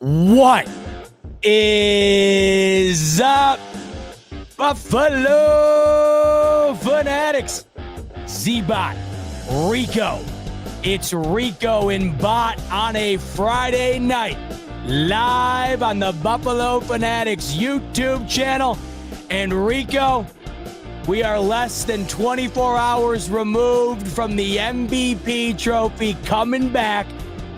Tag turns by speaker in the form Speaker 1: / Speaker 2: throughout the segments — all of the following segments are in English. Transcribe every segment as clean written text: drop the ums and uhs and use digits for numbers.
Speaker 1: What is up, Buffalo Fanatics? Z-Bot Rico. It's Rico and Bot on a Friday night, live on the Buffalo Fanatics YouTube channel. And Rico, we are less than 24 hours removed from the MVP trophy coming back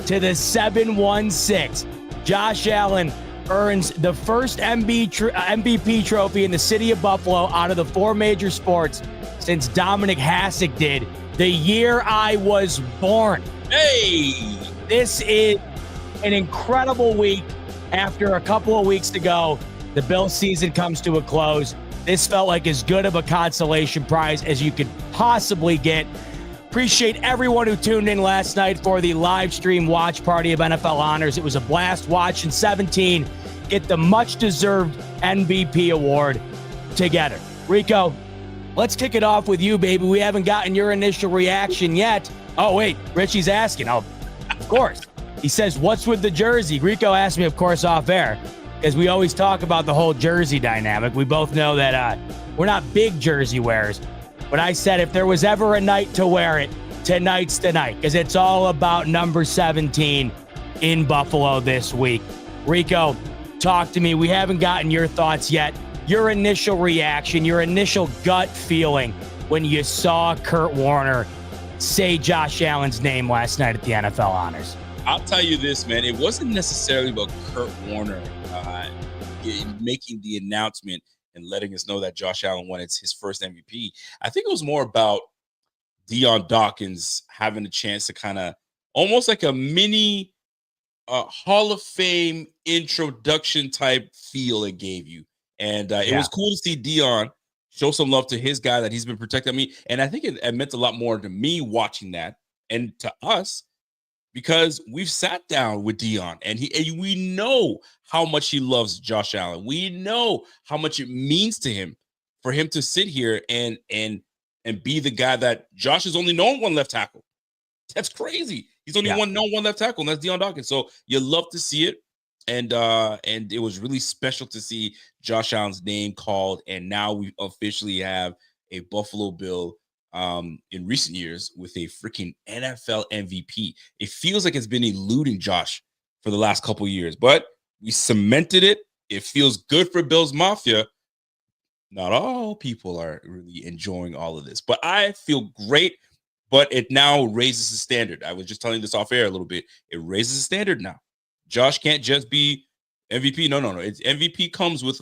Speaker 1: to the 716. Josh Allen earns the first MVP trophy in the city of Buffalo out of the four major sports since Dominic Hasek did the year I was born.
Speaker 2: Hey!
Speaker 1: This is an incredible week. After a couple of weeks to go, the Bills season comes to a close. This felt like as good of a consolation prize as you could possibly get. Appreciate everyone who tuned in last night for the live stream watch party of NFL Honors. It was a blast watching 17 get the much-deserved MVP award together. Rico, let's kick it off with you, baby. We haven't gotten your initial reaction yet. Oh, wait, Richie's asking. Oh, of course. He says, what's with the jersey? Rico asked me, of course, off air, because we always talk about the whole jersey dynamic. We both know that we're not big jersey wearers. But I said if there was ever a night to wear it, tonight's the night, because it's all about number 17 in Buffalo this week. Rico, talk to me. We haven't gotten your thoughts yet. Your initial reaction, your initial gut feeling when you saw Kurt Warner say Josh Allen's name last night at the NFL Honors.
Speaker 2: I'll tell you this, man. It wasn't necessarily about Kurt Warner making the announcement and letting us know that Josh Allen won his first MVP. I think it was more about Dion Dawkins having a chance to kind of almost like a mini Hall of Fame introduction type feel it gave you. And it was cool to see Dion show some love to his guy that he's been protecting me. And I think it meant a lot more to me watching that and to us, because we've sat down with Dion and we know how much he loves Josh Allen. We know how much it means to him for him to sit here and be the guy that Josh has only known one left tackle. That's crazy. He's only known one left tackle, and that's Dion Dawkins. So you love to see it. And it was really special to see Josh Allen's name called. And now we officially have a Buffalo Bill in recent years with a freaking NFL MVP. It feels like it's been eluding Josh for the last couple of years, but we cemented it. It feels good for Bills Mafia. Not all people are really enjoying all of this, but I feel great. But it now raises the standard. I was just telling this off air a little bit. It raises the standard now. Josh can't just be MVP. No. It's MVP comes with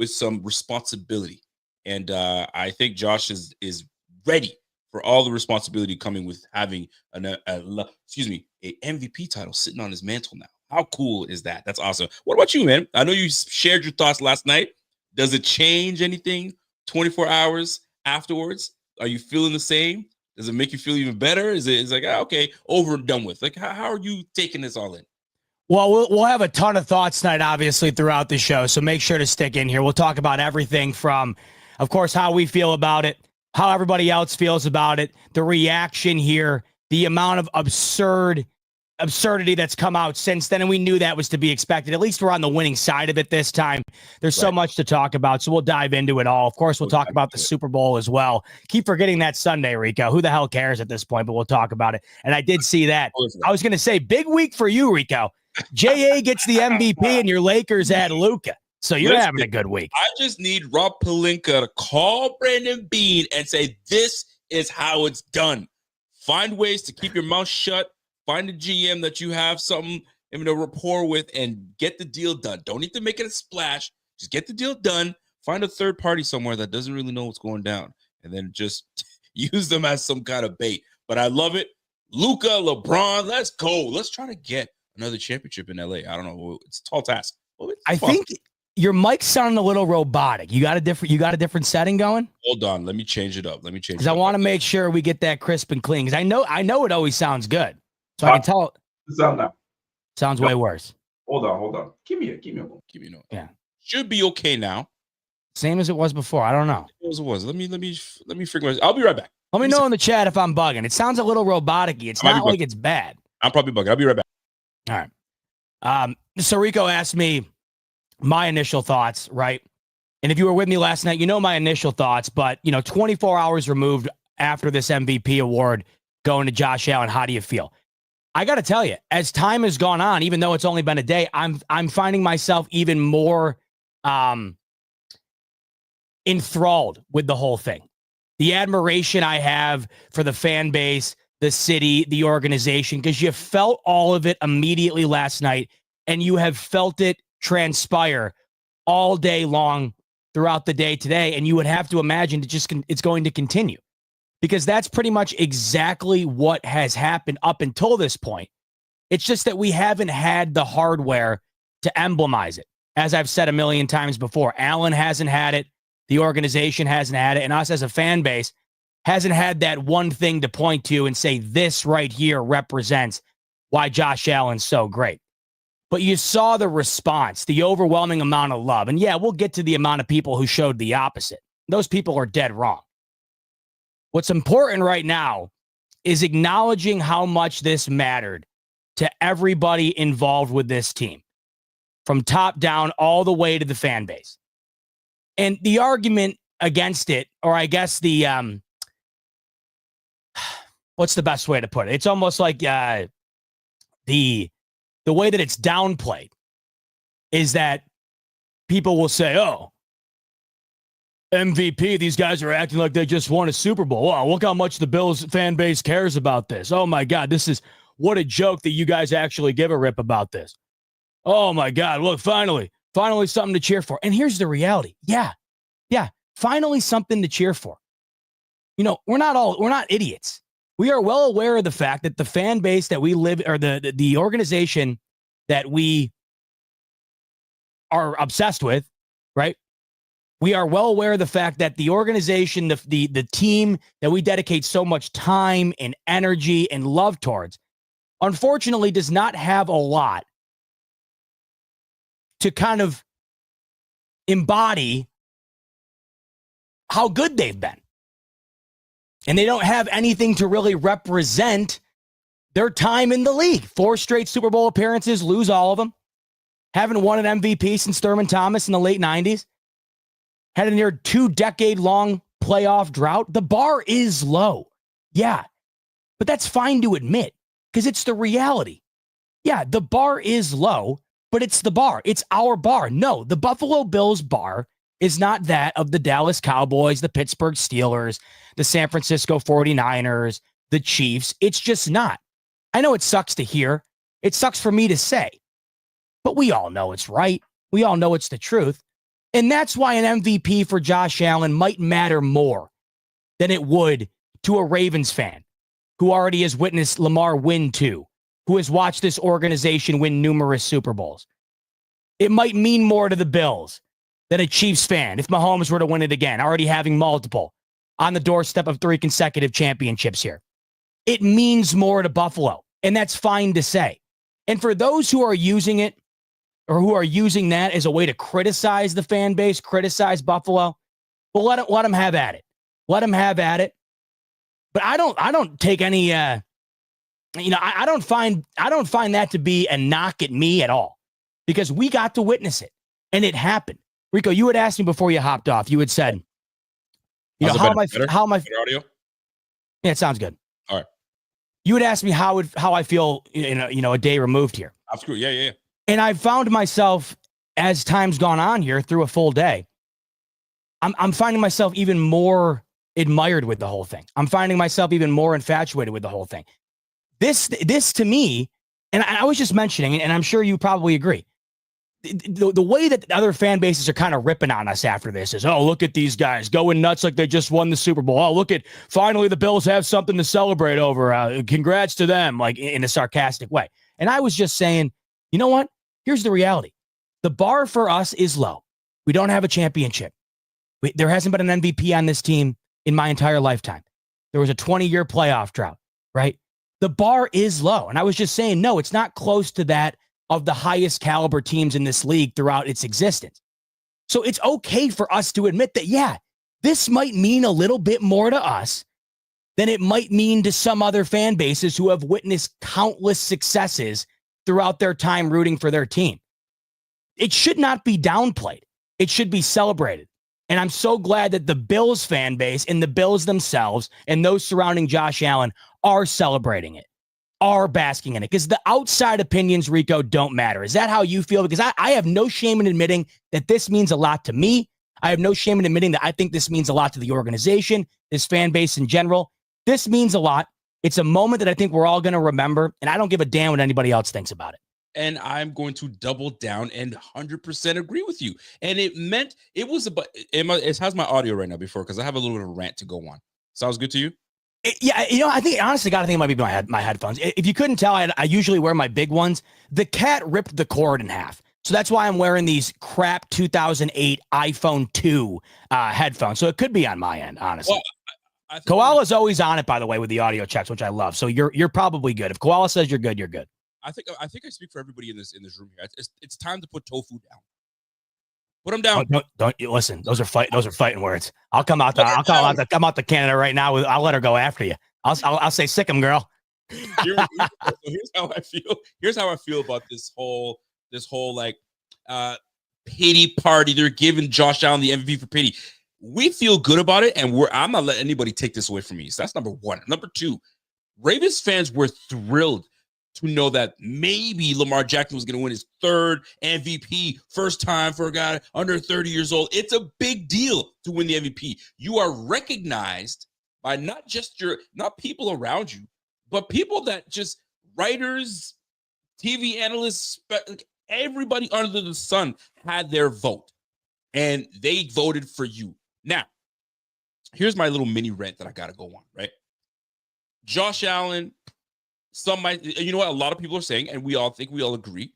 Speaker 2: some responsibility, and I think Josh is ready for all the responsibility coming with having a MVP title sitting on his mantle now. How cool is that? That's awesome. What about you, man? I know you shared your thoughts last night. Does it change anything 24 hours afterwards? Are you feeling the same? Does it make you feel even better? It's like, okay, over and done with? Like, how are you taking this all in?
Speaker 1: Well, we'll have a ton of thoughts tonight, obviously, throughout the show. So make sure to stick in here. We'll talk about everything from, of course, how we feel about it, how everybody else feels about it, the reaction here, the amount of absurdity that's come out since then. And we knew that was to be expected. At least we're on the winning side of it this time. There's so much to talk about. So we'll dive into it all. Of course, we'll talk about the Super Bowl as well. Keep forgetting that Sunday, Rico. Who the hell cares at this point? But we'll talk about it. And I did see that. I was going to say, big week for you, Rico. J.A. gets the MVP and your Lakers add Luka. So you're having a good week.
Speaker 2: I just need Rob Pelinka to call Brandon Beane and say, this is how it's done. Find ways to keep your mouth shut. Find a GM that you have something in a rapport with and get the deal done. Don't need to make it a splash. Just get the deal done. Find a third party somewhere that doesn't really know what's going down, and then just use them as some kind of bait. But I love it. Luka, LeBron, let's go. Let's try to get another championship in LA. I don't know. It's a tall task. Well,
Speaker 1: I think your mic's sounding a little robotic. You got a different setting going?
Speaker 2: Hold on. Let me change it up.
Speaker 1: Because I want to make sure we get that crisp and clean. Because I know it always sounds good. So I can tell.
Speaker 3: Sound now.
Speaker 1: Sounds way worse.
Speaker 3: Hold on. Give me a moment.
Speaker 2: Yeah. Should be okay now.
Speaker 1: Same as it was before. I don't know.
Speaker 2: As it was. Let me figure it out. I'll be right back.
Speaker 1: Let me know in the chat if I'm bugging. It sounds a little robotic-y. It's not like it's bad.
Speaker 2: I'm probably bugging. I'll be right back.
Speaker 1: All right. So Rico asked me my initial thoughts, right? And if you were with me last night, you know my initial thoughts, but 24 hours removed after this MVP award going to Josh Allen, how do you feel? I got to tell you, as time has gone on, even though it's only been a day, I'm finding myself even more enthralled with the whole thing. The admiration I have for the fan base, the city, the organization, because you felt all of it immediately last night, and you have felt it transpire all day long throughout the day today, and you would have to imagine it's going to continue, because that's pretty much exactly what has happened up until this point. It's just that we haven't had the hardware to emblemize it. As I've said a million times before, Allen hasn't had it, the organization hasn't had it, and us as a fan base hasn't had that one thing to point to and say, this right here represents why Josh Allen's so great. But you saw the response, the overwhelming amount of love. And yeah, we'll get to the amount of people who showed the opposite. Those people are dead wrong. What's important right now is acknowledging how much this mattered to everybody involved with this team, from top down all the way to the fan base. And the argument against it, or I guess the, what's the best way to put it? It's almost like the way that it's downplayed is that people will say, oh, MVP, these guys are acting like they just won a Super Bowl. Wow, look how much the Bills fan base cares about this. Oh my God, what a joke that you guys actually give a rip about this. Oh my God, look, finally something to cheer for. And here's the reality. Yeah, finally something to cheer for. We're not idiots. We are well aware of the fact that the fan base that we live, or the organization that we are obsessed with, right? We are well aware of the fact that the organization, the team that we dedicate so much time and energy and love towards, unfortunately does not have a lot to kind of embody how good they've been. And they don't have anything to really represent their time in the league. 4 straight Super Bowl appearances, lose all of them. Haven't won an MVP since Thurman Thomas in the late 90s. Had a near 2-decade-long playoff drought. The bar is low. Yeah, but that's fine to admit, because it's the reality. Yeah, the bar is low, but it's the bar. It's our bar. No, the Buffalo Bills bar is not that of the Dallas Cowboys, the Pittsburgh Steelers, the San Francisco 49ers, the Chiefs. It's just not. I know it sucks to hear. It sucks for me to say. But we all know it's right. We all know it's the truth. And that's why an MVP for Josh Allen might matter more than it would to a Ravens fan who already has witnessed Lamar win 2, who has watched this organization win numerous Super Bowls. It might mean more to the Bills than a Chiefs fan if Mahomes were to win it again, already having multiple on the doorstep of 3 consecutive championships here. It means more to Buffalo, and that's fine to say. And for those who are using it, or who are using that as a way to criticize the fan base, criticize Buffalo, well, let them have at it. Let them have at it. But I don't take any, I don't find that to be a knock at me at all, because we got to witness it, and it happened. Rico, you had asked me before you hopped off. You had said, how am I?
Speaker 2: Better audio?
Speaker 1: Yeah, it sounds good.
Speaker 2: All right.
Speaker 1: You had asked me how I feel, a day removed here.
Speaker 2: Absolutely. Yeah.
Speaker 1: And I've found myself, as time's gone on here through a full day, I'm finding myself even more admired with the whole thing. I'm finding myself even more infatuated with the whole thing. This to me, and I was just mentioning, and I'm sure you probably agree, the way that other fan bases are kind of ripping on us after this is, oh, look at these guys going nuts like they just won the Super Bowl. Oh, look at, finally the Bills have something to celebrate over. Congrats to them, like in a sarcastic way. And I was just saying, you know what? Here's the reality. The bar for us is low. We don't have a championship. There hasn't been an MVP on this team in my entire lifetime. There was a 20-year playoff drought, right? The bar is low. And I was just saying, no, it's not close to that of the highest caliber teams in this league throughout its existence. So it's okay for us to admit that, yeah, this might mean a little bit more to us than it might mean to some other fan bases who have witnessed countless successes throughout their time rooting for their team. it should not be downplayed. It should be celebrated. And I'm so glad that the Bills fan base and the Bills themselves and those surrounding Josh Allen are celebrating it, are basking in it, because the outside opinions, Rico, don't matter. Is that how you feel? Because I have no shame in admitting that this means a lot to me. I have no shame in admitting that I think this means a lot to the organization, this fan base in general. This means a lot. It's a moment that I think we're all going to remember, and I don't give a damn what anybody else thinks about it.
Speaker 2: And I'm going to double down and 100% agree with you. And it was about, how's my audio right now before? Because I have a little bit of a rant to go on. Sounds good to you?
Speaker 1: Yeah, I think, honestly, I think it might be my headphones. If you couldn't tell, I usually wear my big ones. The cat ripped the cord in half. So that's why I'm wearing these crap 2008 iPhone 2 headphones. So it could be on my end, honestly. Well, Koala's always on it, by the way, with the audio checks, which I love. So you're probably good. If Koala says you're good, you're good.
Speaker 2: I think I speak for everybody in this room here. It's time to put Tofu down. Put him down.
Speaker 1: Don't you listen? Those are fighting words. I'll come out to Canada right now. I'll let her go after you. I'll say sick him, girl.
Speaker 2: Here's how I feel. Here's how I feel about this whole like pity party. They're giving Josh Allen the MVP for pity. We feel good about it, and I'm not letting anybody take this away from me. So that's number one. Number two, Ravens fans were thrilled to know that maybe Lamar Jackson was going to win his third MVP, first time for a guy under 30 years old. It's a big deal to win the MVP. You are recognized by not people around you, but people that just writers, TV analysts, everybody under the sun had their vote, and they voted for you. Now, here's my little mini rant that I got to go on, right? Josh Allen, some might, you know what? A lot of people are saying, and we all agree.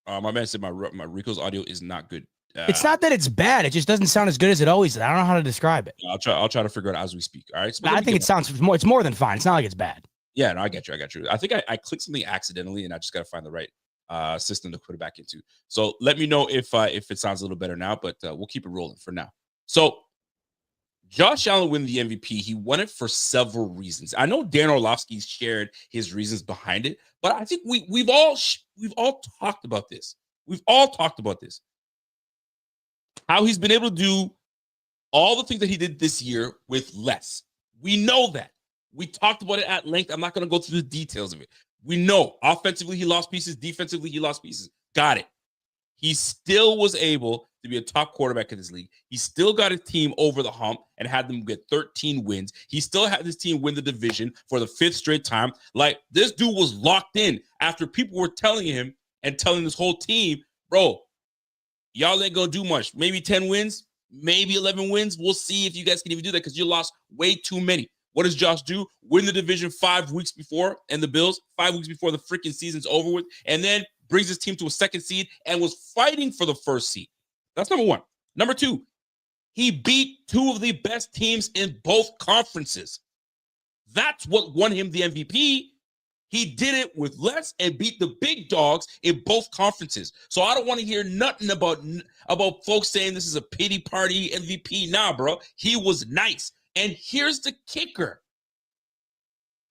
Speaker 2: My man said my Rico's audio is not good.
Speaker 1: It's not that it's bad. It just doesn't sound as good as it always did. I don't know how to describe it.
Speaker 2: I'll try to figure it out as we speak. All right. So
Speaker 1: I think it's more than fine. It's not like it's bad.
Speaker 2: Yeah, no, I got you. I think I clicked something accidentally, and I just got to find the right system to put it back into. So let me know if it sounds a little better now, but we'll keep it rolling for now. So Josh Allen won the MVP. He won it for several reasons. I know Dan Orlovsky shared his reasons behind it, but I think we've all talked about this. We've all talked about this. How he's been able to do all the things that he did this year with less. We know that. We talked about it at length. I'm not going to go through the details of it. We know offensively he lost pieces, defensively he lost pieces. Got it. He still was able to be a top quarterback in this league. He still got his team over the hump and had them get 13 wins. He still had his team win the division for the 5th straight time. Like, this dude was locked in after people were telling him and telling this whole team, bro, y'all ain't going to do much. Maybe 10 wins, maybe 11 wins. We'll see if you guys can even do that because you lost way too many. What does Josh do? Win the division 5 weeks before, and the Bills 5 weeks before the freaking season's over with, and then brings his team to a 2nd seed and was fighting for the 1st seed. That's number one. Number two, he beat 2 of the best teams in both conferences. That's what won him the MVP. He did it with less and beat the big dogs in both conferences. So I don't want to hear nothing about folks saying this is a pity party MVP. Nah, bro. He was nice. And here's the kicker.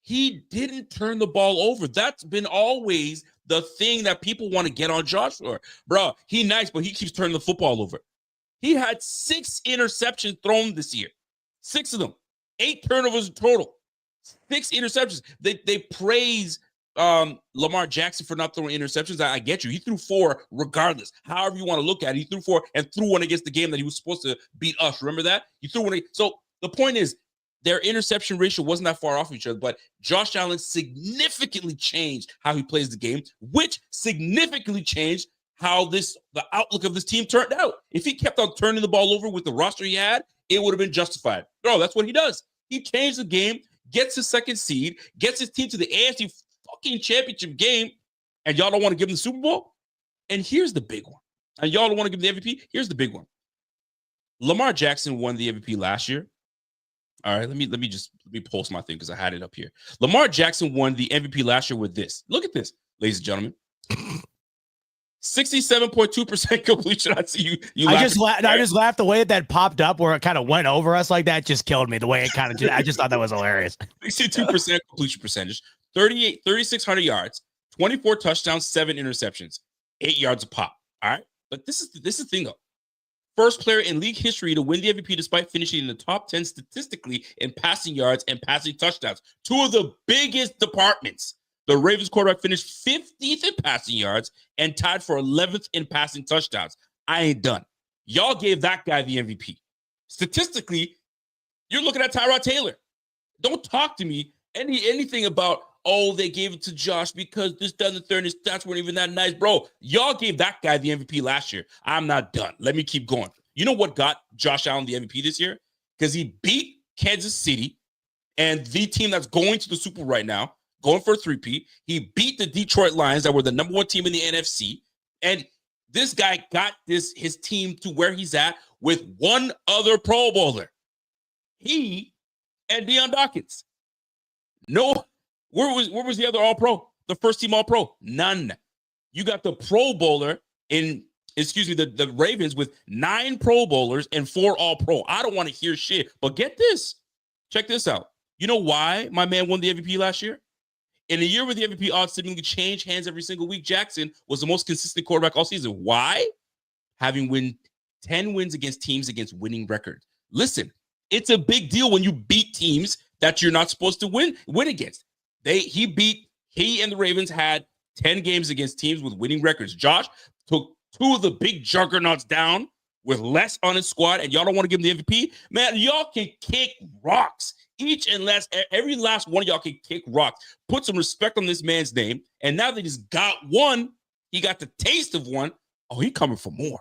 Speaker 2: He didn't turn the ball over. That's been always the thing that people want to get on Josh for. Bro, he nice, but he keeps turning the football over. He had 6 interceptions thrown this year. 6 of them. 8 turnovers in total. 6 interceptions. They praise Lamar Jackson for not throwing interceptions. I get you. He threw 4 regardless. However you want to look at it. He threw 4 and threw one against the game that he was supposed to beat us. Remember that? He threw one. So the point is, their interception ratio wasn't that far off of each other, but Josh Allen significantly changed how he plays the game, which significantly changed how the outlook of this team turned out. If he kept on turning the ball over with the roster he had, it would have been justified. Bro, that's what he does. He changed the game, gets his 2nd seed, gets his team to the AFC fucking championship game, and y'all don't want to give him the Super Bowl? And here's the big one. And y'all don't want to give him the MVP? Here's the big one. Lamar Jackson won the MVP last year. All right, let me post my thing because I had it up here. Lamar Jackson won the MVP last year with this. Look at this, ladies and gentlemen. 67.2% completion. I see you. I
Speaker 1: just laughed the way that popped up where it kind of went over us like that. Just killed me. The way it kind of. I just thought that was hilarious.
Speaker 2: 62% completion percentage. 3,600 yards. 24 touchdowns. 7 interceptions. 8 yards a pop. All right. But this is the thing, though. First player in league history to win the MVP despite finishing in the top 10 statistically in passing yards and passing touchdowns. Two of the biggest departments. The Ravens quarterback finished 50th in passing yards and tied for 11th in passing touchdowns. I ain't done. Y'all gave that guy the MVP. Statistically, you're looking at Tyrod Taylor. Don't talk to me anything about, oh, they gave it to Josh because this, that, and the third, his stats weren't even that nice. Bro, y'all gave that guy the MVP last year. I'm not done. Let me keep going. You know what got Josh Allen the MVP this year? Because he beat Kansas City and the team that's going to the Super Bowl right now, going for a three-peat. He beat the Detroit Lions that were the number one team in the NFC. And this guy got his team to where he's at with one other Pro Bowler. He and Deion Dawkins. No. Where was the other All-Pro? The first team All-Pro? None. You got the Pro Bowler the Ravens with 9 Pro Bowlers and 4 All-Pro. I don't want to hear shit, but get this. Check this out. You know why my man won the MVP last year? In a year where the MVP odds seemingly change hands every single week, Jackson was the most consistent quarterback all season. Why? Having 10 wins against teams against winning records. Listen, it's a big deal when you beat teams that you're not supposed to win against. He and the Ravens had 10 games against teams with winning records. Josh took 2 of the big juggernauts down with less on his squad, and y'all don't want to give him the MVP? Man, y'all can kick rocks. Every last one of y'all can kick rocks. Put some respect on this man's name, and now that he's got one, he got the taste of one. Oh, he coming for more.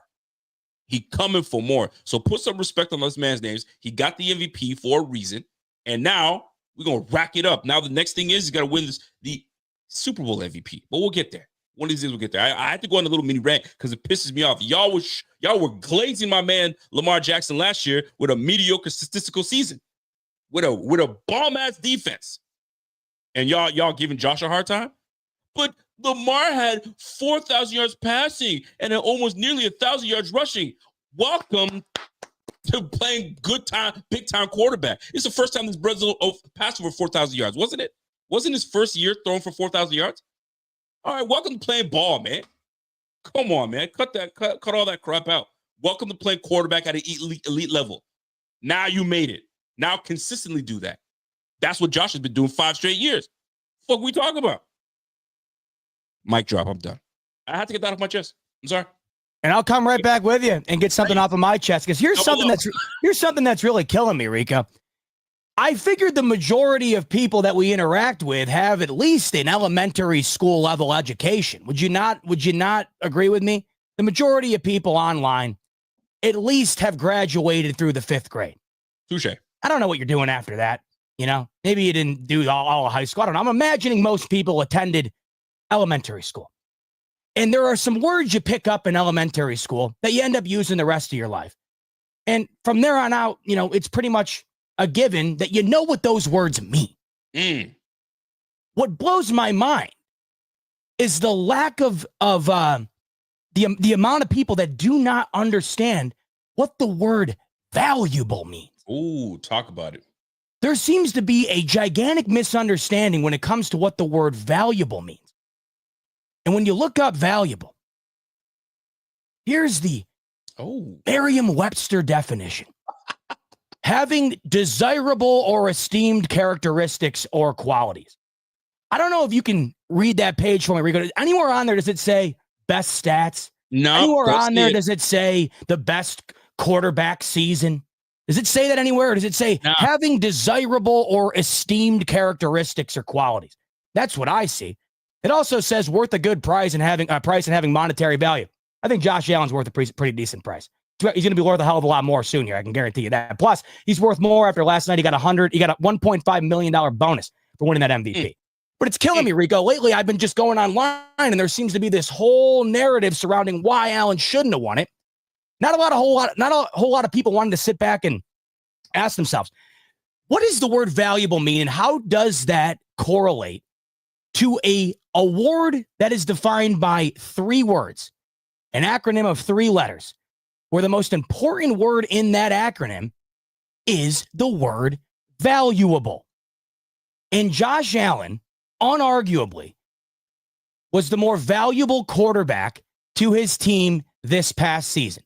Speaker 2: So put some respect on this man's names. He got the MVP for a reason, and now we're going to rack it up. Now the next thing is he's got to win the Super Bowl MVP. But we'll get there. One of these days we'll get there. I had to go on a little mini rant because it pisses me off. Y'all were glazing my man Lamar Jackson last year with a mediocre statistical season, with a bomb-ass defense. And y'all giving Josh a hard time? But Lamar had 4,000 yards passing and almost nearly 1,000 yards rushing. Welcome to playing big-time quarterback. It's the first time this brother passed over 4,000 yards, wasn't it? Wasn't his first year throwing for 4,000 yards? All right, welcome to playing ball, man. Come on, man. Cut all that crap out. Welcome to playing quarterback at an elite level. Now you made it. Now consistently do that. That's what Josh has been doing 5 straight years. Fuck we talking about? Mic drop. I'm done. I had to get that off my chest. I'm sorry.
Speaker 1: And I'll come right back with you and get something off of my chest, because here's something that's really killing me, Rico. I figured the majority of people that we interact with have at least an elementary school level education. Would you not agree with me? The majority of people online at least have graduated through the 5th grade.
Speaker 2: Touche.
Speaker 1: I don't know what you're doing after that. You know, maybe you didn't do all of high school. I don't know. I'm imagining most people attended elementary school. And there are some words you pick up in elementary school that you end up using the rest of your life. And from there on out, you know, it's pretty much a given that you know what those words mean. What blows my mind is the lack of the amount of people that do not understand what the word valuable means.
Speaker 2: Ooh, talk about it.
Speaker 1: There seems to be a gigantic misunderstanding when it comes to what the word valuable means. And when you look up valuable, here's the Merriam-Webster definition. Having desirable or esteemed characteristics or qualities. I don't know if you can read that page for me, Rico. Anywhere on there does it say best stats?
Speaker 2: No.
Speaker 1: Anywhere on there does it say the best quarterback season? Does it say that anywhere? Or does it say having desirable or esteemed characteristics or qualities? That's what I see. It also says worth a good price and having monetary value. I think Josh Allen's worth a pretty decent price. He's going to be worth a hell of a lot more soon here. I can guarantee you that. Plus, he's worth more after last night. He got a $1.5 million bonus for winning that MVP. But it's killing me, Rico. Lately, I've been just going online, and there seems to be this whole narrative surrounding why Allen shouldn't have won it. Not a whole lot of people wanted to sit back and ask themselves, what does the word valuable mean, and how does that correlate to a award that is defined by 3 words, an acronym of 3 letters, where the most important word in that acronym is the word valuable. And Josh Allen, unarguably, was the more valuable quarterback to his team this past season.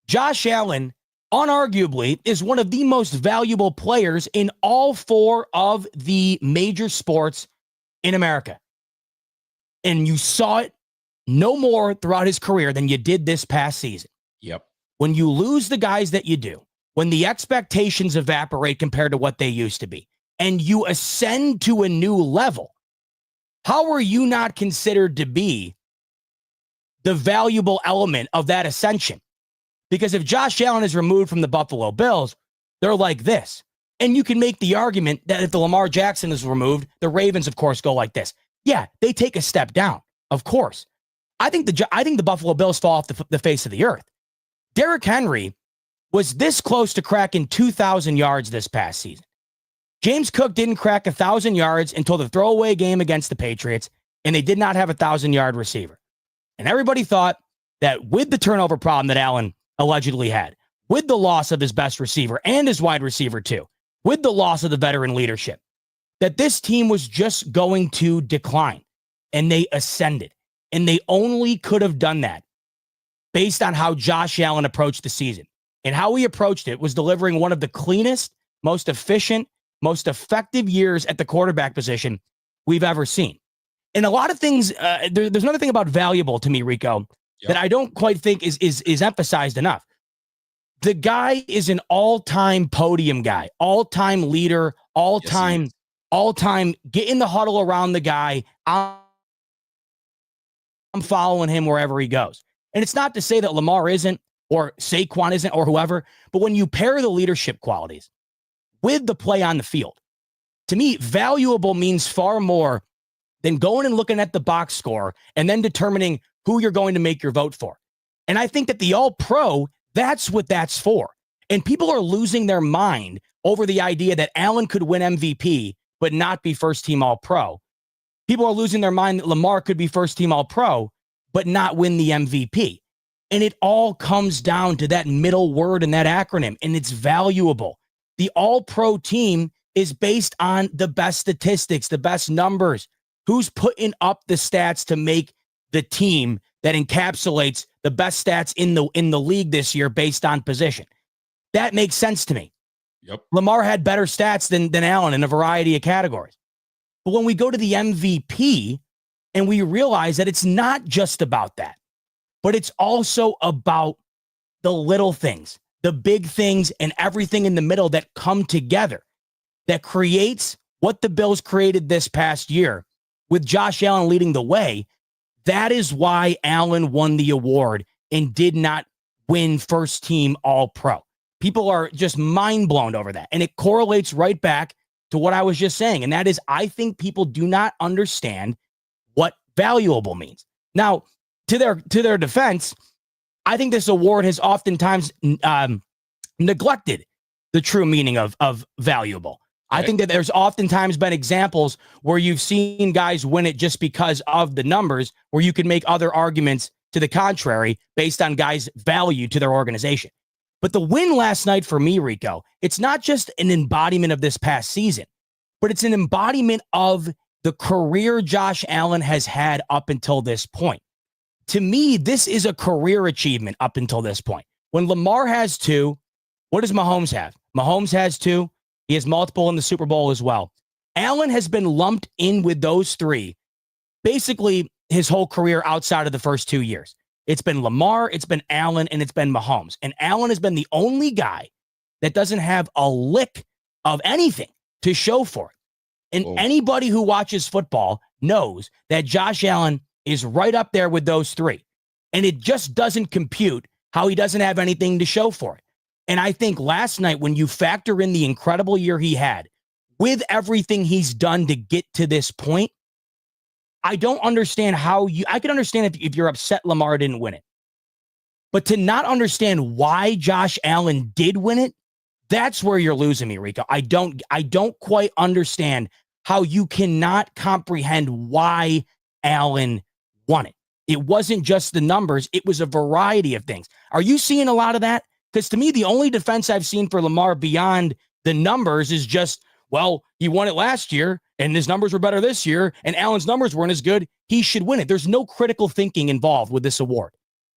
Speaker 1: Josh Allen, unarguably, is one of the most valuable players in all four of the major sports in America. And you saw it no more throughout his career than you did this past season.
Speaker 2: Yep.
Speaker 1: When you lose the guys that you do, when the expectations evaporate compared to what they used to be, and you ascend to a new level, how are you not considered to be the valuable element of that ascension? Because if Josh Allen is removed from the Buffalo Bills, they're like this. And you can make the argument that if the Lamar Jackson is removed, the Ravens, of course, go like this. Yeah, they take a step down, of course. I think the Buffalo Bills fall off the face of the earth. Derrick Henry was this close to cracking 2,000 yards this past season. James Cook didn't crack 1,000 yards until the throwaway game against the Patriots, and they did not have a 1,000-yard receiver. And everybody thought that with the turnover problem that Allen allegedly had, with the loss of his best receiver and his wide receiver too, with the loss of the veteran leadership, that this team was just going to decline, and they ascended. And they only could have done that based on how Josh Allen approached the season. And how he approached it was delivering one of the cleanest, most efficient, most effective years at the quarterback position we've ever seen. And a lot of things, there's another thing about valuable to me, Rico, that I don't quite think is emphasized enough. The guy is an all-time podium guy, all-time leader, all-time get in the huddle around the guy. I'm following him wherever he goes. And it's not to say that Lamar isn't, or Saquon isn't, or whoever, but when you pair the leadership qualities with the play on the field, to me, valuable means far more than going and looking at the box score and then determining who you're going to make your vote for. And I think that the All-Pro, that's what that's for. And people are losing their mind over the idea that Allen could win MVP but not be first-team All-Pro. People are losing their mind that Lamar could be first-team All-Pro but not win the MVP. And it all comes down to that middle word in that acronym, and it's valuable. The All-Pro team is based on the best statistics, the best numbers. Who's putting up the stats to make the team that encapsulates the best stats in the league this year based on position? That makes sense to me.
Speaker 2: Yep.
Speaker 1: Lamar had better stats than Allen in a variety of categories. But when we go to the MVP and we realize that it's not just about that, but it's also about the little things, the big things, and everything in the middle that come together that creates what the Bills created this past year with Josh Allen leading the way. That is why Allen won the award and did not win first team All-Pro. People are just mind blown over that. And it correlates right back to what I was just saying. And that is, I think people do not understand what valuable means. Now, to their defense, I think this award has oftentimes neglected the true meaning of valuable. Right. I think that there's oftentimes been examples where you've seen guys win it just because of the numbers, where you can make other arguments to the contrary based on guys' value to their organization. But the win last night for me, Rico, it's not just an embodiment of this past season, but it's an embodiment of the career Josh Allen has had up until this point. To me, this is a career achievement up until this point. When Lamar has 2, what does Mahomes have? Mahomes has 2. He has multiple in the Super Bowl as well. Allen has been lumped in with those 3 basically his whole career outside of the first 2 years. It's been Lamar, it's been Allen, and it's been Mahomes. And Allen has been the only guy that doesn't have a lick of anything to show for it. And anybody who watches football knows that Josh Allen is right up there with those 3. And it just doesn't compute how he doesn't have anything to show for it. And I think last night, when you factor in the incredible year he had with everything he's done to get to this point, I don't understand how I can understand if you're upset Lamar didn't win it. But to not understand why Josh Allen did win it, that's where you're losing me, Rico. I don't quite understand how you cannot comprehend why Allen won it. It wasn't just the numbers. It was a variety of things. Are you seeing a lot of that? Because to me, the only defense I've seen for Lamar beyond the numbers is just, well, he won it last year and his numbers were better this year and Allen's numbers weren't as good. He should win it. There's no critical thinking involved with this award.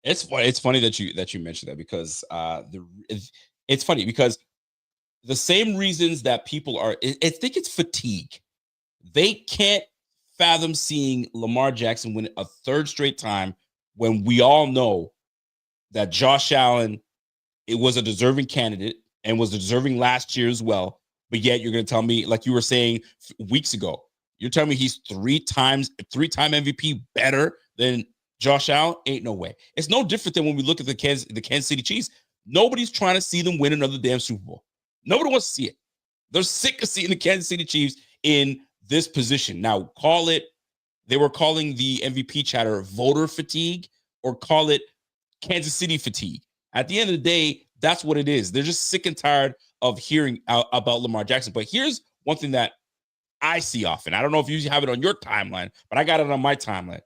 Speaker 2: It's funny that you mentioned that because it's funny because the same reasons that people are, I think it's fatigue. They can't fathom seeing Lamar Jackson win a third straight time when we all know that Josh Allen, it was a deserving candidate and was deserving last year as well. But yet you're going to tell me, like you were saying weeks ago, you're telling me he's three-time MVP better than Josh Allen? Ain't no way. It's no different than when we look at the Kansas City Chiefs. Nobody's trying to see them win another damn Super Bowl. Nobody wants to see it. They're sick of seeing the Kansas City Chiefs in this position. Now, they were calling the MVP chatter voter fatigue or call it Kansas City fatigue. At the end of the day, that's what it is. They're just sick and tired of hearing about Lamar Jackson. But here's one thing that I see often. I don't know if you have it on your timeline, but I got it on my timeline.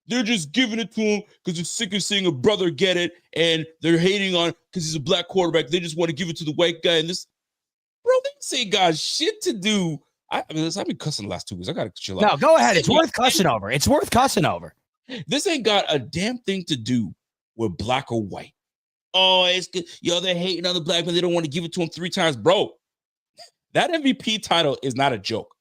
Speaker 2: They're just giving it to him because they're sick of seeing a brother get it, and they're hating on because he's a black quarterback. They just want to give it to the white guy. And this, bro, they say got shit to do. I've been cussing the last 2 weeks. I gotta chill out.
Speaker 1: No, go ahead. It's worth cussing over. It's worth cussing over.
Speaker 2: This ain't got a damn thing to do with black or white. Oh, it's good. Yo, they're hating on the black man. They don't want to give it to him 3 times, bro. That MVP title is not a joke.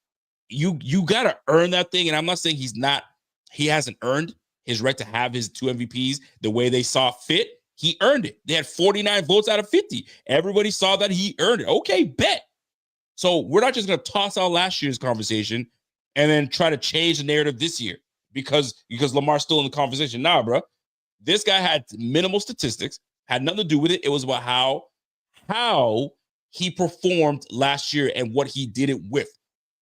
Speaker 2: You gotta earn that thing, and I'm not saying he hasn't earned his right to have his 2 MVPs the way they saw fit. He earned it. They had 49 votes out of 50. Everybody saw that he earned it. Okay, bet. So we're not just going to toss out last year's conversation and then try to change the narrative this year because Lamar's still in the conversation. Nah, bro. This guy had minimal statistics, had nothing to do with it. It was about how he performed last year and what he did it with.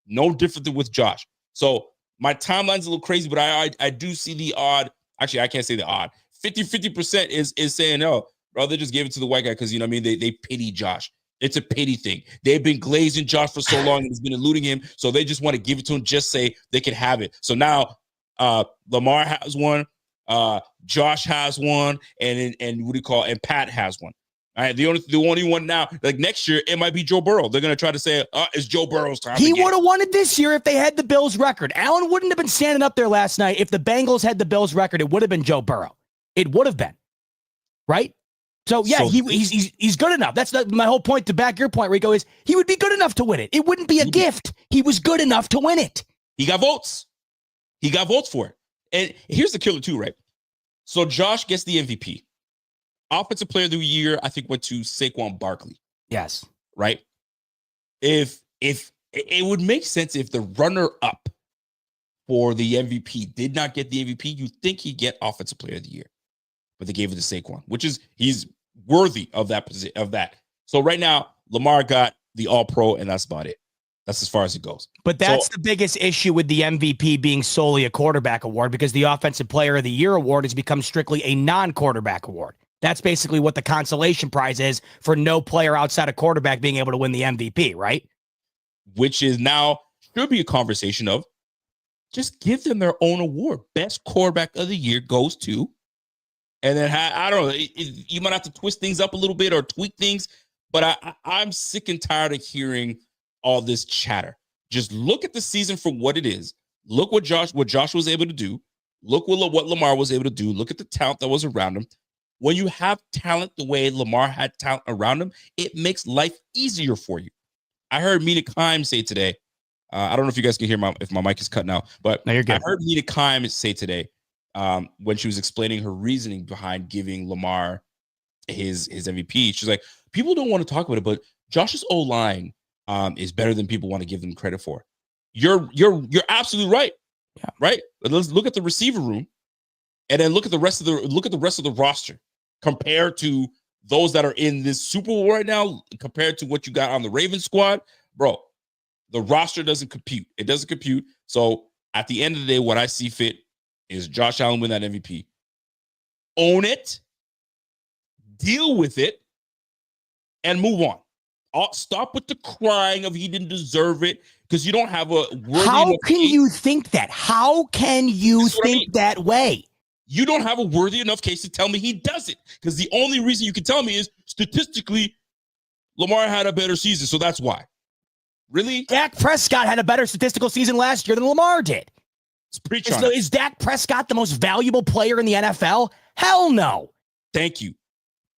Speaker 2: No different than with Josh. So my timeline's a little crazy, but I do see the odd. Actually, I can't say the odd. 50% is saying, oh, bro, they just gave it to the white guy because, you know what I mean? They pity Josh. It's a pity thing. They've been glazing Josh for so long and he's been eluding him. So they just want to give it to him, just say they can have it. So now Lamar has one, Josh has one, and what do you call it? And Pat has one. All right. The only one now, like next year, it might be Joe Burrow. They're going to try to say, it's Joe Burrow's time.
Speaker 1: He would have won it this year if they had the Bills record. Allen wouldn't have been standing up there last night. If the Bengals had the Bills record, it would have been Joe Burrow. It would have been. Right? So, yeah, he's good enough. That's my whole point to back your point, Rico, is he would be good enough to win it. It wouldn't be a gift. He was good enough to win it.
Speaker 2: He got votes. He got votes for it. And here's the killer too, right? So Josh gets the MVP. Offensive Player of the Year, I think, went to Saquon Barkley.
Speaker 1: Yes.
Speaker 2: Right? If it would make sense if the runner-up for the MVP did not get the MVP, you'd think he'd get Offensive Player of the Year. But they gave it to Saquon, which is he's worthy of that position of that. So right now, Lamar got the All-Pro, and that's about it. That's as far as it goes.
Speaker 1: But that's the biggest issue with the MVP being solely a quarterback award, because the Offensive Player of the Year award has become strictly a non-quarterback award. That's basically what the consolation prize is for no player outside of quarterback being able to win the MVP, right?
Speaker 2: Which is now should be a conversation of just give them their own award. Best quarterback of the year goes to. And then I don't know, you might have to twist things up a little bit or tweak things, but I'm sick and tired of hearing all this chatter. Just look at the season for what it is. Look what Josh was able to do. Look what Lamar was able to do. Look at the talent that was around him. When you have talent the way Lamar had talent around him, it makes life easier for you. I heard Mina Kimes say today, I don't know if you guys can hear if my mic is cutting out, but
Speaker 1: no, you're good.
Speaker 2: I heard Mina Kimes say today, when she was explaining her reasoning behind giving Lamar his MVP. She's like, people don't want to talk about it, but Josh's O-line is better than people want to give them credit for. You're absolutely right.
Speaker 1: Yeah.
Speaker 2: Right? Let's look at the receiver room and then look at the rest of the roster compared to those that are in this Super Bowl right now, compared to what you got on the Ravens squad. Bro, the roster doesn't compute. It doesn't compute. So at the end of the day, what I see fit is Josh Allen win that MVP. Own it, deal with it, and move on. Stop with the crying of he didn't deserve it, because you don't have a worthy.
Speaker 1: How can you think that? How can you think that way?
Speaker 2: You don't have a worthy enough case to tell me he does it, because the only reason you can tell me is statistically Lamar had a better season, so that's why. Really?
Speaker 1: Dak Prescott had a better statistical season last year than Lamar did.
Speaker 2: It's preach
Speaker 1: Is Dak Prescott the most valuable player in the NFL? Hell no.
Speaker 2: Thank you.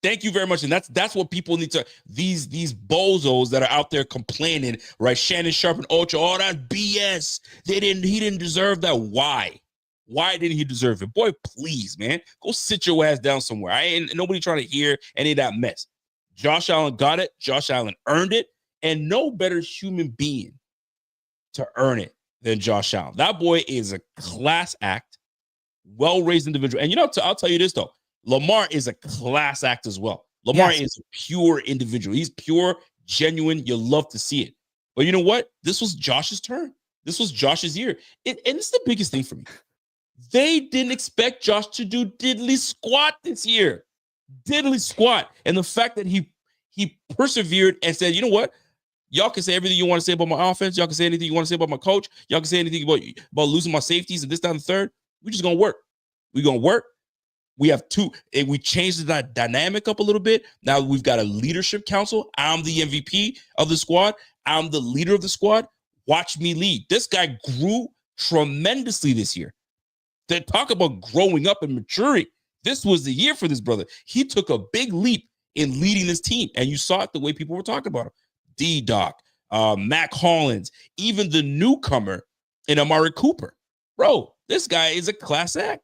Speaker 2: Thank you very much. And that's what people need to, these bozos that are out there complaining, right? Shannon Sharp and Ocho, all that BS. He didn't deserve that. Why? Why didn't he deserve it? Boy, please, man. Go sit your ass down somewhere. I ain't nobody trying to hear any of that mess. Josh Allen got it. Josh Allen earned it. And no better human being to earn it than Josh Allen. That boy is a class act, well-raised individual. And you know, I'll tell you this, though. Lamar is a class act as well. Lamar is a pure individual. He's pure, genuine. You love to see it. But you know what? This was Josh's turn. This was Josh's year. And it's the biggest thing for me. They didn't expect Josh to do diddly squat this year. Diddly squat. And the fact that he persevered and said, you know what? Y'all can say everything you want to say about my offense. Y'all can say anything you want to say about my coach. Y'all can say anything about losing my safeties and this, down, the third. We're just going to work. We're going to work. We have two, and we changed the dynamic up a little bit. Now we've got a leadership council. I'm the MVP of the squad. I'm the leader of the squad. Watch me lead. This guy grew tremendously this year. They talk about growing up and maturing. This was the year for this brother. He took a big leap in leading this team, and you saw it the way people were talking about him. D-Doc, Mac Hollins, even the newcomer in Amari Cooper. Bro, this guy is a class act.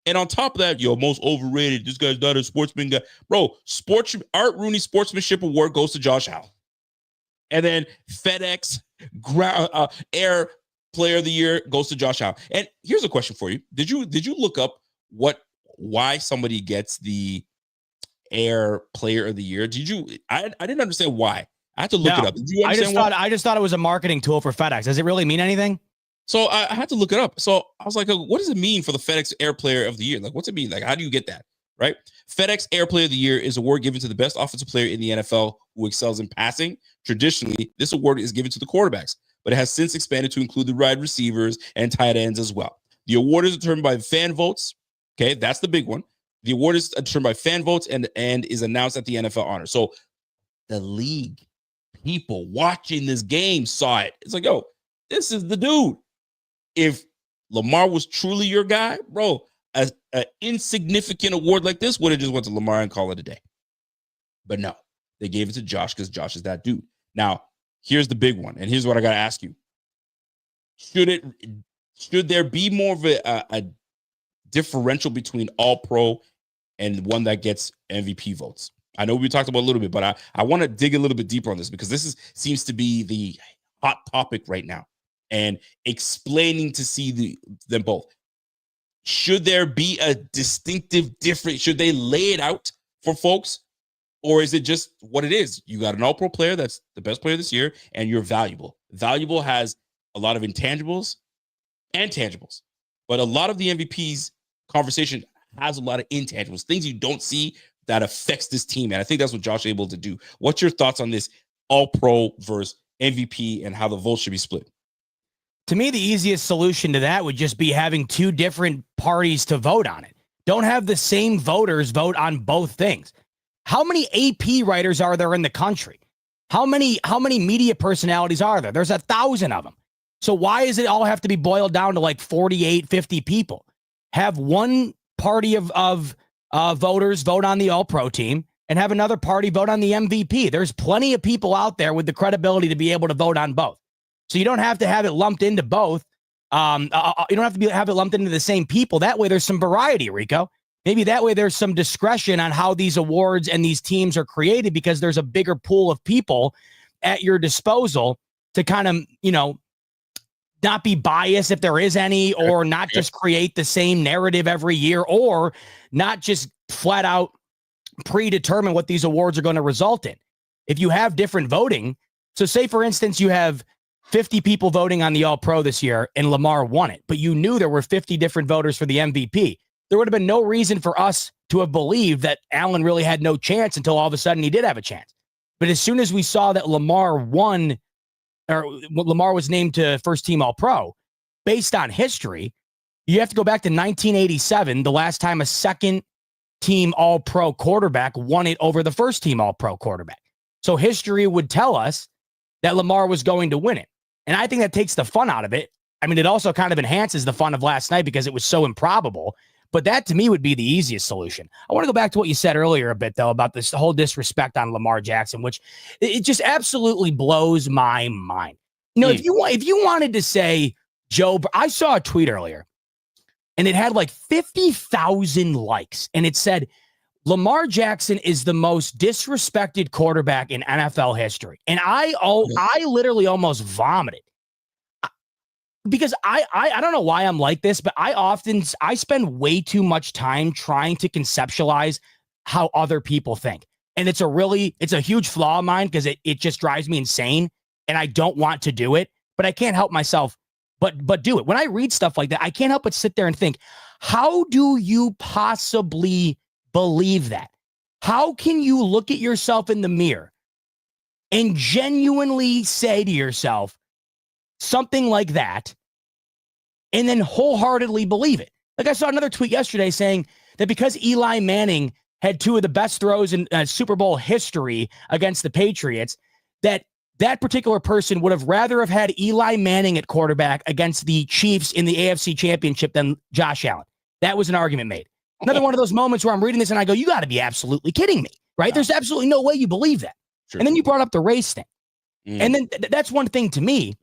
Speaker 2: And on top of that, most overrated. This guy's not a sportsman guy. Bro, Art Rooney Sportsmanship Award goes to Josh Allen. And then FedEx Air Player of the Year goes to Josh Allen. And here's a question for you. Did you look up why somebody gets the Air Player of the Year? I didn't understand why. I had to look it up. Did you understand
Speaker 1: I just thought it was a marketing tool for FedEx. Does it really mean anything?
Speaker 2: So I had to look it up. So I was like, what does it mean for the FedEx Air Player of the Year? Like, what's it mean? Like, how do you get that? Right? FedEx Air Player of the Year is an award given to the best offensive player in the NFL who excels in passing. Traditionally, this award is given to the quarterbacks, but it has since expanded to include the wide receivers and tight ends as well. The award is determined by fan votes. Okay, that's the big one. The award is determined by fan votes and is announced at the NFL Honors. So the league, people watching this game saw it. It's like, yo, this is the dude. If Lamar was truly your guy, bro, an insignificant award like this would have just went to Lamar and call it a day. But no, they gave it to Josh because Josh is that dude. Now, here's the big one, and here's what I got to ask you. Should there be more of a differential between All-Pro and one that gets MVP votes? I know we talked about it a little bit, but I want to dig a little bit deeper on this because this seems to be the hot topic right now. And explaining to see them both. Should there be a distinctive difference? Should they lay it out for folks? Or is it just what it is? You got an all-pro player that's the best player this year, and you're valuable. Valuable has a lot of intangibles and tangibles. But a lot of the MVP's conversation has a lot of intangibles, things you don't see that affects this team. And I think that's what Josh is able to do. What's your thoughts on this all-pro versus MVP and how the votes should be split?
Speaker 1: To me, the easiest solution to that would just be having two different parties to vote on it. Don't have the same voters vote on both things. How many AP writers are there in the country? How many media personalities are there? There's 1,000 of them. So why does it all have to be boiled down to like 48, 50 people? Have one party of voters vote on the All-Pro team and have another party vote on the MVP. There's plenty of people out there with the credibility to be able to vote on both. So you don't have to have it lumped into both. You don't have to have it lumped into the same people. That way there's some variety, Rico. Maybe that way there's some discretion on how these awards and these teams are created because there's a bigger pool of people at your disposal to kind of, not be biased if there is any, or not just create the same narrative every year, or not just flat out predetermine what these awards are going to result in. If you have different voting, so say for instance, you have 50 people voting on the All-Pro this year and Lamar won it, but you knew there were 50 different voters for the MVP. There would have been no reason for us to have believed that Allen really had no chance until all of a sudden he did have a chance. But as soon as we saw that Lamar won, or Lamar was named to first team All-Pro, based on history, you have to go back to 1987, the last time a second team All-Pro quarterback won it over the first team All-Pro quarterback. So history would tell us that Lamar was going to win it. And I think that takes the fun out of it. I mean, it also kind of enhances the fun of last night because it was so improbable. But that to me would be the easiest solution. I want to go back to what you said earlier a bit, though, about this whole disrespect on Lamar Jackson, which it just absolutely blows my mind. If you wanted to say I saw a tweet earlier and it had like 50,000 likes and it said, Lamar Jackson is the most disrespected quarterback in NFL history. And I literally almost vomited. Because I don't know why I'm like this, but I spend way too much time trying to conceptualize how other people think. And it's a huge flaw of mine because it just drives me insane and I don't want to do it, but I can't help myself but do it. When I read stuff like that, I can't help but sit there and think, how do you possibly believe that? How can you look at yourself in the mirror and genuinely say to yourself something like that and then wholeheartedly believe it? Like I saw another tweet yesterday saying that because Eli Manning had two of the best throws in Super Bowl history against the Patriots, that particular person would have rather have had Eli Manning at quarterback against the Chiefs in the AFC Championship than Josh Allen. That was an argument made. Another one of those moments where I'm reading this and I go, you got to be absolutely kidding me, right? There's absolutely no way you believe that. Sure. And then you brought up the race thing. And then that's one thing to me.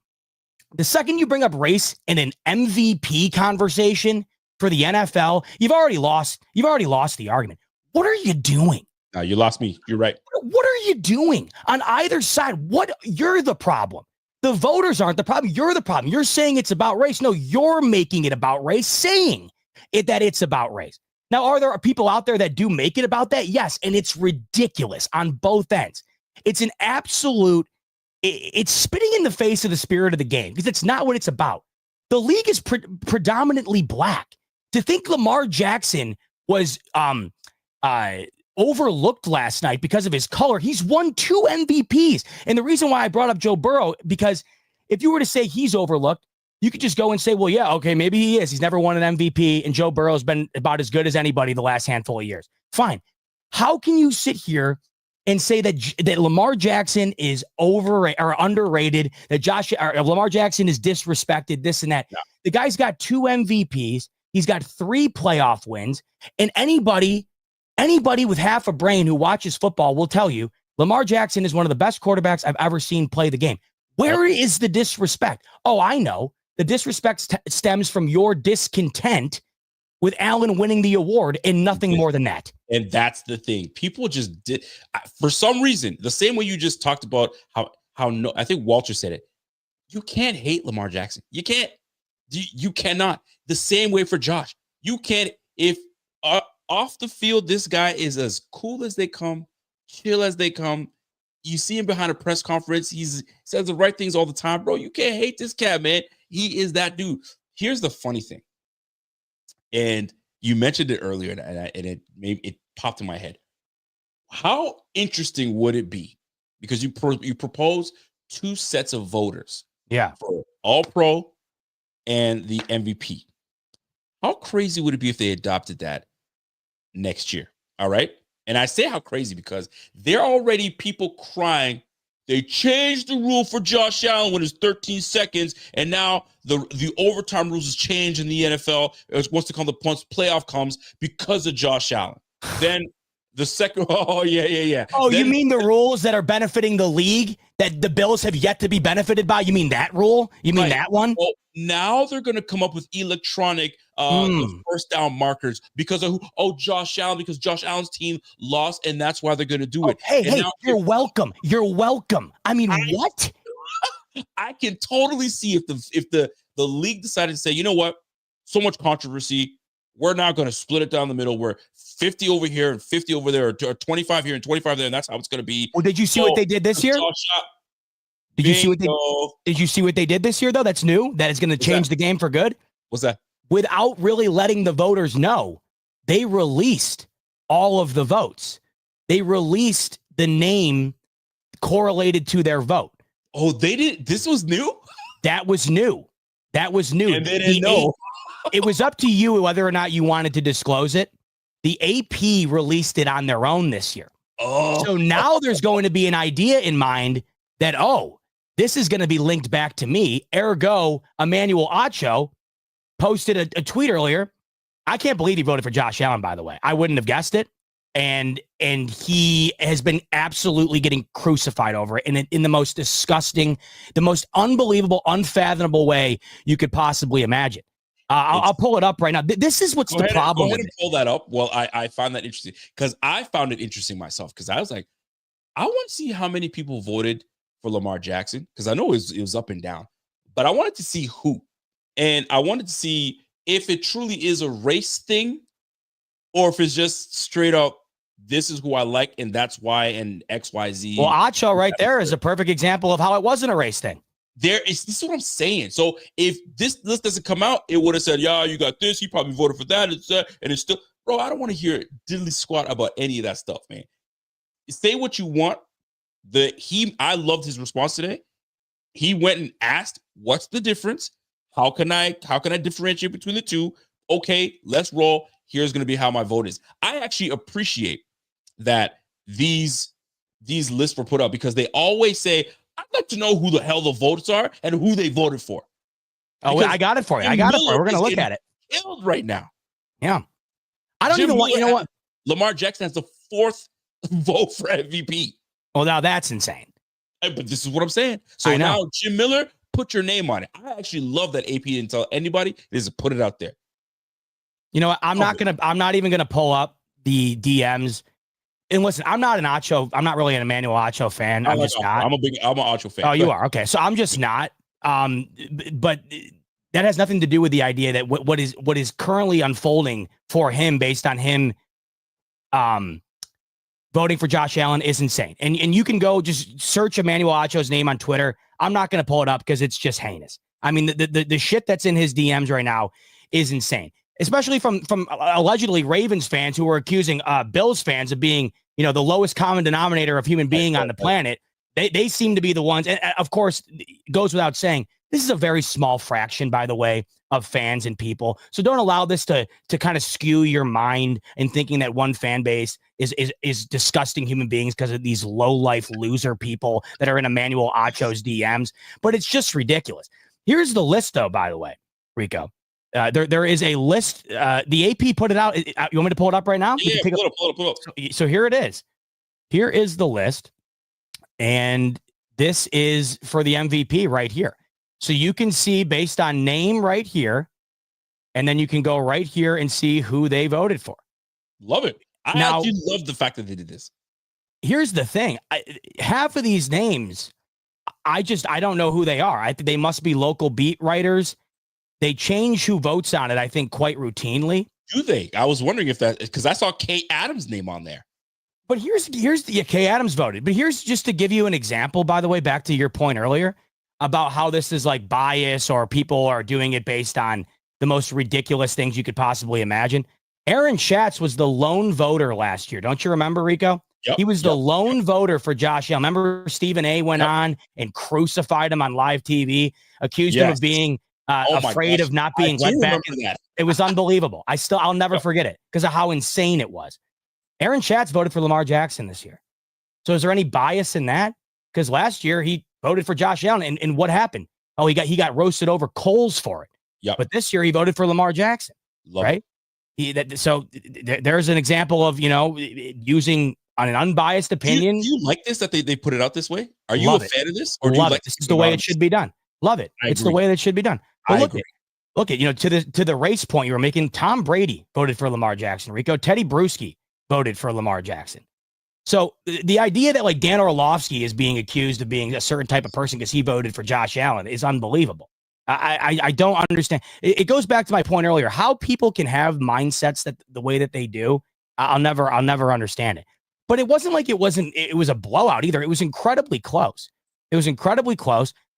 Speaker 1: The second you bring up race in an MVP conversation for the NFL, you've already lost the argument. What are you doing?
Speaker 2: No, you lost me. You're right.
Speaker 1: What are you doing on either side? You're the problem. The voters aren't the problem. You're the problem. You're saying it's about race. No, you're making it about race, saying that it's about race. Now, are there people out there that do make it about that? Yes, and it's ridiculous on both ends. It's an absolute, it's spitting in the face of the spirit of the game because it's not what it's about. The league is predominantly black. To think Lamar Jackson was overlooked last night because of his color, he's won 2 MVPs. And the reason why I brought up Joe Burrow, because if you were to say he's overlooked, you could just go and say, well, yeah, okay, maybe he is. He's never won an MVP, and Joe Burrow's been about as good as anybody the last handful of years. Fine. How can you sit here and say that Lamar Jackson is overrated or underrated, that Lamar Jackson is disrespected, this and that? Yeah. The guy's got 2 MVPs. He's got 3 playoff wins. And anybody with half a brain who watches football will tell you Lamar Jackson is one of the best quarterbacks I've ever seen play the game. Where is the disrespect? Oh, I know. The disrespect stems from your discontent with Allen winning the award and nothing more than that.
Speaker 2: And that's the thing. People just did, for some reason, the same way you just talked about how no, I think Walter said it. You can't hate Lamar Jackson. You can't. You cannot. The same way for Josh. You can't. If off the field, this guy is as cool as they come, chill as they come. You see him behind a press conference. He says the right things all the time, bro. You can't hate this cat, man. He is that dude. Here's the funny thing. And you mentioned it earlier, and it popped in my head. How interesting would it be? Because you propose 2 sets of voters.
Speaker 1: Yeah.
Speaker 2: For All-Pro and the MVP. How crazy would it be if they adopted that next year? All right. And I say how crazy because there are already people crying. They changed the rule for Josh Allen when it's 13 seconds, and now the overtime rules has changed in the NFL. Once once playoff comes because of Josh Allen. Then the second, yeah.
Speaker 1: Oh,
Speaker 2: then,
Speaker 1: you mean the rules that are benefiting the league that the Bills have yet to be benefited by? You mean that rule? You mean that one?
Speaker 2: Well, now they're going to come up with electronic first down markers because of Josh Allen, because Josh Allen's team lost, and that's why they're going to do it.
Speaker 1: Hey, now, you're welcome. You're welcome. I mean, what?
Speaker 2: I can totally see if the league decided to say, you know what, so much controversy, we're now going to split it down the middle. We're 50 over here and 50 over there, or 25 here and 25 there, and that's how it's going to be.
Speaker 1: Well, did you see what they did this year? Did you see what they did this year, though? That's new. That is going to change the game for good.
Speaker 2: What's that?
Speaker 1: Without really letting the voters know, they released all of the votes. They released the name correlated to their vote.
Speaker 2: Oh, they did. This was new?
Speaker 1: That was new.
Speaker 2: And they didn't know.
Speaker 1: It was up to you whether or not you wanted to disclose it. The AP released it on their own this year.
Speaker 2: Oh.
Speaker 1: So now there's going to be an idea in mind that, this is going to be linked back to me. Ergo, Emmanuel Acho posted a tweet earlier I can't believe he voted for Josh Allen, by the way. I wouldn't have guessed it. And he has been absolutely getting crucified over it in the most disgusting, the most unbelievable, unfathomable way you could possibly imagine. I'll pull it up right now. This is what's the problem.
Speaker 2: Go ahead and pull that up. Well, I found that interesting because I found it interesting myself because I was like, I want to see how many people voted for Lamar Jackson because I know it was up and down, but I wanted to see who. And I wanted to see if it truly is a race thing or if it's just straight up, this is who I like, and that's why, and XYZ.
Speaker 1: Well, Acho right there is a perfect example of how it wasn't a race thing.
Speaker 2: This is what I'm saying. So if this list doesn't come out, it would have said, yeah, you got this, you probably voted for that, and it's still, bro, I don't want to hear diddly squat about any of that stuff, man. Say what you want. I loved his response today. He went and asked, what's the difference? How can I differentiate between the two? Okay, let's roll. Here's going to be how my vote is. I actually appreciate that these lists were put up because they always say, I'd like to know who the hell the votes are and who they voted for.
Speaker 1: Oh, I got it for you. We're going to look at it.
Speaker 2: Killed right now.
Speaker 1: Yeah. I don't even want, you know what?
Speaker 2: Lamar Jackson has the 4th vote for MVP.
Speaker 1: Well, now that's insane.
Speaker 2: But this is what I'm saying. So now Jim Miller, put your name on it. I actually love that AP didn't tell anybody. They just put it out there.
Speaker 1: You know what? I'm not even gonna pull up the DMs. And listen, I'm not really an Emmanuel Acho fan. I'm just not.
Speaker 2: I'm an Acho fan.
Speaker 1: Oh, you are? Okay. So I'm just not. But that has nothing to do with the idea that what is currently unfolding for him based on him voting for Josh Allen is insane. And you can go just search Emmanuel Acho's name on Twitter. I'm not going to pull it up because it's just heinous. I mean, the shit that's in his DMs right now is insane, especially from allegedly Ravens fans who are accusing Bills fans of being, the lowest common denominator of human being on the planet. They seem to be the ones. And of course, it goes without saying, this is a very small fraction, by the way, of fans and people. So don't allow this to kind of skew your mind in thinking that one fan base is disgusting human beings because of these low-life loser people that are in Emmanuel Acho's DMs. But it's just ridiculous. Here's the list, though, by the way, Rico. There is a list. The AP put it out. You want me to pull it up right now?
Speaker 2: Yeah, pull it up.
Speaker 1: So here it is. Here is the list. And this is for the MVP right here. So you can see based on name right here. And then you can go right here and see who they voted for.
Speaker 2: Love it. I actually love the fact that they did this.
Speaker 1: Here's the thing. Half of these names, I don't know who they are. I think they must be local beat writers. They change who votes on it, I think, quite routinely.
Speaker 2: Do they? I was wondering if that, because I saw Kay Adams' name on there.
Speaker 1: But here's Kay Adams voted. But here's just to give you an example, by the way, back to your point earlier about how this is like bias or people are doing it based on the most ridiculous things you could possibly imagine. Aaron Schatz was the lone voter last year. Don't you remember, Rico?
Speaker 2: Yep,
Speaker 1: he was the lone voter for Josh Allen. Remember Stephen A. went on and crucified him on live TV, accused him of being afraid of not being let back. It was unbelievable. I'll never forget it because of how insane it was. Aaron Schatz voted for Lamar Jackson this year. So is there any bias in that? Because last year he voted for Josh Allen, and what happened? Oh, he got roasted over coals for it.
Speaker 2: Yeah.
Speaker 1: But this year he voted for Lamar Jackson.
Speaker 2: Love
Speaker 1: it. So there's an example of using on an unbiased opinion.
Speaker 2: Do you like this that they put it out this way? Are you a fan of this? Or do you like
Speaker 1: this is the way it should be done. Love it. It's the way that should be done. But look at to the race point you were making. Tom Brady voted for Lamar Jackson. Rico, Teddy Bruschi voted for Lamar Jackson. So the idea that like Dan Orlovsky is being accused of being a certain type of person because he voted for Josh Allen is unbelievable. I don't understand. It goes back to my point earlier. How people can have mindsets that the way that they do, I'll never understand it. But it wasn't like it was a blowout either. It was incredibly close.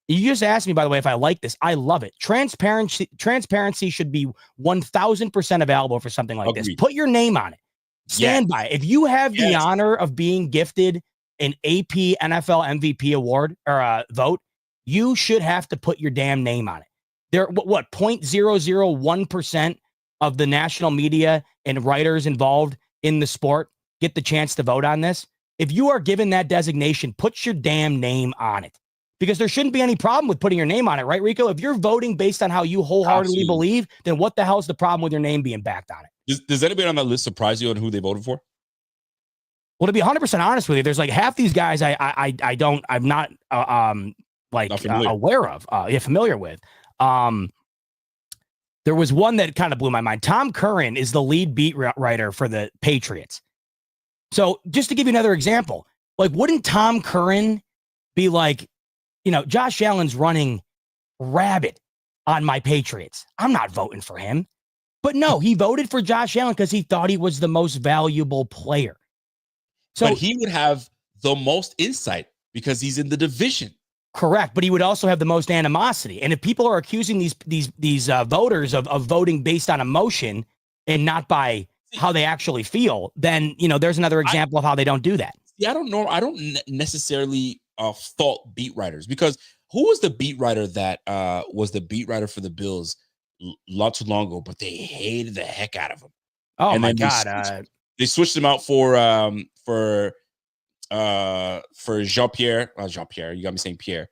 Speaker 1: You just asked me, by the way, if I like this. I love it. Transparency should be 1,000% available for something like this. Put your name on it. Stand by it. If you have the honor of being gifted an AP NFL MVP award or vote, you should have to put your damn name on it. There, 0.001% of the national media and writers involved in the sport get the chance to vote on this. If you are given that designation, put your damn name on it. because there shouldn't be any problem with putting your name on it, right, Rico? If you're voting based on how you wholeheartedly believe, then what the hell's the problem with your name being backed on it?
Speaker 2: Does anybody on that list surprise you on who they voted for?
Speaker 1: Well, to be 100% honest with you, there's like half these guys I'm not aware of, familiar with. There was one that kind of blew my mind. Tom Curran is the lead beat writer for the Patriots. So just to give you another example, like, wouldn't Tom Curran be like, Josh Allen's running rabid on my Patriots. I'm not voting for him. But no, he voted for Josh Allen because he thought he was the most valuable player. So
Speaker 2: but he would have the most insight because he's in the division.
Speaker 1: Correct, but he would also have the most animosity. And if people are accusing these voters of voting based on emotion and not by how they actually feel, then there's another example of how they don't do that.
Speaker 2: Yeah, I don't know. I don't necessarily fault beat writers, because who was the beat writer that was the beat writer for the Bills not too long ago, but they hated the heck out of him.
Speaker 1: Oh,
Speaker 2: and
Speaker 1: my God.
Speaker 2: They switched him out for Jean-Pierre. Jean-Pierre, you got me saying Pierre.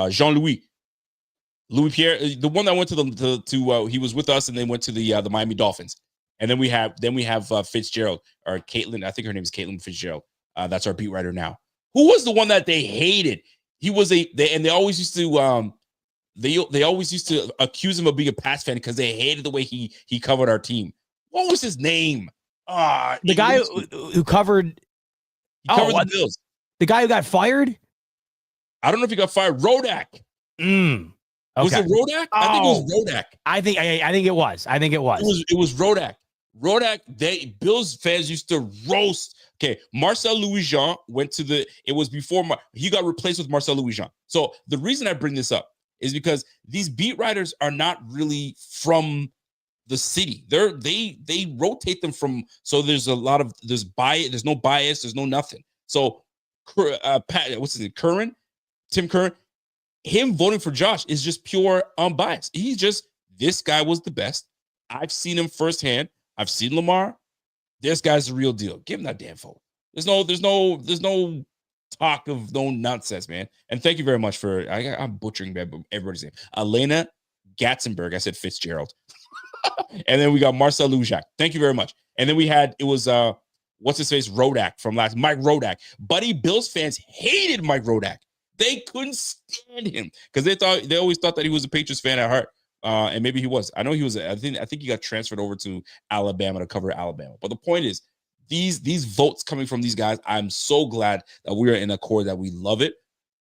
Speaker 2: Jean-Louis Pierre, the one that went to he was with us and then went to the Miami Dolphins. And then we have Fitzgerald, or Caitlin. I think her name is Caitlin Fitzgerald. That's our beat writer now. Who was the one that they hated? He was they always used to they always used to accuse him of being a Pats fan because they hated the way he covered our team. What was his name?
Speaker 1: The guy who covered
Speaker 2: the Bills.
Speaker 1: The guy who got fired?
Speaker 2: I don't know if he got fired. Rodak.
Speaker 1: Okay.
Speaker 2: Was it Rodak? I think it was Rodak.
Speaker 1: I think it was.
Speaker 2: It was Rodak. Rodak, Bills fans used to roast. Okay, Marcel Louis-Jean went to it was before he got replaced with Marcel Louis-Jean. So the reason I bring this up is because these beat writers are not really from the city. They rotate them from, so there's bias, there's no bias, there's no nothing. So Tim Curran, him voting for Josh is just pure unbiased. He's just, this guy was the best. I've seen him firsthand. I've seen Lamar. This guy's the real deal. Give him that damn vote. There's no talk of no nonsense, man. And thank you very much for, I'm butchering everybody's name. Elena Gatzenberg. I said Fitzgerald. And then we got Marcel Lujac. Thank you very much. And then it was what's his face? Rodak from Mike Rodak. Buddy, Bills fans hated Mike Rodak. They couldn't stand him because they always thought that he was a Patriots fan at heart. And maybe he was. I know he was. I think he got transferred over to Alabama to cover Alabama. But the point is, these votes coming from these guys, I'm so glad that we are in accord, that we love it.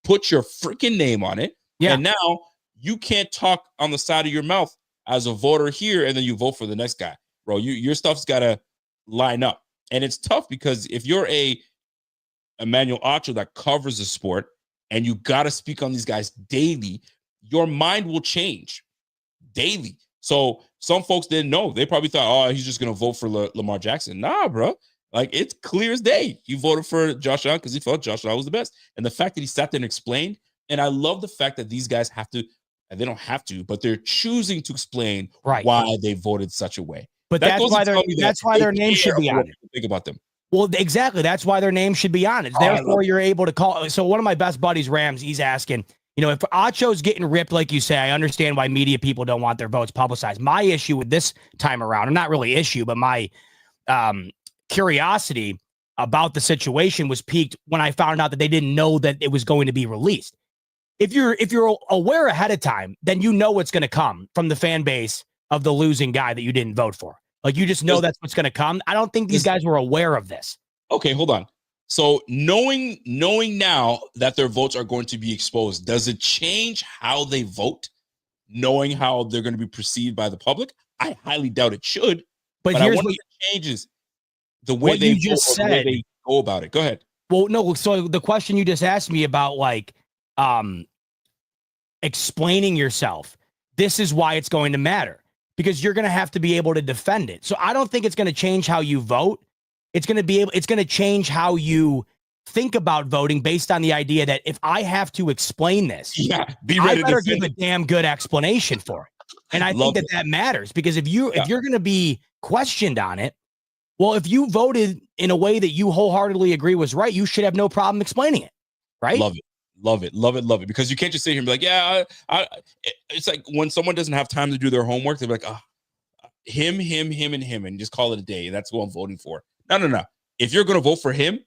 Speaker 2: Put your freaking name on it. Yeah. And now you can't talk on the side of your mouth as a voter here, and then you vote for the next guy, bro. Your stuff's gotta line up, and it's tough because if you're a Emmanuel Acho that covers the sport, and you gotta speak on these guys daily, your mind will change daily. So some folks didn't know. They probably thought, oh, he's just gonna vote for Lamar Jackson. Nah, bro. Like, it's clear as day. He voted for Josh Allen because he felt Josh Allen was the best, and the fact that he sat there and explained. And I love the fact that these guys have to. And they don't have to, but they're choosing to explain why they voted such a way.
Speaker 1: But that's why their name should be on it.
Speaker 2: Think about them.
Speaker 1: Well, exactly. That's why their name should be on it. Therefore, you're able to call. So one of my best buddies, Rams, he's asking, if Acho's getting ripped, like you say, I understand why media people don't want their votes publicized. My issue with this time around, or not really issue, but my curiosity about the situation was piqued when I found out that they didn't know that it was going to be released. If you're aware ahead of time, then you know what's going to come from the fan base of the losing guy that you didn't vote for. Like, you just know that's what's going to come. I don't think these guys were aware of this.
Speaker 2: Okay, hold on. So knowing now that their votes are going to be exposed, does it change how they vote? Knowing how they're going to be perceived by the public? I highly doubt it should. But here's what changes the way they vote, or the way they go about it. Go ahead.
Speaker 1: Well, no. So the question you just asked me about, like, explaining yourself, this is why it's going to matter, because you're going to have to be able to defend it. So I don't think it's going to change how you vote. It's going to change how you think about voting based on the idea that if I have to explain this,
Speaker 2: be ready.
Speaker 1: I better give a damn good explanation for it. And I think that matters, because if you're going to be questioned on it, well, if you voted in a way that you wholeheartedly agree was right, you should have no problem explaining it. Right?
Speaker 2: Love it. Love it, love it, love it. Because you can't just sit here and be like, yeah, it's like when someone doesn't have time to do their homework, they're like, him, and just call it a day. That's who I'm voting for. No. If you're going to vote for him,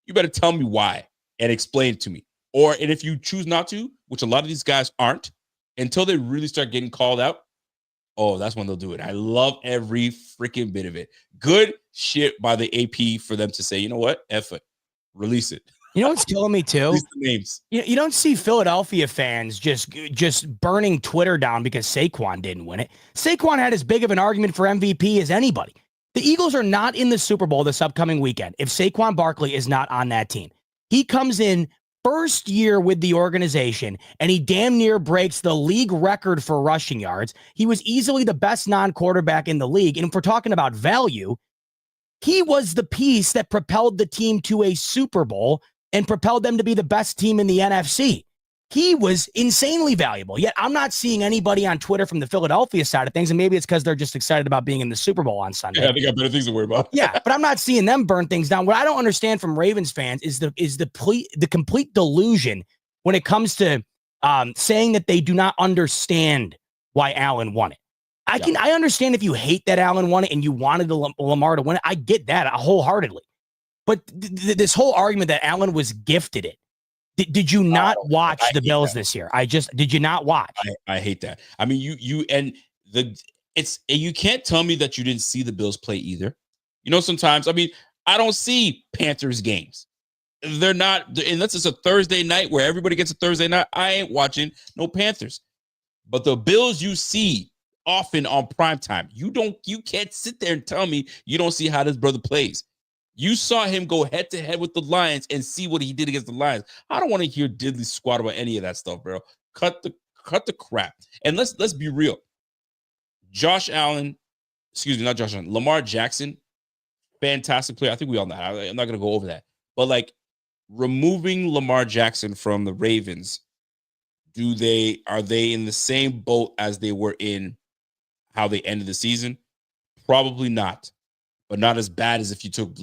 Speaker 2: you better tell me why and explain it to me. And if you choose not to, which a lot of these guys aren't, until they really start getting called out, that's when they'll do it. I love every freaking bit of it. Good shit by the AP for them to say, you know what? F it. Release it.
Speaker 1: You know what's killing me too?
Speaker 2: Release the names.
Speaker 1: You don't see Philadelphia fans just burning Twitter down because Saquon didn't win it. Saquon had as big of an argument for MVP as anybody. The Eagles are not in the Super Bowl this upcoming weekend if Saquon Barkley is not on that team. He comes in first year with the organization, and he damn near breaks the league record for rushing yards. He was easily the best non-quarterback in the league. And if we're talking about value, he was the piece that propelled the team to a Super Bowl and propelled them to be the best team in the NFC. He was insanely valuable. Yet I'm not seeing anybody on Twitter from the Philadelphia side of things, and maybe it's because they're just excited about being in the Super Bowl on Sunday.
Speaker 2: Yeah, they got better things to worry about.
Speaker 1: Yeah, but I'm not seeing them burn things down. What I don't understand from Ravens fans is the complete delusion when it comes to saying that they do not understand why Allen won it. I understand if you hate that Allen won it and you wanted Lamar to win it. I get that wholeheartedly. But this whole argument that Allen was gifted it. Did you not watch the Bills this year? Did you not watch?
Speaker 2: I hate that. I mean, you can't tell me that you didn't see the Bills play either. You know, sometimes, I mean, I don't see Panthers games. They're not, unless it's a Thursday night where everybody gets a Thursday night. I ain't watching no Panthers. But the Bills you see often on primetime, you can't sit there and tell me you don't see how this brother plays. You saw him go head to head with the Lions and see what he did against the Lions. I don't want to hear diddly squat about any of that stuff, bro. Cut the crap. And let's be real. Lamar Jackson, fantastic player. I think we all know. I'm not going to go over that. But like removing Lamar Jackson from the Ravens, are they in the same boat as they were in how they ended the season? Probably not. But not as bad as if you took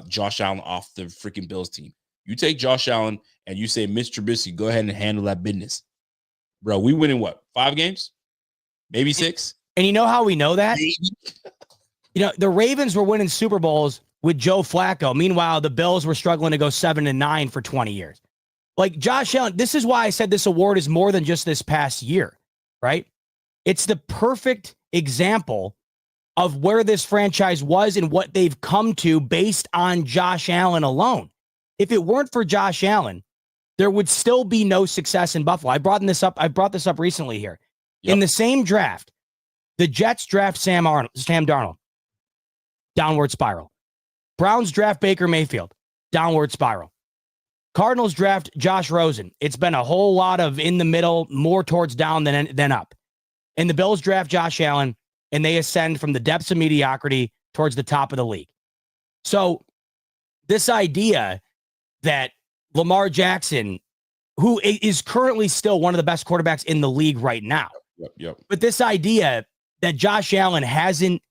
Speaker 2: Josh Allen off the freaking Bills team. You take Josh Allen and you say, Mr. Trubisky, go ahead and handle that business. Bro, we win in what? 5 games? Maybe 6?
Speaker 1: And you know how we know that? You know, the Ravens were winning Super Bowls with Joe Flacco. Meanwhile, the Bills were struggling to go 7-9 for 20 years. Like Josh Allen, this is why I said this award is more than just this past year, right? It's the perfect example of where this franchise was and what they've come to based on Josh Allen alone. If it weren't for Josh Allen, there would still be no success in Buffalo. I brought this up recently here. Yep. In the same draft, the Jets draft Sam Darnold, downward spiral. Browns draft Baker Mayfield, downward spiral. Cardinals draft Josh Rosen. It's been a whole lot of in the middle, more towards down than up. And the Bills draft Josh Allen, and they ascend from the depths of mediocrity towards the top of the league. So this idea that Lamar Jackson, who is currently still one of the best quarterbacks in the league right now, but this idea that Josh Allen hasn't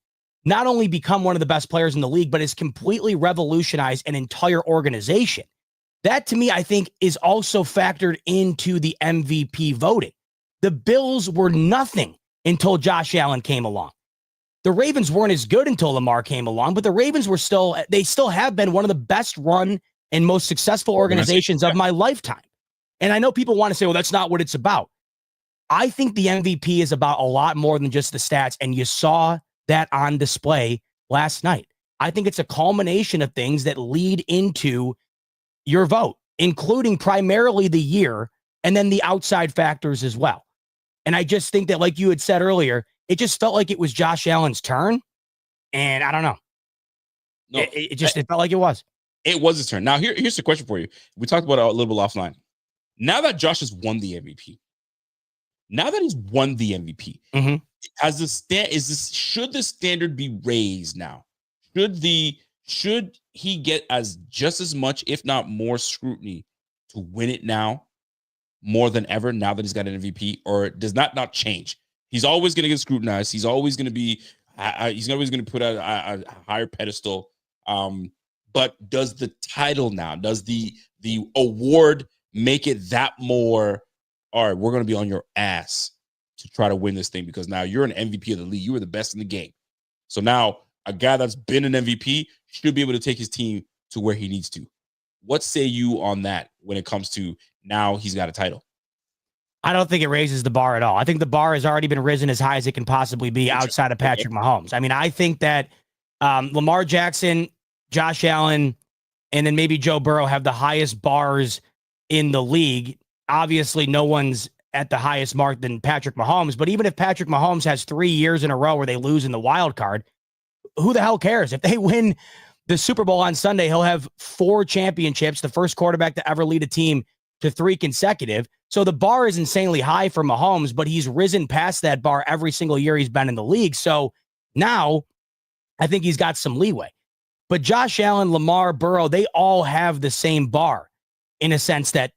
Speaker 1: not only become one of the best players in the league, but has completely revolutionized an entire organization. That, to me, I think is also factored into the MVP voting. The Bills were nothing until Josh Allen came along. The Ravens weren't as good until Lamar came along, but the Ravens they still have been one of the best run and most successful organizations of my lifetime. And I know people want to say, well, that's not what it's about. I think the MVP is about a lot more than just the stats, and you saw that on display last night. I think it's a culmination of things that lead into your vote, including primarily the year and then the outside factors as well. And I just think that, like you had said earlier, it just felt like it was Josh Allen's turn. And I don't know. No, it felt like it was.
Speaker 2: It was his turn. Now, here's the question for you. We talked about it a little bit offline. Now that Josh has won the MVP,
Speaker 1: mm-hmm.
Speaker 2: Should the standard be raised now? Should he get just as much, if not more, scrutiny to win it now, more than ever, now that he's got an MVP, or does that not change? He's always going to get scrutinized. He's always going to be. He's always going to put a higher pedestal. But does the title now? Does the award make it that more, all right, we're going to be on your ass to try to win this thing because now you're an MVP of the league. You were the best in the game. So now a guy that's been an MVP should be able to take his team to where he needs to. What say you on that when it comes to now he's got a title?
Speaker 1: I don't think it raises the bar at all. I think the bar has already been risen as high as it can possibly be outside of Patrick Mahomes. I mean, I think that Lamar Jackson, Josh Allen, and then maybe Joe Burrow have the highest bars in the league. Obviously, no one's at the highest mark than Patrick Mahomes, but even if Patrick Mahomes has 3 years in a row where they lose in the wild card, who the hell cares? If they win the Super Bowl on Sunday, he'll have 4 championships, the first quarterback to ever lead a team to 3 consecutive. So the bar is insanely high for Mahomes, but he's risen past that bar every single year he's been in the league. So now I think he's got some leeway. But Josh Allen, Lamar, Burrow, they all have the same bar in a sense that,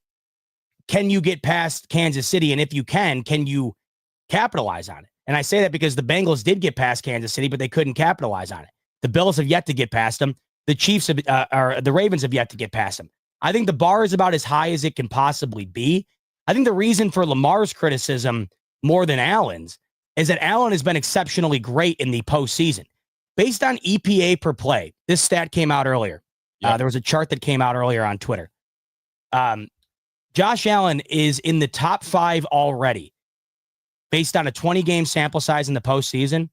Speaker 1: can you get past Kansas City? And if you can you capitalize on it? And I say that because the Bengals did get past Kansas City, but they couldn't capitalize on it. The Bills have yet to get past them. The Chiefs have, or the Ravens have yet to get past them. I think the bar is about as high as it can possibly be. I think the reason for Lamar's criticism more than Allen's is that Allen has been exceptionally great in the postseason. Based on EPA per play, this stat came out earlier. Yep. There was a chart that came out earlier on Twitter. Josh Allen is in the top 5 already. Based on a 20-game sample size in the postseason,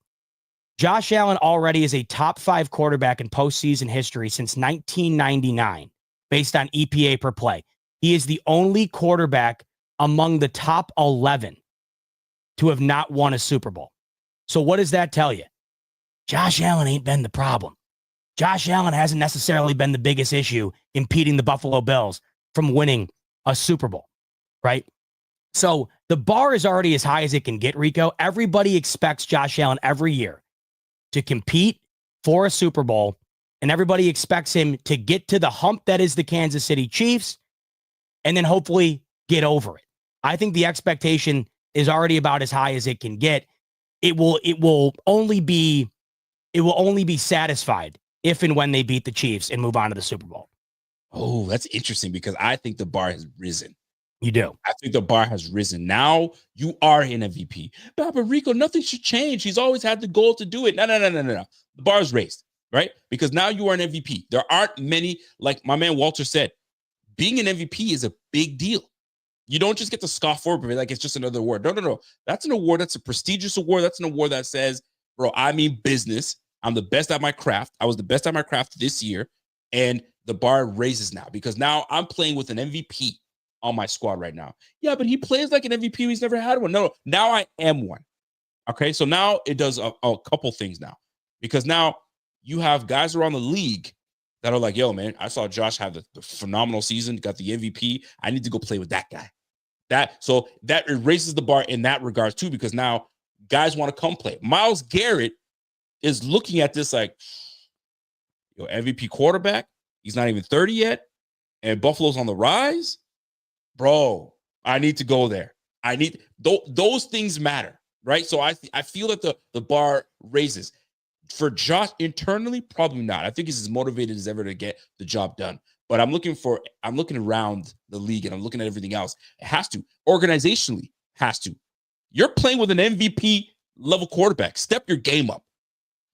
Speaker 1: Josh Allen already is a top 5 quarterback in postseason history since 1999, based on EPA per play. He is the only quarterback among the top 11 to have not won a Super Bowl. So what does that tell you? Josh Allen ain't been the problem. Josh Allen hasn't necessarily been the biggest issue impeding the Buffalo Bills from winning a Super Bowl, right? So the bar is already as high as it can get, Rico. Everybody expects Josh Allen every year to compete for a Super Bowl, and everybody expects him to get to the hump that is the Kansas City Chiefs and then hopefully get over it. I think the expectation is already about as high as it can get. It will only be satisfied if and when they beat the Chiefs and move on to the Super Bowl.
Speaker 2: Oh, that's interesting because I think the bar has risen.
Speaker 1: You do?
Speaker 2: I think the bar has risen. Now you are an MVP. But Rico, nothing should change. He's always had the goal to do it. No. The bar is raised, right? Because now you are an MVP. There aren't many, like my man Walter said, being an MVP is a big deal. You don't just get to scoff over it like it's just another award. No. That's an award. That's a prestigious award. That's an award that says, bro, I mean business. I'm the best at my craft. I was the best at my craft this year. And the bar raises now because now I'm playing with an MVP on my squad right now. Yeah, but he plays like an MVP. He's never had one. No, now I am one. Okay, so now it does a couple things now because now you have guys around the league that are like, yo, man, I saw Josh have the phenomenal season, got the MVP. I need to go play with that guy. So that raises the bar in that regards too because now guys want to come play. Myles Garrett is looking at this like, yo, MVP quarterback. He's not even 30 yet, and Buffalo's on the rise. Bro, I need to go there. I need those things matter, right? So I feel that the bar raises. For Josh internally, probably not. I think he's as motivated as ever to get the job done. But I'm looking around the league and I'm looking at everything else. It has to. Organizationally, has to. You're playing with an MVP level quarterback. Step your game up.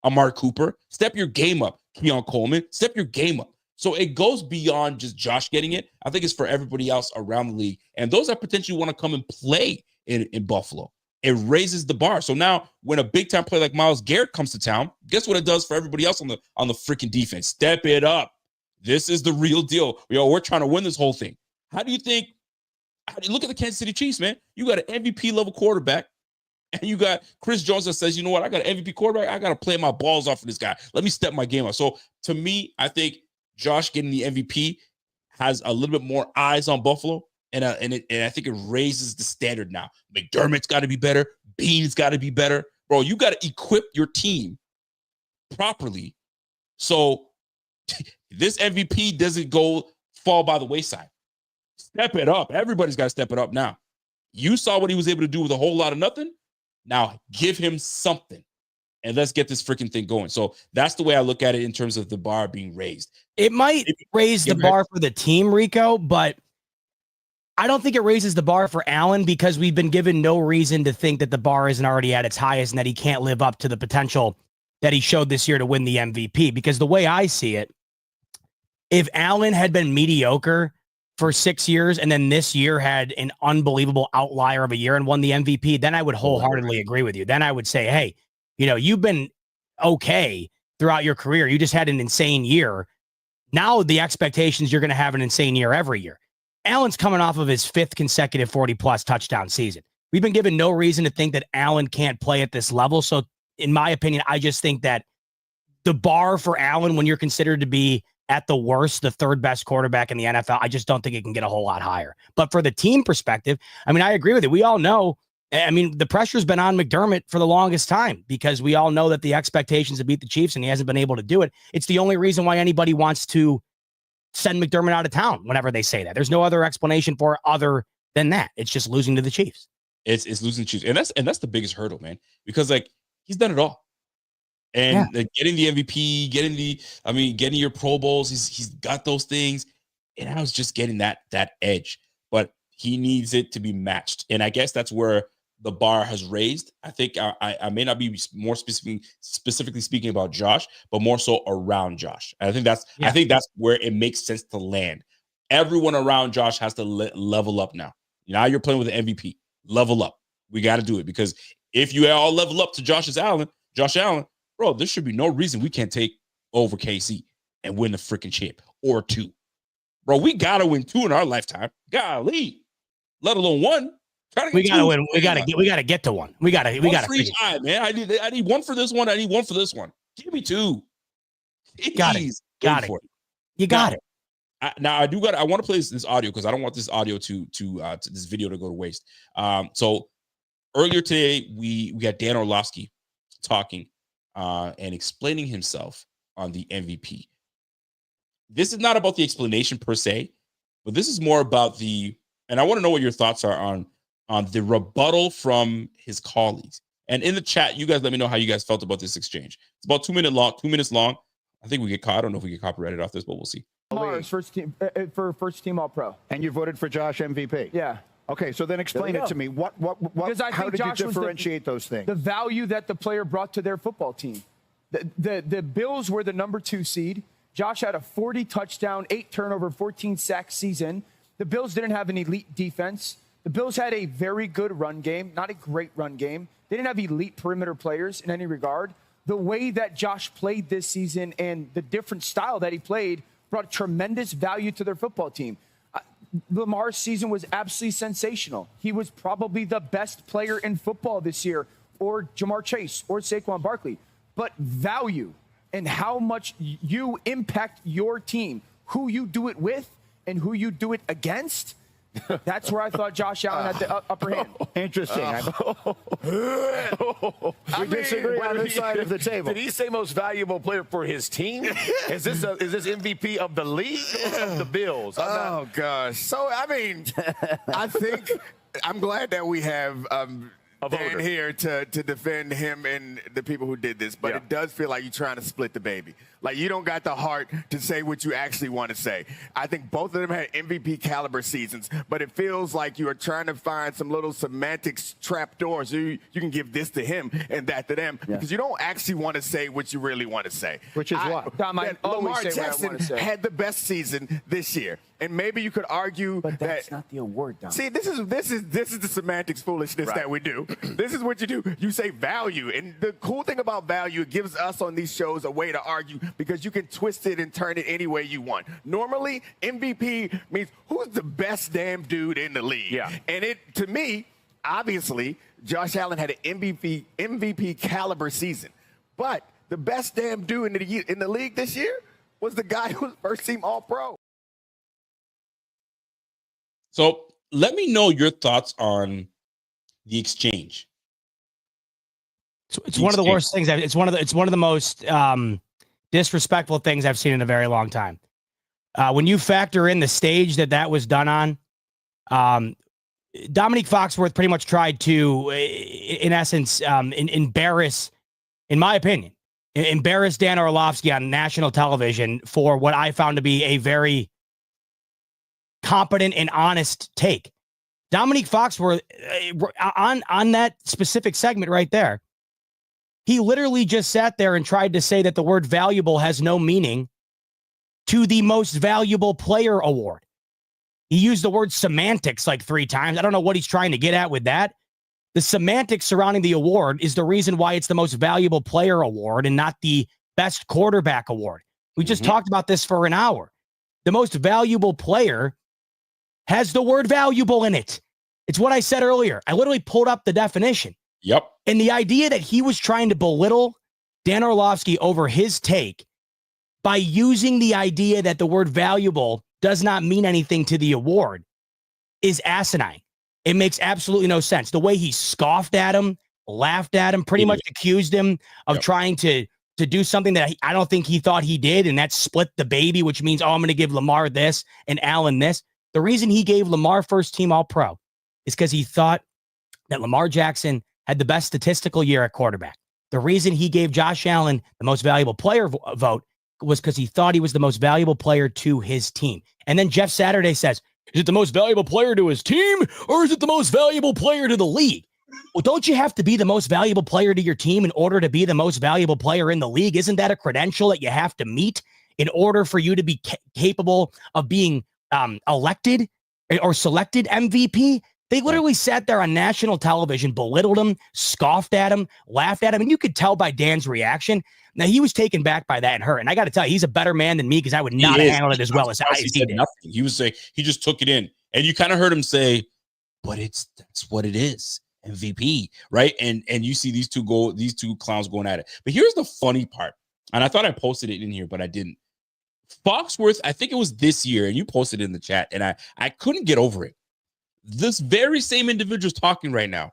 Speaker 2: Amari Cooper. Step your game up. Keon Coleman. Step your game up. So it goes beyond just Josh getting it. I think it's for everybody else around the league. And those that potentially want to come and play in Buffalo. It raises the bar. So now when a big-time player like Myles Garrett comes to town, guess what it does for everybody else on the freaking defense? Step it up. This is the real deal. We're trying to win this whole thing. How do you look at the Kansas City Chiefs, man? You got an MVP level quarterback, and you got Chris Jones that says, you know what? I got an MVP quarterback. I got to play my balls off for this guy. Let me step my game up. So to me, I think Josh getting the MVP has a little bit more eyes on Buffalo, and I think it raises the standard now. McDermott's got to be better. Bean's got to be better. Bro, you got to equip your team properly so this MVP doesn't fall by the wayside. Step it up. Everybody's got to step it up now. You saw what he was able to do with a whole lot of nothing. Now give him something. And let's get this freaking thing going. So that's the way I look at it in terms of the bar being raised.
Speaker 1: It might raise the bar for the team, Rico, but I don't think it raises the bar for Allen because we've been given no reason to think that the bar isn't already at its highest and that he can't live up to the potential that he showed this year to win the MVP. Because the way I see it, if Allen had been mediocre for 6 years and then this year had an unbelievable outlier of a year and won the MVP, then I would wholeheartedly agree with you. Then I would say, hey, you've been okay throughout your career. You just had an insane year. Now the expectations you're going to have an insane year every year. Allen's coming off of his 5th consecutive 40-plus touchdown season. We've been given no reason to think that Allen can't play at this level. So in my opinion, I just think that the bar for Allen, when you're considered to be at the worst, the 3rd best quarterback in the NFL, I just don't think it can get a whole lot higher. But for the team perspective, I mean, I agree with it. We all know, I mean, the pressure's been on McDermott for the longest time because we all know that the expectations to beat the Chiefs and he hasn't been able to do it. It's the only reason why anybody wants to send McDermott out of town whenever they say that. There's no other explanation for it other than that. It's just losing to the Chiefs.
Speaker 2: It's losing to the Chiefs. And that's the biggest hurdle, man, because he's done it all. And getting the MVP, getting your Pro Bowls, he's got those things. And I was just getting that edge, but he needs it to be matched. And I guess that's where the bar has raised. I think I may not be more specifically speaking about Josh, but more so around Josh. And I think that's where it makes sense to land. Everyone around Josh has to level up now. Now you're playing with the MVP. Level up. We got to do it because if you all level up to Josh Allen, bro, there should be no reason we can't take over KC and win the freaking chip or 2. Bro, we got to win 2 in our lifetime. Golly, let alone 1.
Speaker 1: We got to win. We got to get to 1. We got to
Speaker 2: each eye, man. I need 1 for this one. I need 1 for this one. Give me 2.
Speaker 1: Got it. You got it.
Speaker 2: I want to play this audio because I don't want this audio to this video to go to waste. So earlier today, we got Dan Orlovsky talking and explaining himself on the MVP. This is not about the explanation per se, but this is more about and I want to know what your thoughts are on the rebuttal from his colleagues. And in the chat, you guys let me know how you guys felt about this exchange. It's about 2 minutes long. I think we get caught. I don't know if we get copyrighted off this, but we'll see.
Speaker 4: Mars, first team All Pro.
Speaker 5: And you voted for Josh MVP?
Speaker 4: Yeah.
Speaker 5: Okay, so then explain it to me. How did you differentiate those things?
Speaker 4: The value that the player brought to their football team. The Bills were the number 2 seed. Josh had a 40 touchdown, 8 turnover, 14 sack season. The Bills didn't have an elite defense. The Bills had a very good run game, not a great run game. They didn't have elite perimeter players in any regard. The way that Josh played this season and the different style that he played brought tremendous value to their football team. Lamar's season was absolutely sensational. He was probably the best player in football this year, or Jamar Chase, or Saquon Barkley. But value and how much you impact your team, who you do it with and who you do it against, that's where I thought Josh Allen had the upper hand.
Speaker 5: Interesting. We disagree on this side of the table.
Speaker 6: Did he say most valuable player for his team? Is this MVP of the league or of the Bills?
Speaker 7: Gosh. So, I mean, I think I'm glad that we have Dan here to defend him and the people who did this, but it does feel like you're trying to split the baby. Like, you don't got the heart to say what you actually want to say. I think both of them had MVP caliber seasons, but it feels like you are trying to find some little semantics trapdoors. You can give this to him and that to them because you don't actually want to say what you really want to say.
Speaker 5: Which is what?
Speaker 7: Lamar Jackson had the best season this year. And maybe you could argue
Speaker 4: but that's not the award, Dom.
Speaker 7: See, this is the semantics foolishness that we do. This is what you do. You say value. And the cool thing about value, it gives us on these shows a way to argue because you can twist it and turn it any way you want. Normally, MVP means who's the best damn dude in the league.
Speaker 6: Yeah.
Speaker 7: And to me, obviously, Josh Allen had an MVP caliber season. But the best damn dude in the league this year was the guy who was first team All-Pro.
Speaker 2: So let me know your thoughts on the exchange.
Speaker 1: It's one of the worst things. It's one of the most disrespectful things I've seen in a very long time. When you factor in the stage that was done on, Dominique Foxworth pretty much tried to, in essence, embarrass, in my opinion, embarrass Dan Orlovsky on national television for what I found to be a very competent and honest take. Dominique Foxworth, on that specific segment right there, he literally just sat there and tried to say that the word valuable has no meaning to the most valuable player award. He used the word semantics like 3 times. I don't know what he's trying to get at with that. The semantics surrounding the award is the reason why it's the most valuable player award and not the best quarterback award. We just talked about this for an hour. The most valuable player has the word valuable in it. It's what I said earlier. I literally pulled up the definition.
Speaker 2: Yep.
Speaker 1: And the idea that he was trying to belittle Dan Orlovsky over his take by using the idea that the word valuable does not mean anything to the award is asinine. It makes absolutely no sense. The way he scoffed at him, laughed at him, pretty much accused him of trying to do something that I don't think he thought he did, and that's split the baby, which means, I'm going to give Lamar this and Allen this. The reason he gave Lamar first-team All-Pro is because he thought that Lamar Jackson had the best statistical year at quarterback. The reason he gave Josh Allen the most valuable player vote was because he thought he was the most valuable player to his team. And then Jeff Saturday says, is it the most valuable player to his team, or is it the most valuable player to the league? Well, don't you have to be the most valuable player to your team in order to be the most valuable player in the league? Isn't that a credential that you have to meet in order for you to be capable of being elected or selected MVP? They literally sat there on national television, belittled him, scoffed at him, laughed at him. And you could tell by Dan's reaction. Now, he was taken back by that and hurt. And I got to tell you, he's a better man than me because I would not have handled it as well as he did.
Speaker 2: Nothing. He was saying, he just took it in. And you kind of heard him say, but that's what it is. MVP, right? And you see these two clowns going at it. But here's the funny part. And I thought I posted it in here, but I didn't. Foxworth, I think it was this year, and you posted it in the chat, and I couldn't get over it. This very same individual talking right now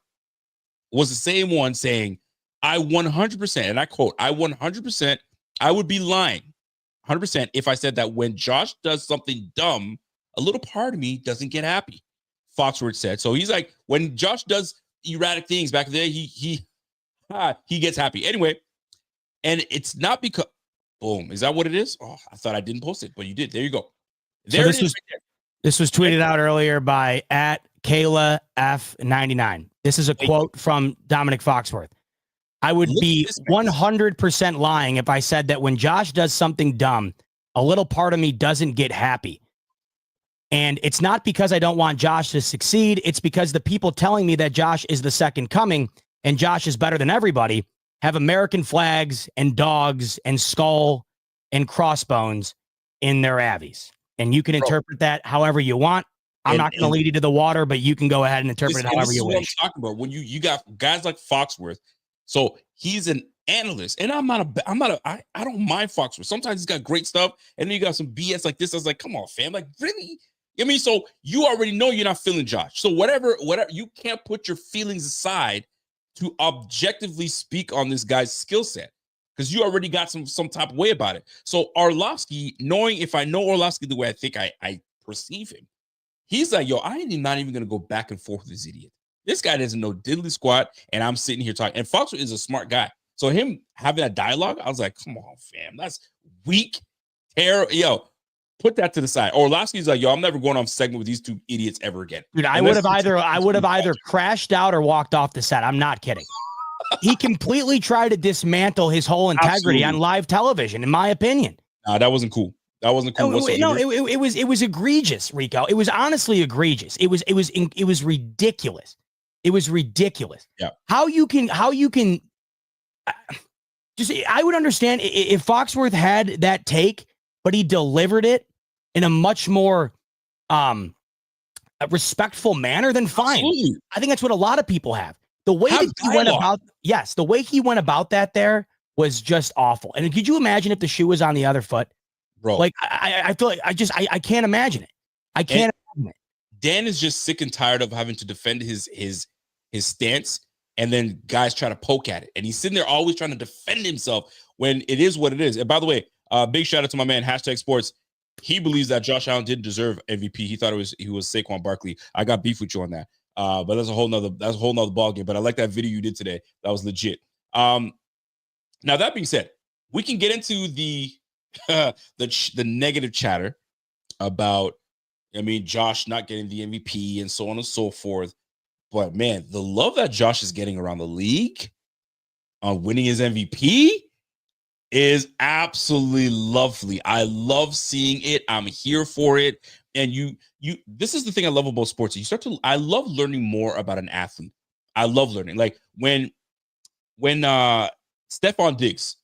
Speaker 2: was the same one saying, I 100%, and I quote, I 100%, I would be lying 100% if I said that when Josh does something dumb, a little part of me doesn't get happy. Foxworth said. So he's like, when Josh does erratic things back there, he gets happy. Anyway, and it's not because, boom, is that what it is? Oh, I thought I didn't post it, but you did. There you go. There it is.
Speaker 1: This was tweeted out earlier by @Kayla F99. This is a quote from Dominic Foxworth. I would be 100% lying if I said that when Josh does something dumb, a little part of me doesn't get happy. And it's not because I don't want Josh to succeed. It's because the people telling me that Josh is the second coming and Josh is better than everybody have American flags and dogs and skull and crossbones in their avies. And you can interpret that however you want. I'm not going to lead you to the water, but you can go ahead and interpret it however you wish.
Speaker 2: What I'm talking about when you got guys like Foxworth. So he's an analyst, and I don't mind Foxworth. Sometimes he's got great stuff, and then you got some BS like this. I was like, come on, fam, like really? I mean, so you already know you're not feeling Josh. So whatever, you can't put your feelings aside to objectively speak on this guy's skill set because you already got some type of way about it. So Orlovsky, knowing if I know Orlovsky the way I think I perceive him, he's like, yo, I ain't not even going to go back and forth with this idiot. This guy doesn't know diddly squat, and I'm sitting here talking. And Foxworth is a smart guy. So him having that dialogue, I was like, come on, fam, that's weak. Yo, put that to the side. Orlovsky's like, yo, I'm never going on segment with these two idiots ever again.
Speaker 1: Dude, I would have either crashed out or walked off the set. I'm not kidding. He completely tried to dismantle his whole integrity on live television, in my opinion.
Speaker 2: No, that wasn't cool. That wasn't cool.
Speaker 1: No, it was egregious, Rico. It was honestly egregious. It was ridiculous. It was ridiculous.
Speaker 2: Yeah.
Speaker 1: How you can just, I would understand if Foxworth had that take, but he delivered it in a much more respectful manner, then fine.
Speaker 2: Absolutely.
Speaker 1: I think that's what a lot of people have. The way that he went about that there was just awful. And could you imagine if the shoe was on the other foot?
Speaker 2: Bro.
Speaker 1: Like I feel like I can't imagine it. I can't imagine it.
Speaker 2: Dan is just sick and tired of having to defend his stance, and then guys try to poke at it. And he's sitting there always trying to defend himself when it is what it is. And by the way, big shout out to my man, #Sports. He believes that Josh Allen didn't deserve MVP. He thought he was Saquon Barkley. I got beef with you on that. But that's a whole nother ballgame. But I like that video you did today. That was legit. Now that being said, we can get into the negative chatter about I mean, Josh not getting the MVP and so on and so forth. But man, the love that Josh is getting around the league on winning his MVP is absolutely lovely. I love seeing it. I'm here for it. And this is the thing I love about sports. I love learning more about an athlete. I love learning. Like when Stephon Diggs,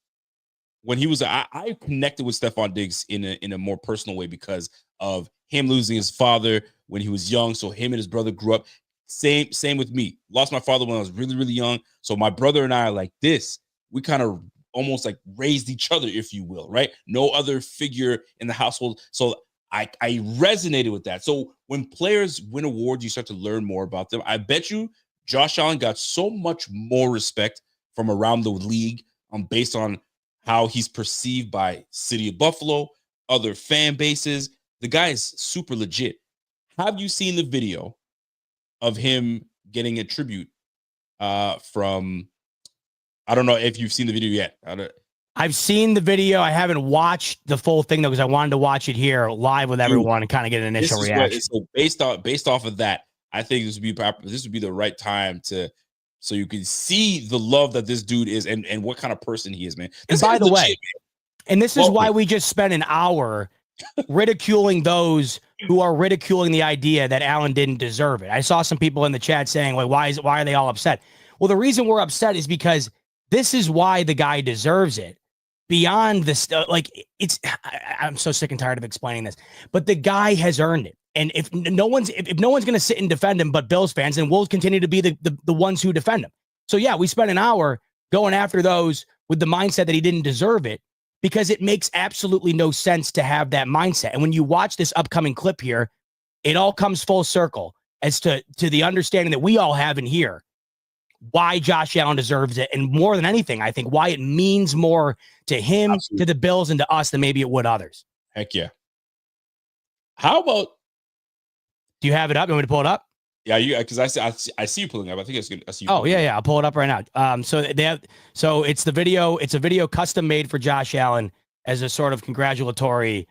Speaker 2: when he was, I connected with Stephon Diggs in a more personal way because of him losing his father when he was young. So him and his brother grew up. Same with me. Lost my father when I was really, really young. So my brother and I are like this. We kind of almost like raised each other, if you will, right? No other figure in the household. So I resonated with that. So when players win awards, you start to learn more about them. I bet you Josh Allen got so much more respect from around the league based on how he's perceived by City of Buffalo, other fan bases. The guy is super legit. Have you seen the video of him getting a tribute from, I don't know if you've seen the video yet.
Speaker 1: I've seen the video. I haven't watched the full thing though, because I wanted to watch it here live with everyone and kind of get an initial reaction.
Speaker 2: So based off of that, I think this would be the right time so you can see the love that this dude is and what kind of person he is, man.
Speaker 1: And by the way, and this is why we just spent an hour ridiculing those who are ridiculing the idea that Allen didn't deserve it. I saw some people in the chat saying, like, why are they all upset? Well, the reason we're upset is because this is why the guy deserves it. Beyond this, I'm so sick and tired of explaining this, but the guy has earned it. And if no one's going to sit and defend him, but Bills fans, then we'll continue to be the ones who defend him. So yeah, we spent an hour going after those with the mindset that he didn't deserve it, because it makes absolutely no sense to have that mindset. And when you watch this upcoming clip here, it all comes full circle as to the understanding that we all have in here, why Josh Allen deserves it. And more than anything, I think why it means more to him, to the Bills, and to us than maybe it would others.
Speaker 2: Heck yeah. How about,
Speaker 1: do you have it up? You want me to pull it up?
Speaker 2: Yeah, because I see you pulling up. I think it's good. I see you.
Speaker 1: Oh yeah, I'll pull it up right now. So it's the video. It's a video custom made for Josh Allen as a sort of congratulatory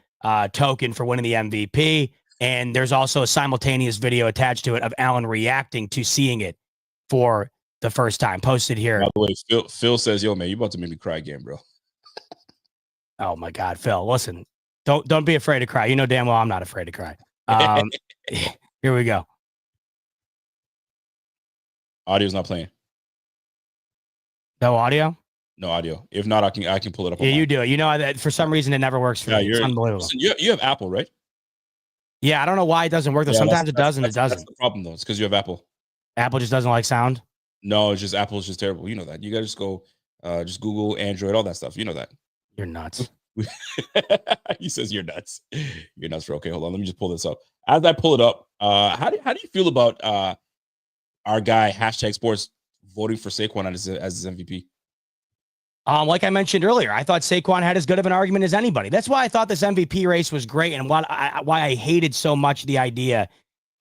Speaker 1: token for winning the MVP. And there's also a simultaneous video attached to it of Allen reacting to seeing it for the first time. Posted here.
Speaker 2: By the way, Phil says, "Yo, man, you about to make me cry again, bro."
Speaker 1: Oh my God, Phil! Listen, don't be afraid to cry. You know damn well I'm not afraid to cry. Here we go.
Speaker 2: Audio's not playing.
Speaker 1: No audio?
Speaker 2: No audio. If not, I can pull it up.
Speaker 1: Yeah, you do it. You know that for some reason it never works for me. It's unbelievable.
Speaker 2: Listen, you have Apple, right?
Speaker 1: Yeah, I don't know why it doesn't work though. Sometimes it does and it doesn't.
Speaker 2: That's the problem though. It's because you have Apple.
Speaker 1: Apple just doesn't like sound?
Speaker 2: No, it's just Apple's just terrible. You know that. You gotta just go just Google Android, all that stuff. You know that.
Speaker 1: You're nuts.
Speaker 2: He says you're nuts. You're nuts. Okay, hold on. Let me just pull this up. As I pull it up, how do you feel about our guy #sports voting for Saquon as his MVP?
Speaker 1: Like I mentioned earlier, I thought Saquon had as good of an argument as anybody. That's why I thought this MVP race was great, and why I hated so much the idea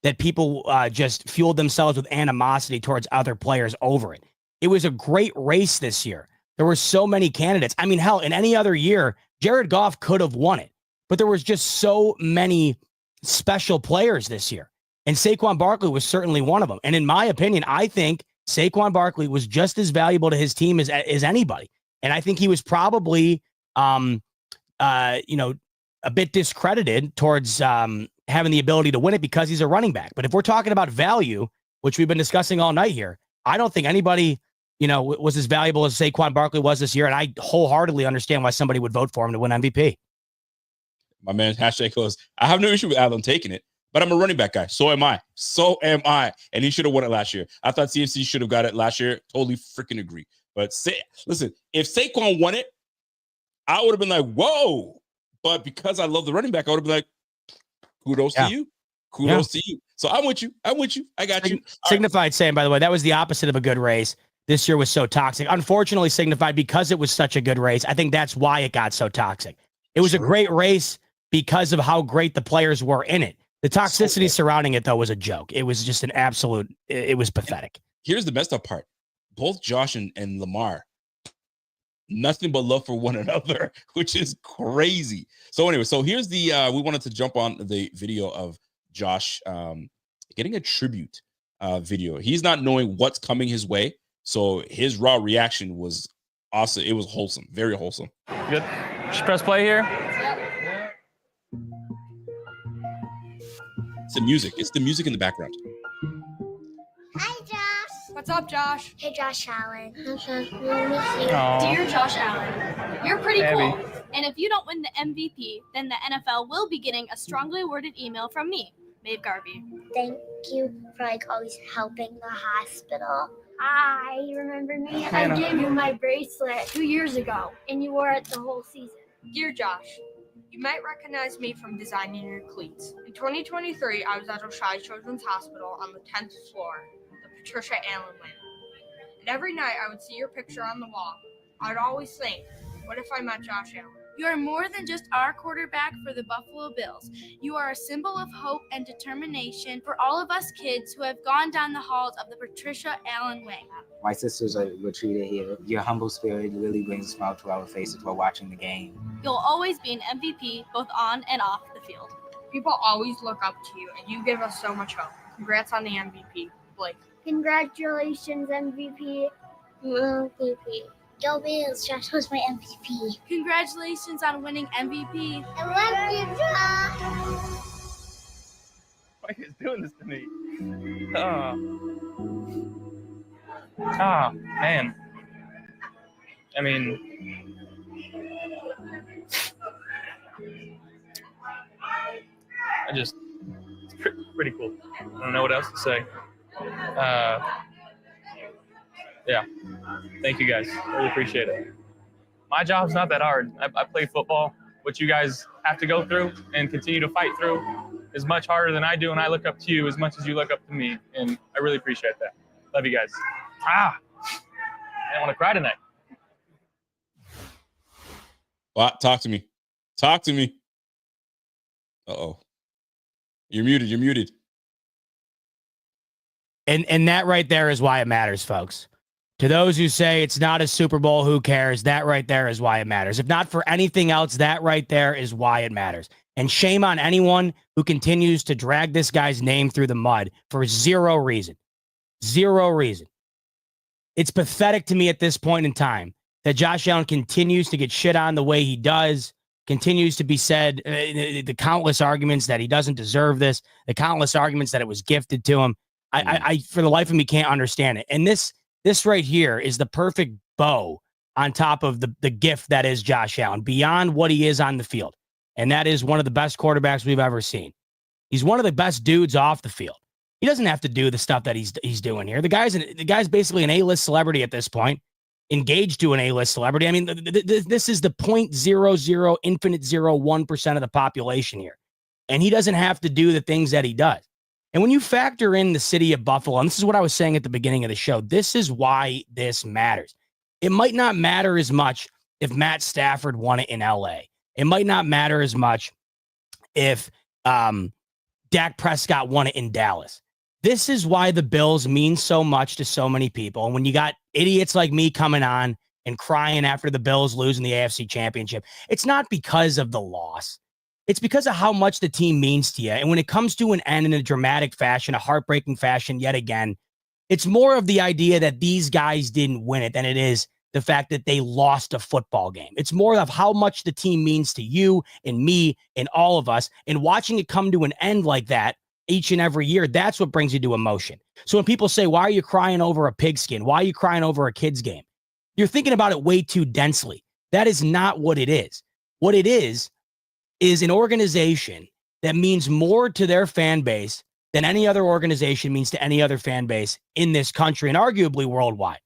Speaker 1: that people just fueled themselves with animosity towards other players over it. It was a great race this year. There were so many candidates. I mean, hell, in any other year, Jared Goff could have won it, but there was just so many special players this year. And Saquon Barkley was certainly one of them. And in my opinion, I think Saquon Barkley was just as valuable to his team as anybody. And I think he was probably, a bit discredited towards having the ability to win it because he's a running back. But if we're talking about value, which we've been discussing all night here, I don't think anybody, was as valuable as Saquon Barkley was this year. And I wholeheartedly understand why somebody would vote for him to win MVP.
Speaker 2: My man, goes, I have no issue with Allen taking it, but I'm a running back guy. So am I. And he should have won it last year. I thought CMC should have got it last year. Totally freaking agree. But listen, if Saquon won it, I would have been like, whoa. But because I love the running back, I would have been like, kudos to you. Kudos to you. So I'm with you. I got you.
Speaker 1: Signified saying, by the way, that was the opposite of a good race. This year was so toxic. Unfortunately, Signified, because it was such a good race, I think that's why it got so toxic. It was a great race because of how great the players were in it. The toxicity surrounding it, though, was a joke. It was just it was pathetic.
Speaker 2: Here's the messed up part. Both Josh and Lamar, nothing but love for one another, which is crazy. So anyway, here's we wanted to jump on the video of Josh getting a tribute video. He's not knowing what's coming his way, so his raw reaction was awesome. It was wholesome, very wholesome.
Speaker 8: Good. Just press play here.
Speaker 2: It's the music. It's the music in the background.
Speaker 9: Hi, Josh.
Speaker 10: What's up, Josh?
Speaker 9: Hey, Josh Allen.
Speaker 10: Dear Josh Allen, you're pretty
Speaker 8: Abby.
Speaker 10: cool. And if you don't win the MVP, then the NFL will be getting a strongly worded email from me, Maeve Garvey.
Speaker 9: Thank you for always helping the hospital. Hi, you remember me? I gave you my bracelet 2 years ago, and you wore it the whole season.
Speaker 11: Dear Josh, you might recognize me from designing your cleats. In 2023, I was at Oshai Children's Hospital on the 10th floor, the Patricia Allen Wing. And every night I would see your picture on the wall. I would always think, what if I met Josh Allen?
Speaker 10: You are more than just our quarterback for the Buffalo Bills. You are a symbol of hope and determination for all of us kids who have gone down the halls of the Patricia Allen Wing.
Speaker 12: My sisters were treated here. Your humble spirit really brings a smile to our faces while watching the game.
Speaker 10: You'll always be an MVP, both on and off the field.
Speaker 11: People always look up to you, and you give us so much hope. Congrats on the MVP, Blake.
Speaker 9: Congratulations, MVP. MVP. Go Bills. Josh was my MVP.
Speaker 10: Congratulations on winning MVP.
Speaker 9: I love you, Josh.
Speaker 8: Why are you guys doing this to me? Man. I mean, it's pretty cool. I don't know what else to say. Yeah. Thank you guys. Really appreciate it. My job's not that hard. I play football. What you guys have to go through and continue to fight through is much harder than I do, and I look up to you as much as you look up to me, and I really appreciate that. Love you guys. I don't want to cry tonight.
Speaker 2: What? Talk to me. Talk to me. Uh-oh. You're muted. You're muted.
Speaker 1: And that right there is why it matters, folks. To those who say it's not a Super Bowl, who cares? That right there is why it matters. If not for anything else, that right there is why it matters. And shame on anyone who continues to drag this guy's name through the mud for zero reason. Zero reason. It's pathetic to me at this point in time that Josh Allen continues to get shit on the way he does, continues to be said, the countless arguments that he doesn't deserve this, the countless arguments that it was gifted to him. I for the life of me, can't understand it. And this right here is the perfect bow on top of the gift that is Josh Allen, beyond what he is on the field. And that is one of the best quarterbacks we've ever seen. He's one of the best dudes off the field. He doesn't have to do the stuff that he's doing here. The guy's basically an A-list celebrity at this point, engaged to an A-list celebrity. I mean, this is the 0.00 infinite 0.01% of the population here. And he doesn't have to do the things that he does. And when you factor in the city of Buffalo, and this is what I was saying at the beginning of the show, this is why this matters. It might not matter as much if Matt Stafford won it in LA. It might not matter as much if Dak Prescott won it in Dallas. This is why the Bills mean so much to so many people. And when you got idiots like me coming on and crying after the Bills losing the AFC Championship, it's not because of the loss. It's because of how much the team means to you. And when it comes to an end in a dramatic fashion, a heartbreaking fashion, yet again, it's more of the idea that these guys didn't win it than it is the fact that they lost a football game. It's more of how much the team means to you and me and all of us. And watching it come to an end like that each and every year, that's what brings you to emotion. So when people say, why are you crying over a pigskin? Why are you crying over a kid's game? You're thinking about it way too densely. That is not what it is. What it is an organization that means more to their fan base than any other organization means to any other fan base in this country and arguably worldwide.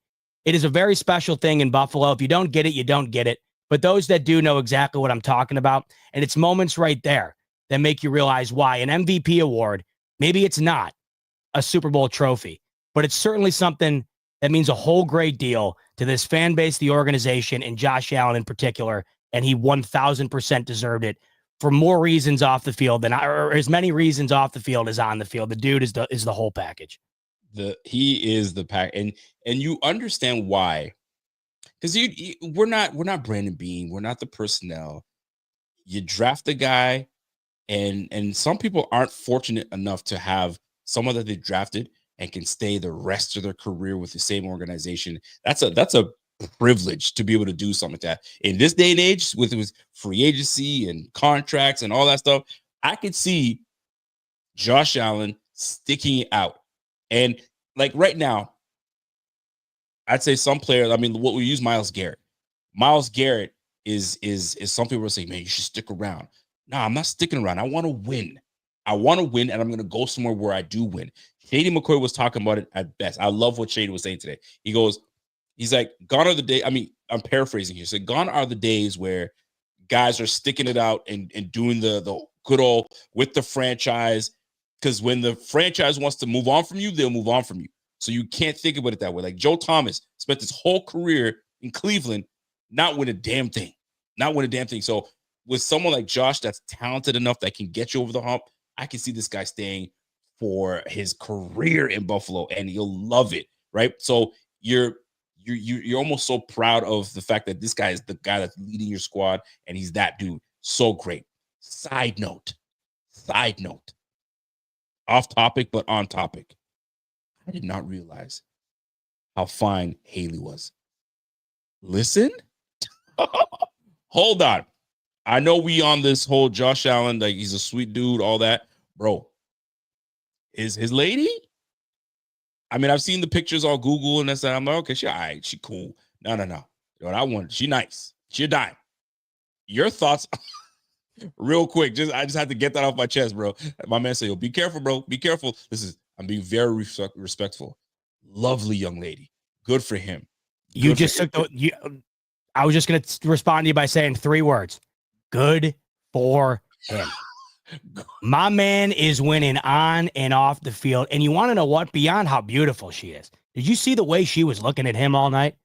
Speaker 1: It is a very special thing in Buffalo. If you don't get it, you don't get it. But those that do know exactly what I'm talking about. And it's moments right there that make you realize why an MVP award, maybe it's not a Super Bowl trophy, but it's certainly something that means a whole great deal to this fan base, the organization, and Josh Allen in particular. And he 1000% deserved it for more reasons off the field than or as many reasons off the field as on the field. The dude is the whole package.
Speaker 2: He is the pack, and you understand why, because we're not Brandon Beane, we're not the personnel. You draft a guy, And some people aren't fortunate enough to have someone that they drafted and can stay the rest of their career with the same organization. That's a privilege to be able to do something like that. In this day and age, with free agency and contracts and all that stuff, I could see Josh Allen sticking it out. And like right now, I'd say some players, I mean, what we use Myles Garrett. Myles Garrett is some people are saying, man, you should stick around. No, I'm not sticking around. I want to win. I want to win, and I'm going to go somewhere where I do win. Shady McCoy was talking about it at best. I love what Shady was saying today. He's like, gone are the days. I mean, I'm paraphrasing here. So gone are the days where guys are sticking it out and doing the good old with the franchise. Because when the franchise wants to move on from you, they'll move on from you. So you can't think about it that way. Like Joe Thomas spent his whole career in Cleveland, not win a damn thing. So with someone like Josh that's talented enough that can get you over the hump, I can see this guy staying for his career in Buffalo, and you'll love it, right? So you're almost so proud of the fact that this guy is the guy that's leading your squad, and he's that dude. So great. Side note, off topic but on topic. I did not realize how fine Haley was. Listen. Hold on. I know we on this whole Josh Allen, like he's a sweet dude, all that. Bro, is his lady? I mean, I've seen the pictures on Google and that's that. I'm like, okay, she all right, she cool. No. She nice. She a dime. Your thoughts real quick. I just had to get that off my chest, bro. My man said, yo, be careful, bro. Be careful. I'm being very respectful. Lovely young lady. Good for him.
Speaker 1: I was just going to respond to you by saying 3 words. Good for him. My man is winning on and off the field. And you want to know what? Beyond how beautiful she is. Did you see the way she was looking at him all night?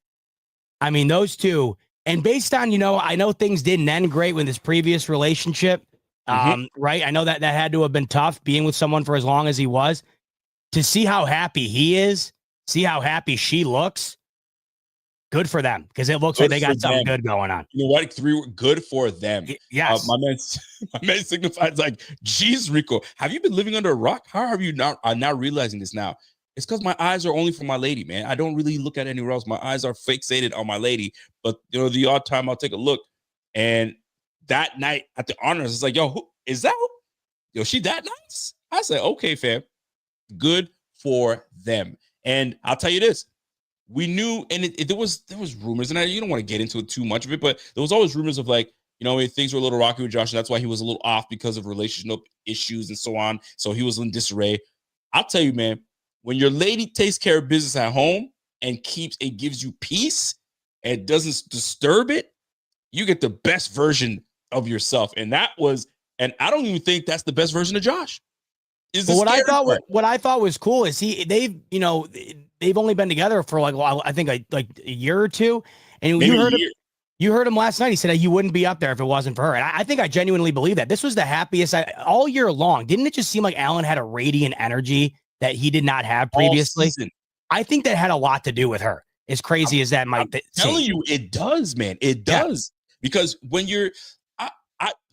Speaker 1: I mean, those two. And based on, I know things didn't end great with his previous relationship. Right? I know that had to have been tough being with someone for as long as he was. To see how happy he is, see how happy she looks. Good for them, because it looks like they got something good going on.
Speaker 2: You know what? 3 good for them.
Speaker 1: Yes.
Speaker 2: My man signifies like, geez, Rico, have you been living under a rock? How are you not? I'm not realizing this now. It's because my eyes are only for my lady, man. I don't really look at anywhere else. My eyes are fixated on my lady. But the odd time I'll take a look. And that night at the honors, it's like, yo, who is that? Yo, she that nice? I said, okay, fam. Good for them. And I'll tell you this. We knew, and there was rumors, and you don't want to get into it too much of it, but there was always rumors of like, things were a little rocky with Josh, and that's why he was a little off because of relationship issues and so on. So he was in disarray. I'll tell you, man, when your lady takes care of business at home and gives you peace and doesn't disturb it, you get the best version of yourself. And I don't even think that's the best version of Josh.
Speaker 1: What I thought was cool is they've only been together for I think a year or two, and you heard him last night. He said he wouldn't be up there if it wasn't for her, and I think I genuinely believe that. This was the happiest all year long. Didn't it just seem like Allen had a radiant energy that he did not have previously? I think that had a lot to do with her. As crazy as that might
Speaker 2: seem. I'm telling you, it does, man. It does. Because when you're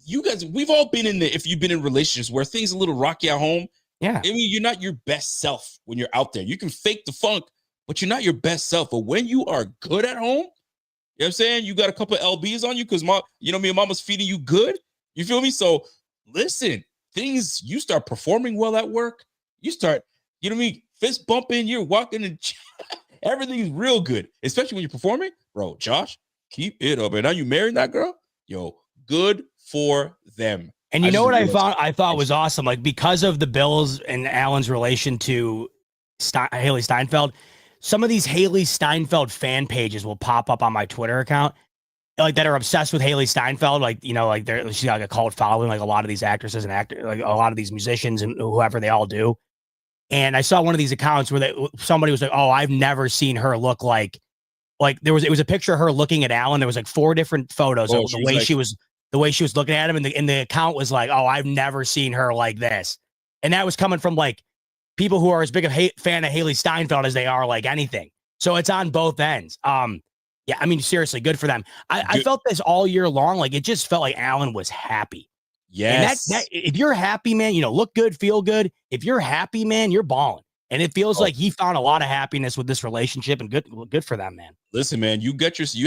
Speaker 2: you guys, we've all been if you've been in relationships where things are a little rocky at home.
Speaker 1: Yeah.
Speaker 2: I mean, you're not your best self when you're out there. You can fake the funk, but you're not your best self. But when you are good at home, you know what I'm saying? You got a couple of LBs on you because me and mama's feeding you good. You feel me? So listen, you start performing well at work. You start, fist bumping, you're walking and everything's real good, especially when you're performing. Bro, Josh, keep it up. And now you married that girl? Yo, good for them.
Speaker 1: And what I thought was awesome, like because of the Bills and Allen's relation to Haley Steinfeld, some of these Haley Steinfeld fan pages will pop up on my Twitter account, like that are obsessed with Haley Steinfeld. She's got like a cult following, like a lot of these actresses and actors, like a lot of these musicians and whoever they all do. And I saw one of these accounts where somebody was like, "Oh, I've never seen her look like." It was a picture of her looking at Allen. There was like 4 different photos of the way she was looking at him, and the account was like, "Oh, I've never seen her like this," and that was coming from like people who are as big a fan of Haley Steinfeld as they are like anything. So it's on both ends. Yeah, I mean, seriously, good for them. I felt this all year long. Like it just felt like Allen was happy.
Speaker 2: Yes.
Speaker 1: And that if you're happy, man, look good, feel good. If you're happy, man, you're balling. And it feels like he found a lot of happiness with this relationship, and good for them, man.
Speaker 2: Listen, man, you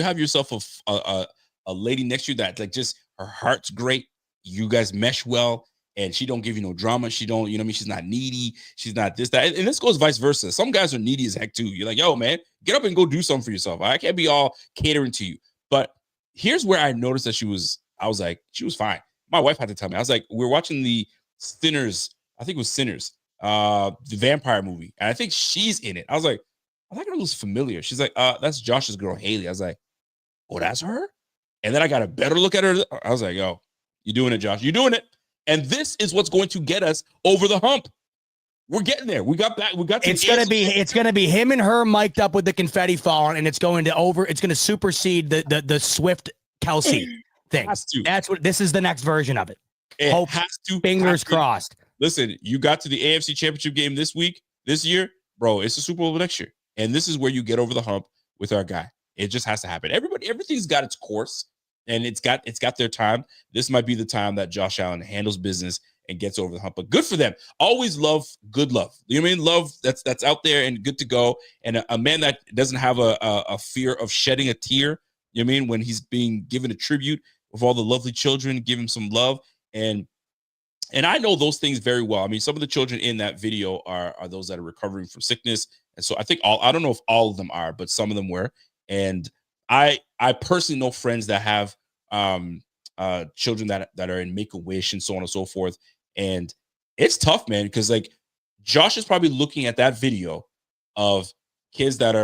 Speaker 2: have yourself a lady next to you that like just her heart's great. You guys mesh well, and she don't give you no drama. She don't, she's not needy. She's not this, that. And this goes vice versa. Some guys are needy as heck too. You're like, yo, man, get up and go do something for yourself. I can't be all catering to you. But here's where I noticed that she was fine. My wife had to tell me. I was like, we're watching the Sinners. I think it was Sinners, the vampire movie. And I think she's in it. I was like, that girl looks familiar. She's like, that's Josh's girl, Haley. I was like, oh, that's her? And then I got a better look at her. I was like, yo, you're doing it, Josh. You're doing it. And this is what's going to get us over the hump. We're getting there. We got back.
Speaker 1: It's gonna be him and her mic'd up with the confetti falling, and it's going to supersede the Swift Kelsey thing. This is the next version of it. Hope has to. Fingers crossed.
Speaker 2: Listen, you got to the AFC Championship game this year, bro. It's the Super Bowl next year, and this is where you get over the hump with our guy. It just has to happen. Everything's got its course, and it's got their time. This might be the time that Josh Allen handles business and gets over the hump. But good for them. Always good love. You know what I mean? Love that's out there and good to go. And a man that doesn't have a fear of shedding a tear. You know what I mean? When he's being given a tribute of all the lovely children, give him some love. And I know those things very well. I mean, some of the children in that video are those that are recovering from sickness. And so I think I don't know if all of them are, but some of them were. And I personally know friends that have children that are in Make-A-Wish and so on and so forth. And it's tough, man, because like Josh is probably looking at that video of kids that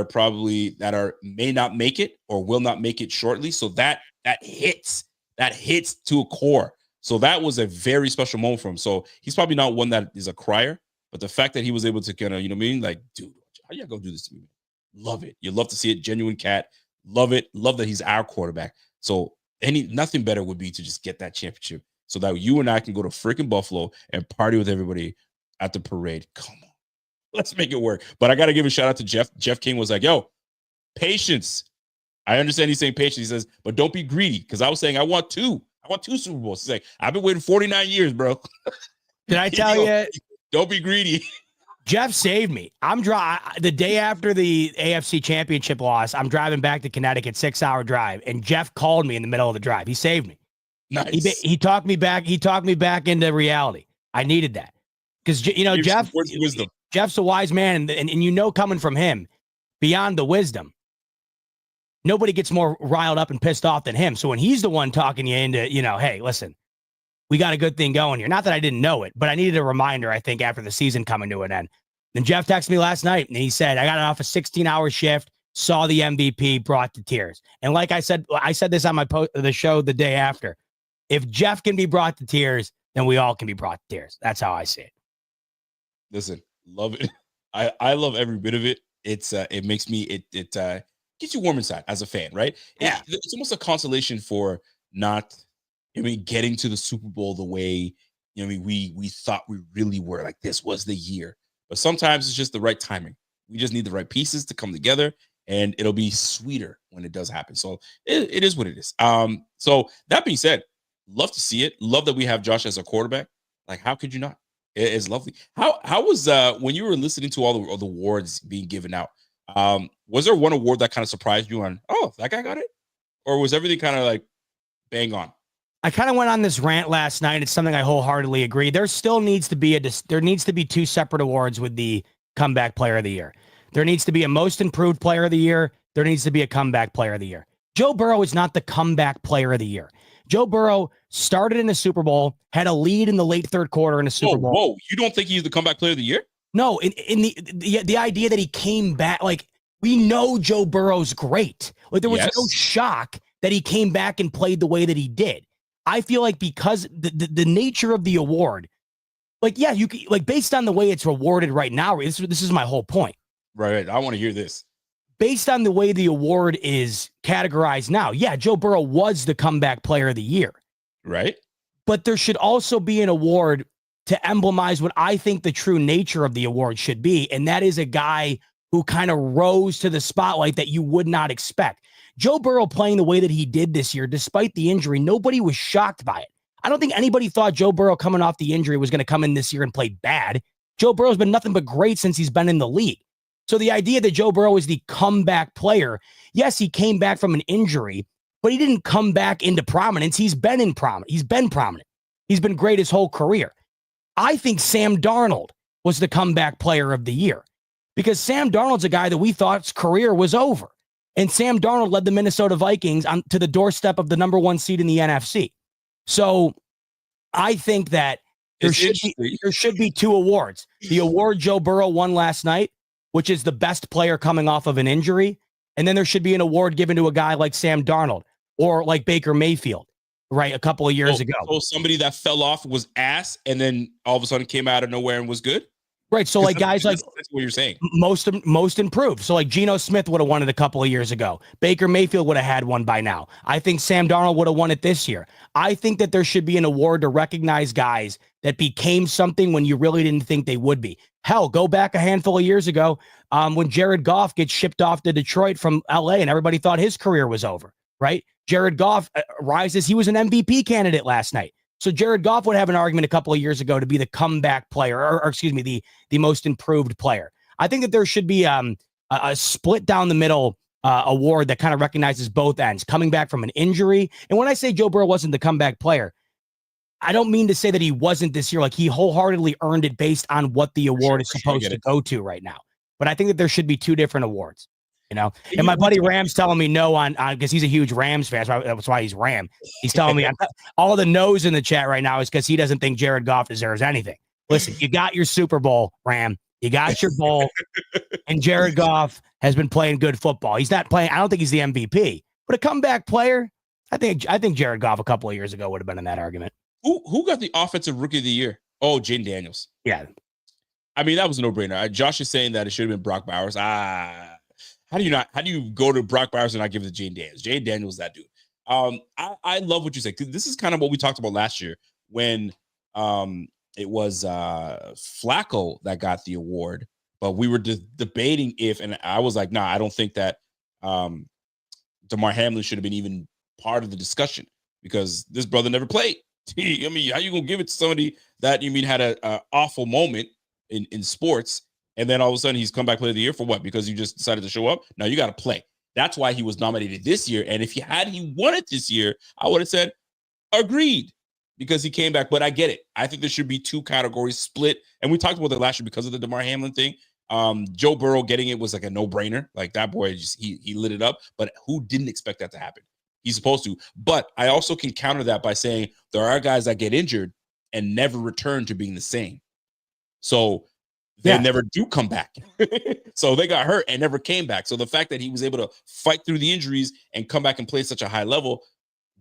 Speaker 2: may not make it or will not make it shortly. So that hits to a core. So that was a very special moment for him. So he's probably not one that is a crier, but the fact that he was able to kind of, you know what I mean? Like, dude, how you gonna do this to me, man? Love it. You love to see it. Genuine cat. Love it. Love that he's our quarterback. So nothing better would be to just get that championship so that you and I can go to freaking Buffalo and party with everybody at the parade. Come on. Let's make it work. But I got to give a shout out to Jeff. Jeff King was like, yo, patience. I understand he's saying patience. He says, but don't be greedy. Because I was saying, I want two Super Bowls. He's like, I've been waiting 49 years, bro.
Speaker 1: Did I tell you?
Speaker 2: Don't be greedy.
Speaker 1: Jeff saved me. The day after the AFC Championship loss, I'm driving back to Connecticut, 6-hour drive, and Jeff called me in the middle of the drive. He saved me.
Speaker 2: Nice.
Speaker 1: He talked me back. He talked me back into reality. I needed that because Jeff's a wise man, and coming from him, beyond the wisdom, nobody gets more riled up and pissed off than him. So when he's the one talking you into, hey, listen, we got a good thing going here. Not that I didn't know it, but I needed a reminder, I think, after the season coming to an end. Then Jeff texted me last night, and he said, I got off a 16-hour shift, saw the MVP, brought to tears. And like I said this on the show the day after. If Jeff can be brought to tears, then we all can be brought to tears. That's how I see it.
Speaker 2: Listen, love it. I love every bit of it. It makes me, it gets you warm inside as a fan, right?
Speaker 1: Yeah.
Speaker 2: It's almost a consolation for not, getting to the Super Bowl the way, we thought we really were. Like, this was the year. But sometimes it's just the right timing. We just need the right pieces to come together, and it'll be sweeter when it does happen. So it is what it is. So that being said, love to see it. Love that we have Josh as a quarterback. Like, how could you not? It's lovely. How was when you were listening to all the awards being given out? Was there one award that kind of surprised you on, oh, that guy got it? Or was everything kind of like bang on?
Speaker 1: I kind of went on this rant last night. It's something I wholeheartedly agree. There still needs to be two separate awards with the comeback player of the year. There needs to be a most improved player of the year. There needs to be a comeback player of the year. Joe Burrow is not the comeback player of the year. Joe Burrow started in a Super Bowl, had a lead in the late third quarter in a Super Bowl.
Speaker 2: Whoa, you don't think he's the comeback player of the year?
Speaker 1: No, in the idea that he came back, like, we know Joe Burrow's great. Like, there was no shock that he came back and played the way that he did. I feel like because the nature of the award, like, yeah, you can, like, based on the way it's rewarded right now, this is my whole point.
Speaker 2: Right. I want to hear this.
Speaker 1: Based on the way the award is categorized now, yeah, Joe Burrow was the comeback player of the year.
Speaker 2: Right.
Speaker 1: But there should also be an award to emblemize what I think the true nature of the award should be. And that is a guy who kind of rose to the spotlight that you would not expect. Joe Burrow playing the way that he did this year, despite the injury, nobody was shocked by it. I don't think anybody thought Joe Burrow coming off the injury was going to come in this year and play bad. Joe Burrow's been nothing but great since he's been in the league. So the idea that Joe Burrow is the comeback player, yes, he came back from an injury, but he didn't come back into prominence. He's been prominent. He's been great his whole career. I think Sam Darnold was the comeback player of the year because Sam Darnold's a guy that we thought's career was over. And Sam Darnold led the Minnesota Vikings to the doorstep of the number 1 seed in the NFC. So I think that there should be 2 awards. The award Joe Burrow won last night, which is the best player coming off of an injury. And then there should be an award given to a guy like Sam Darnold or like Baker Mayfield, right? A couple of years ago.
Speaker 2: So somebody that fell off was ass and then all of a sudden came out of nowhere and was good?
Speaker 1: Right. So like guys like
Speaker 2: that's what you're saying.
Speaker 1: Most improved. So like Geno Smith would have won it a couple of years ago. Baker Mayfield would have had one by now. I think Sam Darnold would have won it this year. I think that there should be an award to recognize guys that became something when you really didn't think they would be. Hell, go back a handful of years ago when Jared Goff gets shipped off to Detroit from LA and everybody thought his career was over, right? Jared Goff rises. He was an MVP candidate last night. So Jared Goff would have an argument a couple of years ago to be the comeback player, or excuse me, the most improved player. I think that there should be a split down the middle award that kind of recognizes both ends, coming back from an injury. And when I say Joe Burrow wasn't the comeback player, I don't mean to say that he wasn't this year. Like he wholeheartedly earned it based on what the award is supposed to go to right now. But I think that there should be 2 different awards. You know, and my buddy Ram's telling me no on because he's a huge Rams fan. That's why he's Ram. He's telling me all the no's in the chat right now is because he doesn't think Jared Goff deserves anything. Listen, you got your Super Bowl, Ram. You got your bowl, and Jared Goff has been playing good football. He's not playing. I don't think he's the MVP, but a comeback player. I think Jared Goff a couple of years ago would have been in that argument.
Speaker 2: Who got the offensive rookie of the year? Oh, Jaden Daniels.
Speaker 1: Yeah,
Speaker 2: I mean that was a no-brainer. Josh is saying that it should have been Brock Bowers. How do you go to Brock Bowers and not give it to Jaden Daniels? Jaden Daniels, that dude. I love what you said. This is kind of what we talked about last year when it was Flacco that got the award, but we were debating if, and I was like, nah, I don't think that Damar Hamlin should have been even part of the discussion because this brother never played. I mean, how you gonna give it to somebody that you mean had a awful moment in sports? And then all of a sudden he's come back player of the year for what? Because you just decided to show up? No, you got to play. That's why he was nominated this year. And if he won it this year, I would have said, agreed, because he came back. But I get it. I think there should be 2 categories split. And we talked about that last year because of the Damar Hamlin thing. Joe Burrow getting it was like a no-brainer. Like that boy, he lit it up. But who didn't expect that to happen? He's supposed to. But I also can counter that by saying there are guys that get injured and never return to being the same. So they never do come back. So they got hurt and never came back. So the fact that he was able to fight through the injuries and come back and play such a high level,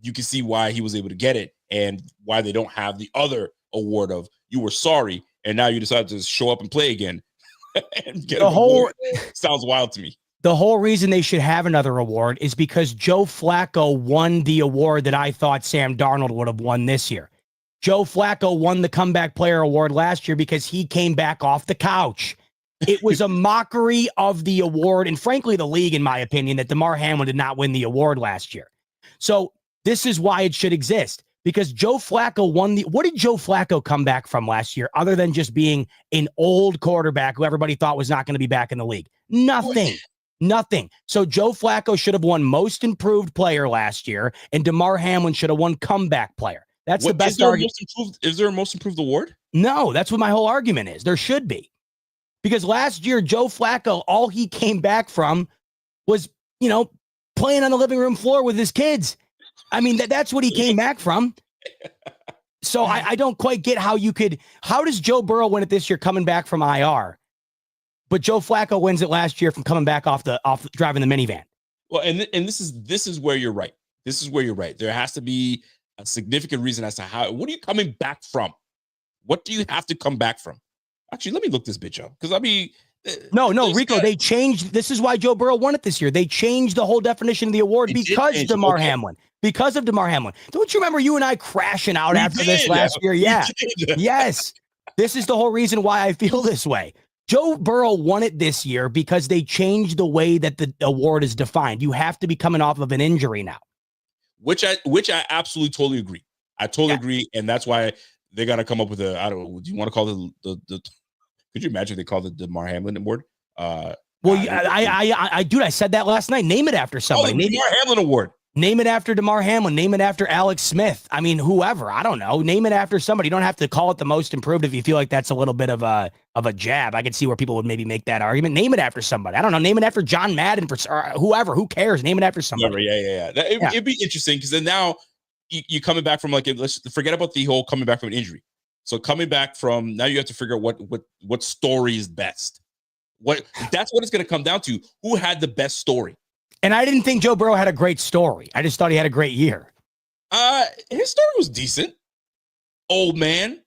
Speaker 2: you can see why he was able to get it and why they don't have the other award of you were sorry and now you decided to show up and play again. And get sounds wild to me.
Speaker 1: The whole reason they should have another award is because Joe Flacco won the award that I thought Sam Darnold would have won this year. Joe Flacco won the comeback player award last year because he came back off the couch. It was a mockery of the award and frankly, the league, in my opinion, that Damar Hamlin did not win the award last year. So this is why it should exist because Joe Flacco won what did Joe Flacco come back from last year other than just being an old quarterback who everybody thought was not going to be back in the league? Nothing. So Joe Flacco should have won most improved player last year and Damar Hamlin should have won comeback player. That's the best argument.
Speaker 2: Is there a most improved award?
Speaker 1: No, that's what my whole argument is. There should be. Because last year, Joe Flacco, all he came back from was, playing on the living room floor with his kids. I mean, that's what he came back from. So I don't quite get how does Joe Burrow win it this year coming back from IR? But Joe Flacco wins it last year from coming back off driving the minivan.
Speaker 2: Well, and this is where you're right. This is where you're right. There has to be a significant reason as to what are you coming back from? What do you have to come back from? Actually, let me look this bitch up because
Speaker 1: no, Rico, they changed. This is why Joe Burrow won it this year. They changed the whole definition of the award because of Damar Hamlin. Because of Damar Hamlin. Don't you remember you and I crashing out after this last year? Yeah. Yes. This is the whole reason why I feel this way. Joe Burrow won it this year because they changed the way that the award is defined. You have to be coming off of an injury now.
Speaker 2: Which I absolutely totally agree. I totally agree, and that's why they got to come up with a. I don't know. Do you want to call it the? Could you imagine if they called it the Damar Hamlin Award?
Speaker 1: Dude, I said that last night. Name it after somebody.
Speaker 2: The Damar Hamlin Award.
Speaker 1: Name it after Damar Hamlin. Name it after Alex Smith. I mean, whoever. I don't know. Name it after somebody. You don't have to call it the most improved if you feel like that's a little bit of a jab. I could see where people would maybe make that argument. Name it after somebody. I don't know. Name it after John Madden or whoever. Who cares? Name it after somebody.
Speaker 2: It'd be interesting because then now you're coming back from let's forget about the whole coming back from an injury. So coming back from now, you have to figure out what story is best. That's what it's going to come down to. Who had the best story?
Speaker 1: And I didn't think Joe Burrow had a great story. I just thought he had a great year.
Speaker 2: His story was decent. Old man,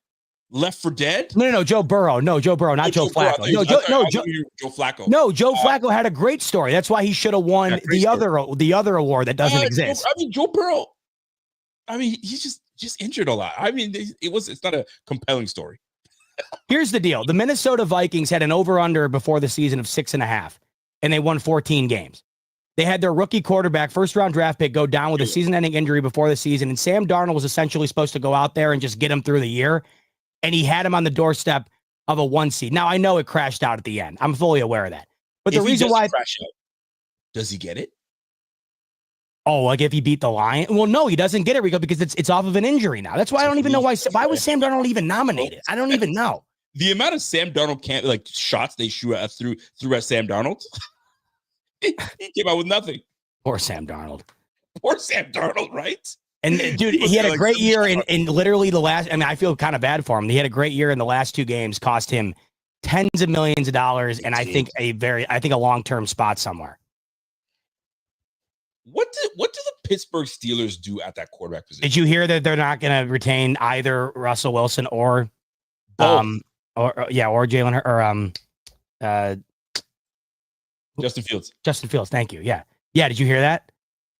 Speaker 2: left for dead.
Speaker 1: No, Joe Burrow. No, Joe Burrow, not Joe Flacco.
Speaker 2: Joe Flacco.
Speaker 1: No, Joe Flacco had a great story. That's why he should have won the other award that doesn't exist.
Speaker 2: Joe Burrow. He's just injured a lot. It's not a compelling story.
Speaker 1: Here's the deal: the Minnesota Vikings had an over/under before the season of 6.5, and they won 14 games. They had their rookie quarterback, first-round draft pick, go down with a season-ending injury before the season, and Sam Darnold was essentially supposed to go out there and just get him through the year, and he had him on the doorstep of a 1 seed. Now, I know it crashed out at the end. I'm fully aware of that. But the reason why...
Speaker 2: crash out, does he get it?
Speaker 1: Oh, like if he beat the Lions? Well, no, he doesn't get it, Rico, because it's off of an injury now. That's why I don't even know why was Sam Darnold even nominated? I don't even know.
Speaker 2: The amount of Sam Darnold shots they threw at Sam Darnold... He came out with nothing.
Speaker 1: Poor Sam Darnold.
Speaker 2: Right?
Speaker 1: And dude, he had a great year in literally the last. I mean, I feel kind of bad for him. He had a great year in the last 2 games, cost him tens of millions of dollars, and I think a long-term spot somewhere.
Speaker 2: What do the Pittsburgh Steelers do at that quarterback position?
Speaker 1: Did you hear that they're not going to retain either Russell Wilson or Jalen or
Speaker 2: Justin Fields.
Speaker 1: Thank you. Yeah. Did you hear that?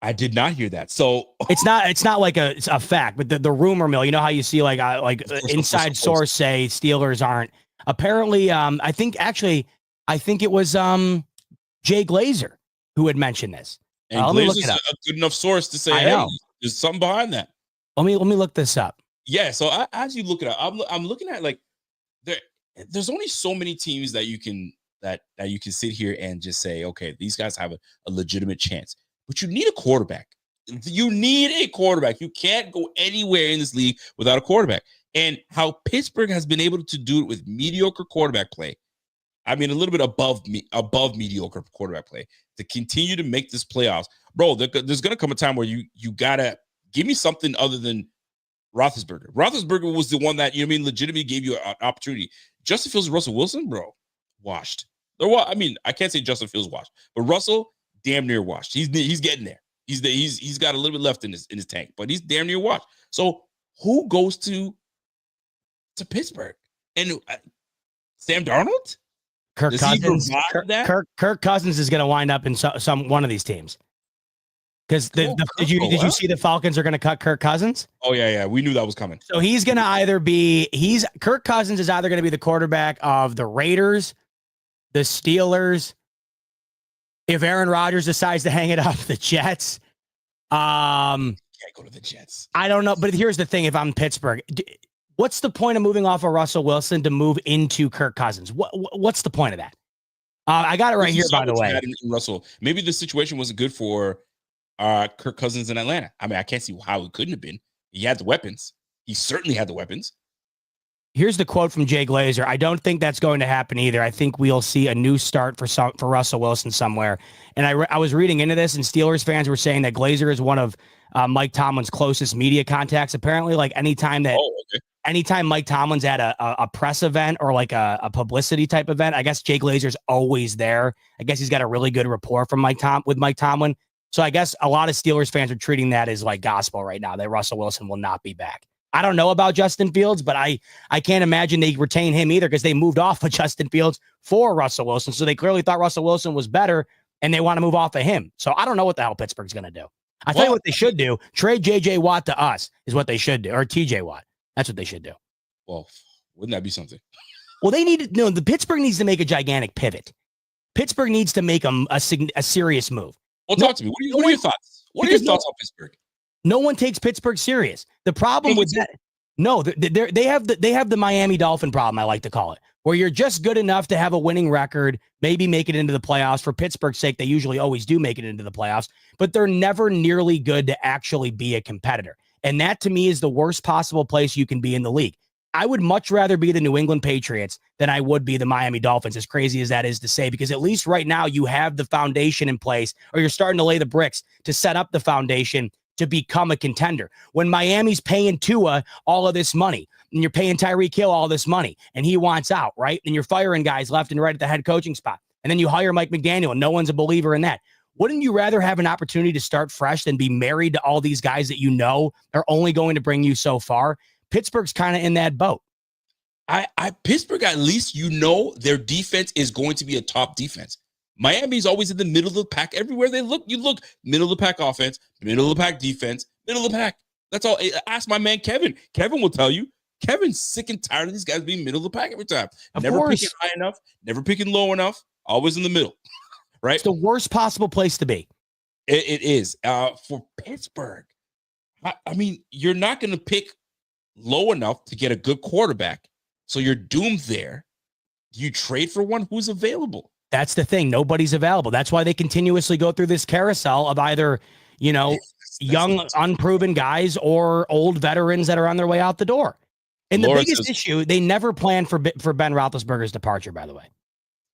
Speaker 2: I did not hear that. So
Speaker 1: it's not like a fact, but the rumor mill. You know how you see inside source say Steelers aren't. Apparently, I think it was Jay Glazer who had mentioned this.
Speaker 2: And Glazer's a good enough source to say, hey, there's something behind that.
Speaker 1: Let me look this up.
Speaker 2: Yeah. So as you look it up, I'm looking at there's only so many teams that you can sit here and just say, okay, these guys have a legitimate chance. But you need a quarterback. You need a quarterback. You can't go anywhere in this league without a quarterback. And how Pittsburgh has been able to do it with mediocre quarterback play, a little bit above mediocre quarterback play, to continue to make this playoffs. Bro, there's going to come a time where you got to give me something other than Roethlisberger. Roethlisberger was the one that, legitimately gave you an opportunity. Justin Fields and Russell Wilson, bro, washed. I can't say Justin Fields washed, but Russell damn near washed. He's getting there. He's got a little bit left in his tank, but he's damn near washed. So who goes to Pittsburgh? And Sam Darnold?
Speaker 1: Kirk Cousins is going to wind up in one of these teams. Because did you see the Falcons are going to cut Kirk Cousins?
Speaker 2: Oh yeah, we knew that was coming.
Speaker 1: So he's going to Kirk Cousins is either going to be the quarterback of the Raiders, the Steelers. If Aaron Rodgers decides to hang it up, the Jets.
Speaker 2: Can't go to the Jets.
Speaker 1: I don't know, but here's the thing: if I'm Pittsburgh, what's the point of moving off of Russell Wilson to move into Kirk Cousins? What's the point of that? I got it right here, by the way.
Speaker 2: Russell, maybe the situation wasn't good for Kirk Cousins in Atlanta. I can't see how it couldn't have been. He had the weapons. He certainly had the weapons.
Speaker 1: Here's the quote from Jay Glazer. I don't think that's going to happen either. I think we'll see a new start for Russell Wilson somewhere. And I was reading into this, and Steelers fans were saying that Glazer is one of Mike Tomlin's closest media contacts. Apparently, anytime Mike Tomlin's at a press event or a publicity type event, I guess Jay Glazer's always there. I guess he's got a really good rapport with Mike Tomlin. So I guess a lot of Steelers fans are treating that as gospel right now, that Russell Wilson will not be back. I don't know about Justin Fields, but I can't imagine they retain him either, because they moved off of Justin Fields for Russell Wilson. So they clearly thought Russell Wilson was better, and they want to move off of him. So I don't know what the hell Pittsburgh's going to do. I tell you what they should do. Trade J.J. Watt to us is what they should do, or T.J. Watt. That's what they should do.
Speaker 2: Well, wouldn't that be something?
Speaker 1: Well, the Pittsburgh needs to make a gigantic pivot. Pittsburgh needs to make a serious move.
Speaker 2: Well, talk to me. What are your thoughts? What are your thoughts on Pittsburgh?
Speaker 1: No one takes Pittsburgh serious. The problem with that, no, they have the Miami Dolphin problem, I like to call it, where you're just good enough to have a winning record, maybe make it into the playoffs. For Pittsburgh's sake, they usually always do make it into the playoffs, but they're never nearly good to actually be a competitor. And that, to me, is the worst possible place you can be in the league. I would much rather be the New England Patriots than I would be the Miami Dolphins, as crazy as that is to say, because at least right now you have the foundation in place, or you're starting to lay the bricks to set up the foundation to become a contender. When Miami's paying Tua all of this money, and you're paying Tyreek Hill all this money, and he wants out, right? And you're firing guys left and right at the head coaching spot. And then you hire Mike McDaniel, and no one's a believer in that. Wouldn't you rather have an opportunity to start fresh than be married to all these guys that you know are only going to bring you so far? Pittsburgh's kind of in that boat.
Speaker 2: Pittsburgh, at least their defense is going to be a top defense. Miami's always in the middle of the pack. Everywhere they look, you look middle of the pack offense, middle of the pack defense, middle of the pack. That's all. Ask my man Kevin. Kevin will tell you. Kevin's sick and tired of these guys being middle of the pack every time. Never picking high enough, never picking low enough, always in the middle. Right?
Speaker 1: It's the worst possible place to be.
Speaker 2: It is. For Pittsburgh, I mean, you're not going to pick low enough to get a good quarterback. So you're doomed there. You trade for one who's available.
Speaker 1: That's the thing. Nobody's available. That's why they continuously go through this carousel of either, young, unproven guys or old veterans that are on their way out the door. And the biggest issue, they never planned for Ben Roethlisberger's departure, by the way.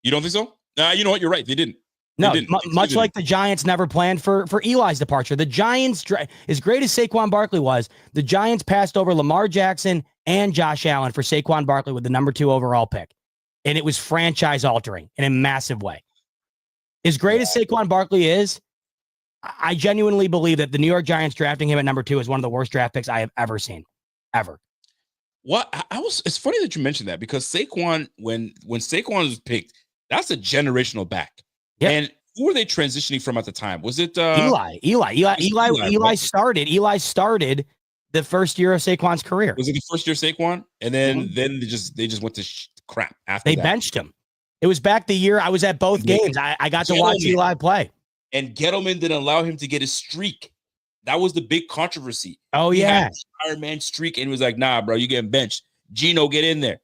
Speaker 2: You don't think so? You know what? You're right. They didn't.
Speaker 1: No, much like the Giants never planned for Eli's departure. The Giants, as great as Saquon Barkley was, the Giants passed over Lamar Jackson and Josh Allen for Saquon Barkley with the number 2 overall pick. And it was franchise altering in a massive way. As great as Saquon Barkley is, I genuinely believe that the New York Giants drafting him at number 2 is one of the worst draft picks I have ever seen. Ever.
Speaker 2: It's funny that you mentioned that, because Saquon, when Saquon was picked, that's a generational back. Yep. And who were they transitioning from at the time? Was it Eli started the first year of Saquon's career. Was it the first year of Saquon? And then they just went to crap after
Speaker 1: they
Speaker 2: that.
Speaker 1: benched him. It was back the year I was at both games. I got to watch Eli play.
Speaker 2: And Gettleman didn't allow him to get his streak. That was the big controversy.
Speaker 1: Oh, yeah.
Speaker 2: He had Iron Man streak, and he was like, nah, bro, you getting benched. Gino, get in there.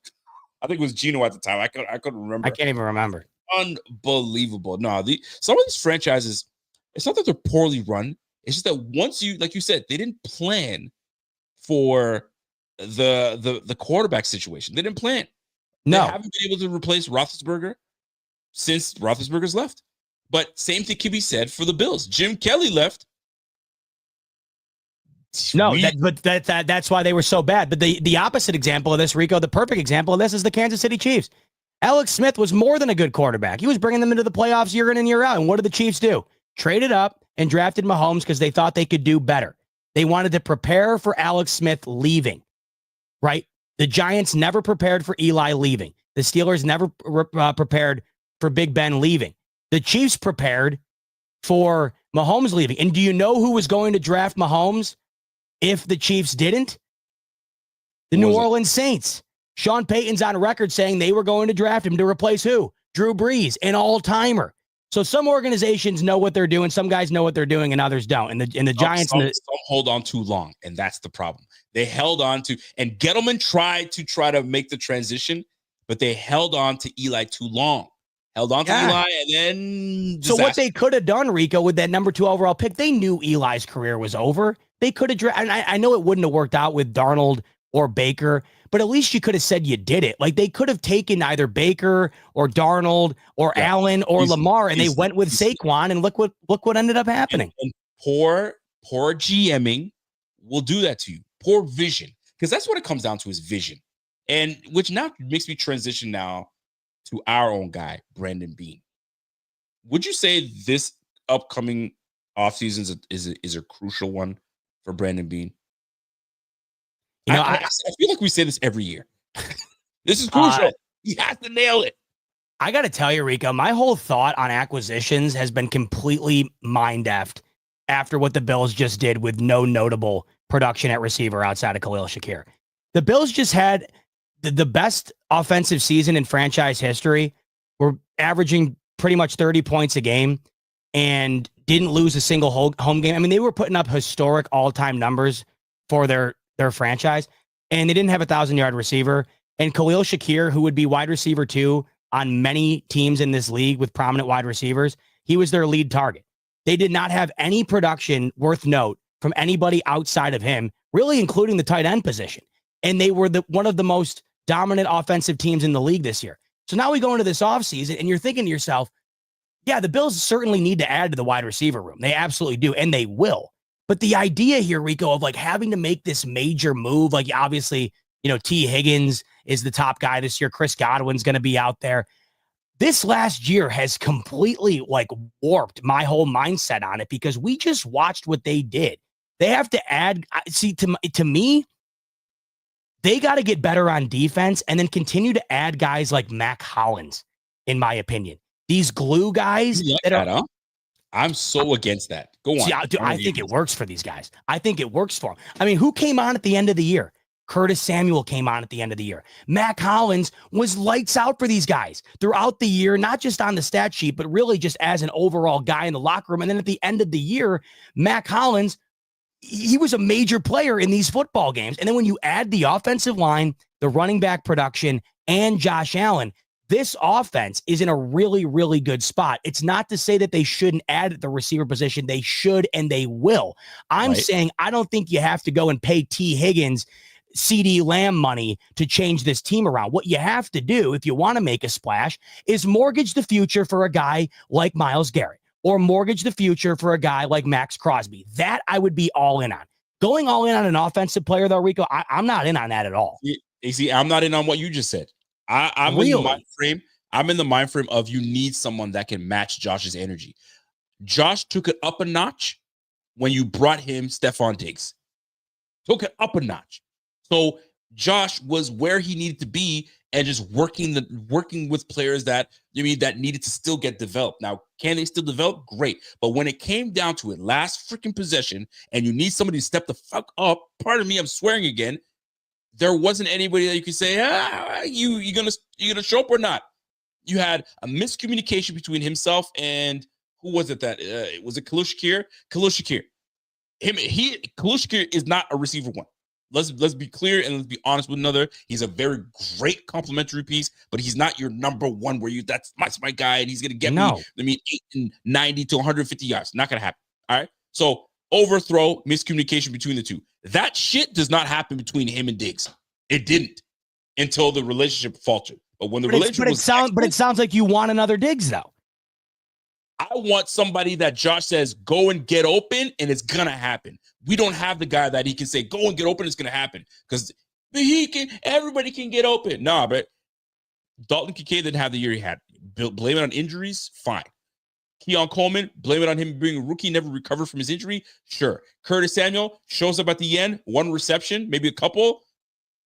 Speaker 2: I think it was Gino at the time. I couldn't remember.
Speaker 1: I can't even remember.
Speaker 2: Unbelievable. No, some of these franchises, it's not that they're poorly run. It's just that once you, like you said, they didn't plan for the quarterback situation. They didn't plan.
Speaker 1: No.
Speaker 2: They haven't been able to replace Roethlisberger since Roethlisberger's left. But same thing can be said for the Bills. Jim Kelly left.
Speaker 1: No, that's why they were so bad. But the opposite example of this, Rico, the perfect example of this is the Kansas City Chiefs. Alex Smith was more than a good quarterback. He was bringing them into the playoffs year in and year out. And what did the Chiefs do? Traded up and drafted Mahomes because they thought they could do better. They wanted to prepare for Alex Smith leaving, right? The Giants never prepared for Eli leaving. The Steelers never prepared for Big Ben leaving. The Chiefs prepared for Mahomes leaving. And do you know who was going to draft Mahomes if the Chiefs didn't? The New Orleans Saints. Sean Payton's on record saying they were going to draft him to replace who? Drew Brees, an all-timer. So some organizations know what they're doing. Some guys know what they're doing, and others don't. And the Giants
Speaker 2: some hold on too long, and that's the problem. They held on to, and Gettleman tried to make the transition, but they held on to Eli too long. Held on to Eli, and then disaster.
Speaker 1: So what they could have done, Rico, with that number 2 overall pick, they knew Eli's career was over. They could have drafted. I know it wouldn't have worked out with Darnold or Baker, but at least you could have said you did it. Like, they could have taken either Baker or Darnold or Allen or Lamar, and they went with Saquon, and look what ended up happening.
Speaker 2: And poor GMing will do that to you. Poor vision, because that's what it comes down to, is vision. And which now makes me transition now to our own guy, Brandon Beane. Would you say this upcoming offseason is a crucial one for Brandon Beane?
Speaker 1: You know,
Speaker 2: I feel like we say this every year. This is crucial. He has to nail it.
Speaker 1: I got to tell you, Rico, my whole thought on acquisitions has been completely mind-effed after what the Bills just did with no notable production at receiver outside of Khalil Shakir. The Bills just had the best offensive season in franchise history. We're averaging pretty much 30 points a game and didn't lose a single home game. I mean, they were putting up historic all-time numbers for their franchise, and they didn't have a 1,000-yard receiver. And Khalil Shakir, who would be wide receiver 2 on many teams in this league with prominent wide receivers, he was their lead target. They did not have any production worth note from anybody outside of him, really including the tight end position. And they were one of the most dominant offensive teams in the league this year. So now we go into this offseason, and you're thinking to yourself, yeah, the Bills certainly need to add to the wide receiver room. They absolutely do, and they will. But the idea here, Rico, of like having to make this major move, like obviously, T. Higgins is the top guy this year. Chris Godwin's going to be out there. This last year has completely like warped my whole mindset on it because we just watched what they did. They have to add, see, to me, they got to get better on defense and then continue to add guys like Mac Hollins, in my opinion. These glue guys
Speaker 2: I'm so against that. Go on.
Speaker 1: See, I think it works for these guys. I think it works for them. I mean, who came on at the end of the year? Curtis Samuel came on at the end of the year. Mac Hollins was lights out for these guys throughout the year, not just on the stat sheet, but really just as an overall guy in the locker room. And then at the end of the year, Mac Hollins, he was a major player in these football games. And then when you add the offensive line, the running back production, and Josh Allen, this offense is in a really, really good spot. It's not to say that they shouldn't add at the receiver position. They should, and they will. I'm saying I don't think you have to go and pay T. Higgins CD Lamb money to change this team around. What you have to do if you want to make a splash is mortgage the future for a guy like Myles Garrett or mortgage the future for a guy like Max Crosby. That I would be all in on. Going all in on an offensive player, though, Rico, I'm not in on that at all.
Speaker 2: You see, I'm not in on what you just said. I'm in the mind frame. I'm in the mind frame of you need someone that can match Josh's energy. Josh took it up a notch when you brought him Stephon Diggs. Took it up a notch. So Josh was where he needed to be and just working with players that needed to still get developed. Now, can they still develop? Great. But when it came down to it, last freaking possession, and you need somebody to step the fuck up, pardon me, I'm swearing again, there wasn't anybody that you could say, you gonna show up or not? You had a miscommunication between himself and who was it that was it Khalil Shakir? Khalil Shakir. Khalil Shakir is not a receiver one. Let's be clear and let's be honest with another. He's a very great complimentary piece, but he's not your number one where that's my guy and he's gonna get me 90 to 150 yards. Not gonna happen. All right. So overthrow, miscommunication between the two. That shit does not happen between him and Diggs. It didn't until the relationship faltered. But when the relationship
Speaker 1: it sounds like you want another Diggs though.
Speaker 2: I want somebody that Josh says, go and get open, and it's going to happen. We don't have the guy that he can say, go and get open, it's going to happen. Because everybody can get open. Nah, but Dalton Kincaid didn't have the year he had. Blame it on injuries? Fine. Keon Coleman, blame it on him being a rookie, never recovered from his injury? Sure. Curtis Samuel shows up at the end, one reception, maybe a couple.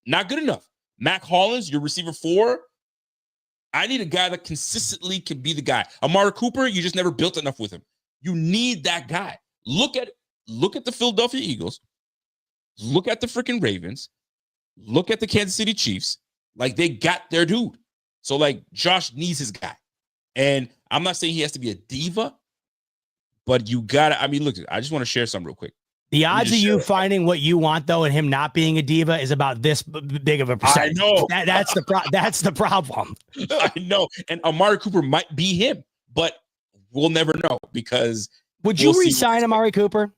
Speaker 2: Not good enough. Mac Hollins, your receiver 4. I need a guy that consistently can be the guy. Amari Cooper, you just never built enough with him. You need that guy. Look at the Philadelphia Eagles. Look at the freaking Ravens. Look at the Kansas City Chiefs. Like, they got their dude. So, like, Josh needs his guy. And I'm not saying he has to be a diva, but you gotta, look, I just want to share something real quick.
Speaker 1: The odds of you finding what you want, though, and him not being a diva is about this big of a percentage.
Speaker 2: I know.
Speaker 1: That's the problem.
Speaker 2: I know. And Amari Cooper might be him, but we'll never know because.
Speaker 1: Would you re-sign Amari Cooper?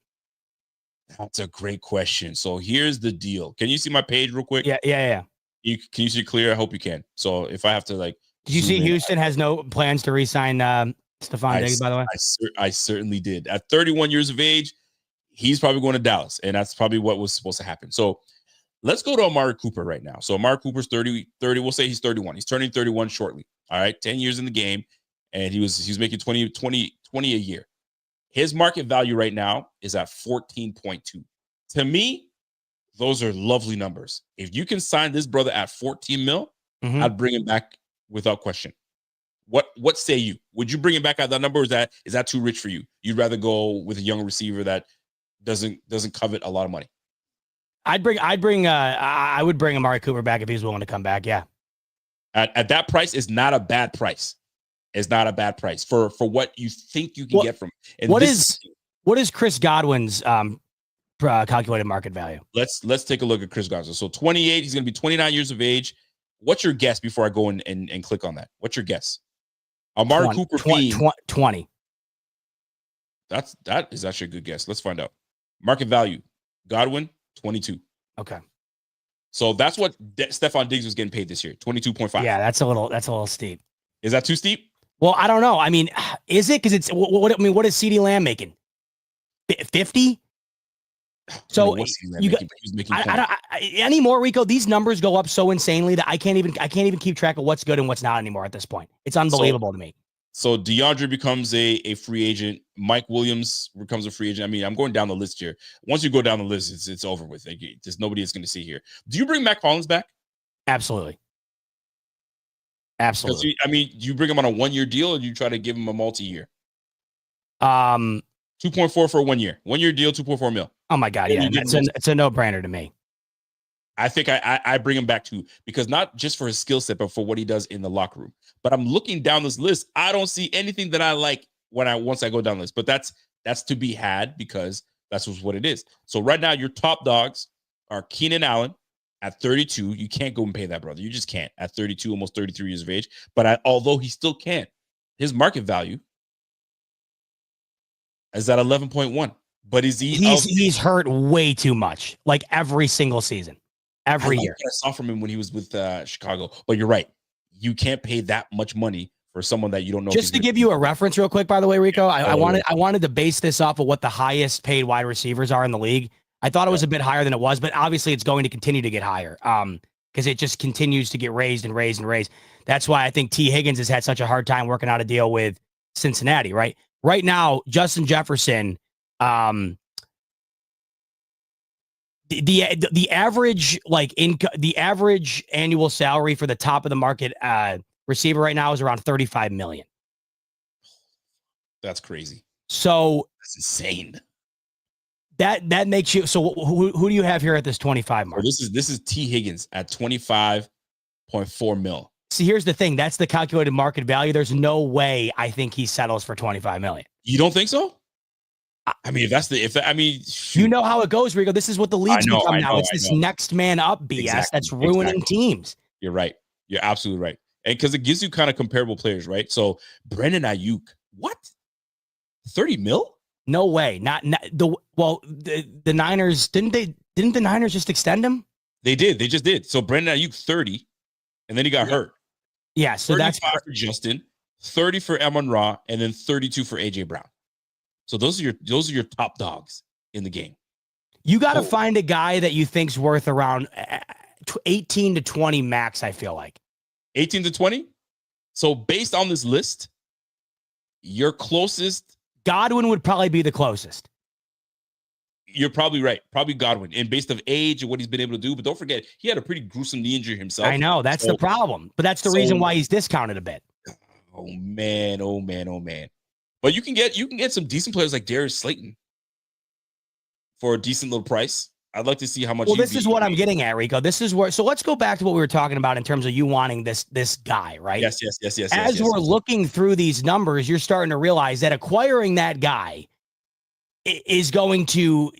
Speaker 2: That's a great question. So here's the deal. Can you see my page real quick?
Speaker 1: Yeah.
Speaker 2: Can you see it clear? I hope you can. So if I have to did
Speaker 1: you see Houston has no plans to re-sign Stephon Diggs, by the way?
Speaker 2: I certainly did. At 31 years of age, he's probably going to Dallas, and that's probably what was supposed to happen. So let's go to Amari Cooper right now. So Amari Cooper's 30, we'll say he's 31. He's turning 31 shortly. All right, 10 years in the game, and he was making 20 a year. His market value right now is at 14.2. To me, those are lovely numbers. If you can sign this brother at 14 mil, I'd bring him back without question. What say you? Would you bring him back at that number, or is that too rich for you? You'd rather go with a young receiver that doesn't covet a lot of money?
Speaker 1: I would bring Amari Cooper back if he's willing to come back. Yeah.
Speaker 2: At that price is not a bad price. is not a bad price for what you think you can get from him. And
Speaker 1: what is Chris Godwin's calculated market value?
Speaker 2: Let's take a look at Chris Godwin. So 28, he's going to be 29 years of age. What's your guess before I go in and click on that? What's your guess? Amari Cooper
Speaker 1: 20.
Speaker 2: That is actually a good guess. Let's find out. Market value. Godwin 22.
Speaker 1: Okay.
Speaker 2: So that's what Stephon Diggs was getting paid this year. 22.5.
Speaker 1: Yeah, that's a little steep.
Speaker 2: Is that too steep?
Speaker 1: Well, I don't know. I mean, is it? Because it's what is CeeDee Lamb making? 50? So anymore, Rico, these numbers go up so insanely that I can't even keep track of what's good and what's not anymore at this point. It's unbelievable to me.
Speaker 2: So DeAndre becomes a free agent. Mike Williams becomes a free agent. I mean, I'm going down the list here. Once you go down the list, it's over with. There's nobody that's going to see here. Do you bring Mac Hollins back?
Speaker 1: Absolutely.
Speaker 2: You bring him on a 1-year deal, or you try to give him a multi-year?
Speaker 1: 2.4
Speaker 2: for 1 year. 1 year deal, 2.4 mil.
Speaker 1: Oh my God, yeah, it's a no-brainer to me.
Speaker 2: I think I bring him back too, because not just for his skill set, but for what he does in the locker room. But I'm looking down this list. I don't see anything that I like once I go down this. But that's to be had, because that's what it is. So right now, your top dogs are Keenan Allen at 32. You can't go and pay that, brother. You just can't at 32, almost 33 years of age. But although he still can, his market value is at 11.1. But
Speaker 1: he's hurt way too much, like every single season, every year.
Speaker 2: I saw from him when he was with Chicago. But you're right. You can't pay that much money for someone that you don't know.
Speaker 1: Just to give you a reference real quick, by the way, Rico, I wanted to base this off of what the highest paid wide receivers are in the league. I thought it was a bit higher than it was, but obviously it's going to continue to get higher because it just continues to get raised and raised and raised. That's why I think T. Higgins has had such a hard time working out a deal with Cincinnati, right? Right now, Justin Jefferson, the average the average annual salary for the top of the market receiver right now is around $35 million.
Speaker 2: That's crazy.
Speaker 1: So
Speaker 2: that's insane.
Speaker 1: That makes you. So who do you have here at this 25 mark?
Speaker 2: Oh, this is T. Higgins at 25.4 mil.
Speaker 1: See, here's the thing. That's the calculated market value. There's no way I think he settles for 25 million.
Speaker 2: You don't think so? I mean,
Speaker 1: you know how it goes, Rico. This is what the league's become now. It's this next man up BS that's ruining teams.
Speaker 2: You're right. You're absolutely right. And because it gives you kind of comparable players, right? So Brandon Ayuk, what? 30 mil?
Speaker 1: No way. The Niners didn't the Niners just extend him?
Speaker 2: They did. They just did. So Brandon Ayuk 30, and then he got hurt.
Speaker 1: Yeah, so that's
Speaker 2: for Justin, 30 for Amon-Ra, and then 32 for AJ Brown. So those are your top dogs in the game.
Speaker 1: You got to find a guy that you think's worth around 18 to 20 max, I feel like.
Speaker 2: 18 to 20? So based on this list, your closest
Speaker 1: Godwin would probably be the closest.
Speaker 2: You're probably right. Probably Godwin. And based of age and what he's been able to do. But don't forget, he had a pretty gruesome knee injury himself.
Speaker 1: I know. That's the problem. But that's the reason why he's discounted a bit.
Speaker 2: Oh, man. But you can get some decent players like Darius Slayton for a decent little price. I'd like to see how much.
Speaker 1: Well, this is what I'm getting at, Rico. This is where. So let's go back to what we were talking about in terms of you wanting this guy, right?
Speaker 2: Yes.
Speaker 1: As we're looking through these numbers, you're starting to realize that acquiring that guy is going to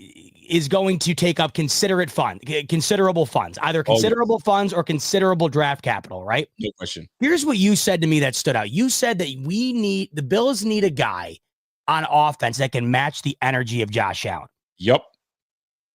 Speaker 1: take up considerable funds, either considerable funds or considerable draft capital, right?
Speaker 2: No question.
Speaker 1: Here's what you said to me that stood out. You said that the Bills need a guy on offense that can match the energy of Josh Allen.
Speaker 2: Yep.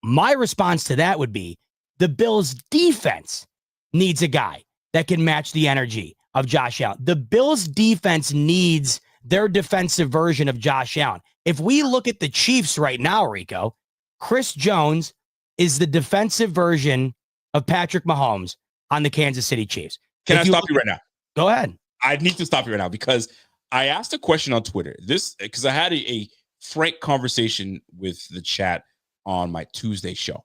Speaker 1: My response to that would be the Bills defense needs a guy that can match the energy of Josh Allen. The Bills defense needs their defensive version of Josh Allen. If we look at the Chiefs right now, Rico, Chris Jones is the defensive version of Patrick Mahomes on the Kansas City Chiefs.
Speaker 2: Can I stop you right now?
Speaker 1: Go ahead.
Speaker 2: I need to stop you right now because I asked a question on Twitter. Because I had a frank conversation with the chat on my Tuesday show.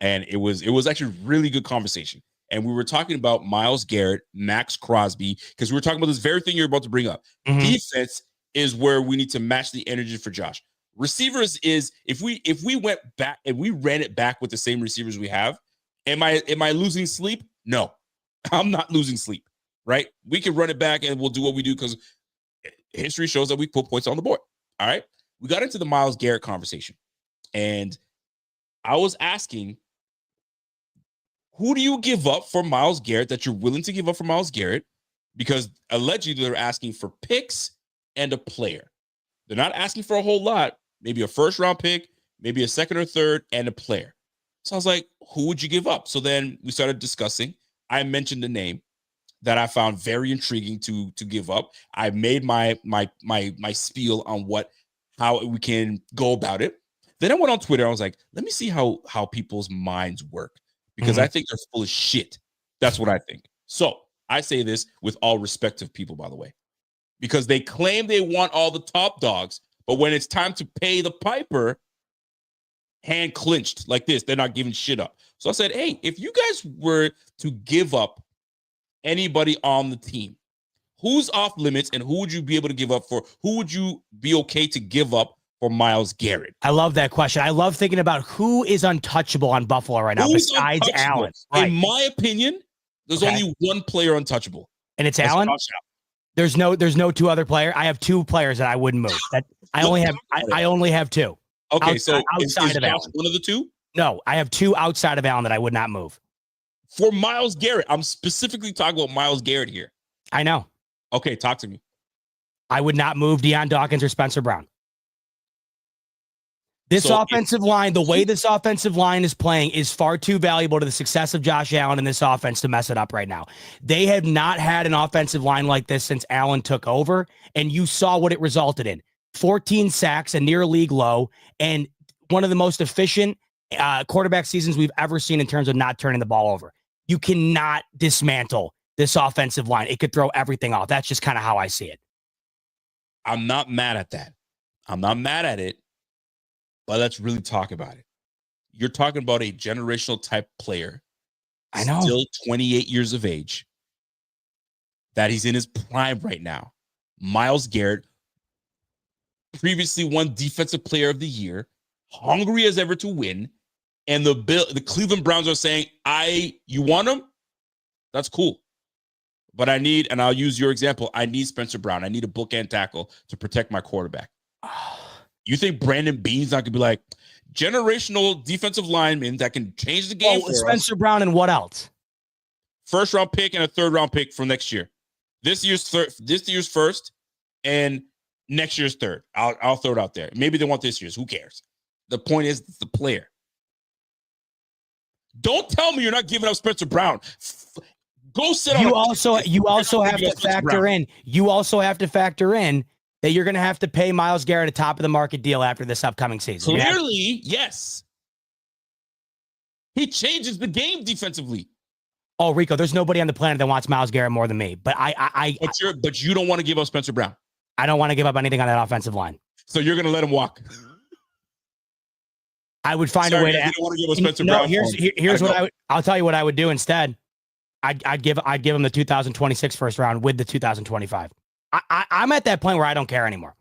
Speaker 2: And it was actually a really good conversation. And we were talking about Myles Garrett, Max Crosby, because we were talking about this very thing you're about to bring up. Mm-hmm. Defense is where we need to match the energy for Josh. Receivers is if we went back and we ran it back with the same receivers we have, am I losing sleep? No, I'm not losing sleep. Right? We can run it back and we'll do what we do because history shows that we put points on the board. All right. We got into the Myles Garrett conversation. And I was asking, who do you give up for Myles Garrett that you're willing to give up for Myles Garrett? Because allegedly they're asking for picks and a player. They're not asking for a whole lot, maybe a first round pick, maybe a second or third, and a player. So I was like, who would you give up? So then we started discussing. I mentioned the name that I found very intriguing to give up. I made my spiel on how we can go about it. Then I went on Twitter. I was like, let me see how people's minds work, because I think they're full of shit. That's what I think. So I say this with all respect of people, by the way, because they claim they want all the top dogs, but when it's time to pay the piper, hand clinched like this, they're not giving shit up. So I said, hey, if you guys were to give up anybody on the team, who's off limits and who would you be able to give up for? Who would you be okay to give up for Myles Garrett?
Speaker 1: I love that question. I love thinking about who is untouchable on Buffalo right now besides Allen.
Speaker 2: Right. In my opinion, there's only one player untouchable,
Speaker 1: and it's Allen. There's no two other players. I have two players that I wouldn't move. I only have two.
Speaker 2: Okay, so
Speaker 1: outside
Speaker 2: is
Speaker 1: of Allen,
Speaker 2: one of the two?
Speaker 1: No, I have two outside of Allen that I would not move.
Speaker 2: For Myles Garrett, I'm specifically talking about Myles Garrett here.
Speaker 1: I know.
Speaker 2: Okay, talk to me.
Speaker 1: I would not move Deion Dawkins or Spencer Brown. This offensive line, the way this offensive line is playing, is far too valuable to the success of Josh Allen and this offense to mess it up right now. They have not had an offensive line like this since Allen took over, and you saw what it resulted in. 14 sacks, a near league low, and one of the most efficient quarterback seasons we've ever seen in terms of not turning the ball over. You cannot dismantle this offensive line. It could throw everything off. That's just kind of how I see it.
Speaker 2: I'm not mad at that. I'm not mad at it, but let's really talk about it. You're talking about a generational type player.
Speaker 1: I know.
Speaker 2: Still 28 years of age. That he's in his prime right now. Myles Garrett, previously won Defensive Player of the Year, hungry as ever to win, and the Cleveland Browns are saying, you want him? That's cool. But I need, and I'll use your example, I need Spencer Brown. I need a bookend tackle to protect my quarterback. You think Brandon Beane's not going to be like, generational defensive lineman that can change the game for
Speaker 1: Spencer Brown and what else?
Speaker 2: First round pick and a third round pick for next year. This year's first and next year's third. I'll throw it out there. Maybe they want this year's. Who cares? The point is the player. Don't tell me you're not giving up Spencer Brown. Go sit on.
Speaker 1: You also have to factor in. You also have to factor in that you're going to have to pay Myles Garrett a top of the market deal after this upcoming season.
Speaker 2: Clearly, yes. He changes the game defensively.
Speaker 1: Oh, Rico, there's nobody on the planet that wants Myles Garrett more than me. But
Speaker 2: But you don't want to give up Spencer Brown.
Speaker 1: I don't want to give up anything on that offensive line.
Speaker 2: So you're going to let him walk.
Speaker 1: I would find a way to.
Speaker 2: You don't want to give up Spencer Brown.
Speaker 1: Here's what I'll tell you what I would do instead. I'd give him the 2026 first round with the 2025. I'm at that point where I don't care anymore.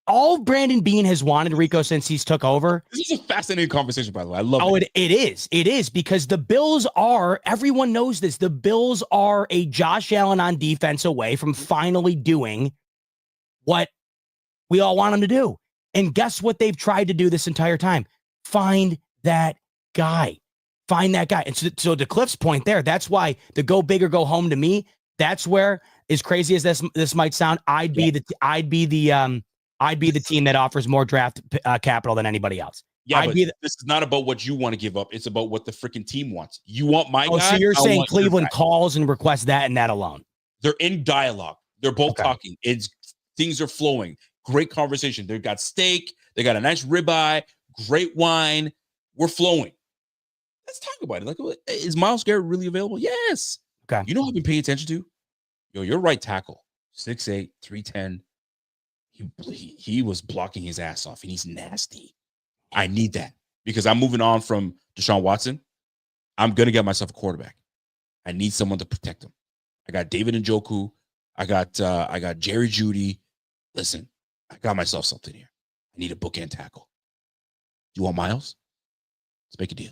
Speaker 1: All Brandon Beane has wanted, Rico, since he's took over.
Speaker 2: This is a fascinating conversation, by the way. I love it.
Speaker 1: It is. It is, because the Bills are, everyone knows this, the Bills are a Josh Allen on defense away from finally doing what we all want them to do. And guess what they've tried to do this entire time? Find that guy. Find that guy. And so to Cliff's point there, that's why the go big or go home to me, that's where, as crazy as this might sound, I'd be the team that offers more draft capital than anybody else.
Speaker 2: Yeah, but this is not about what you want to give up. It's about what the freaking team wants. You want my guy?
Speaker 1: So you're saying Cleveland calls and requests that and that alone?
Speaker 2: They're in dialogue. They're both talking. Things are flowing. Great conversation. They've got steak. They got a nice ribeye. Great wine. We're flowing. Let's talk about it. Like, is Myles Garrett really available? Yes.
Speaker 1: Okay.
Speaker 2: You know who I've been paying attention to? Your right tackle, 6'8", 310. He was blocking his ass off, and he's nasty. I need that because I'm moving on from Deshaun Watson. I'm going to get myself a quarterback. I need someone to protect him. I got David Njoku. I got Jerry Jeudy. Listen, I got myself something here. I need a bookend tackle. You want Myles? Let's make a deal.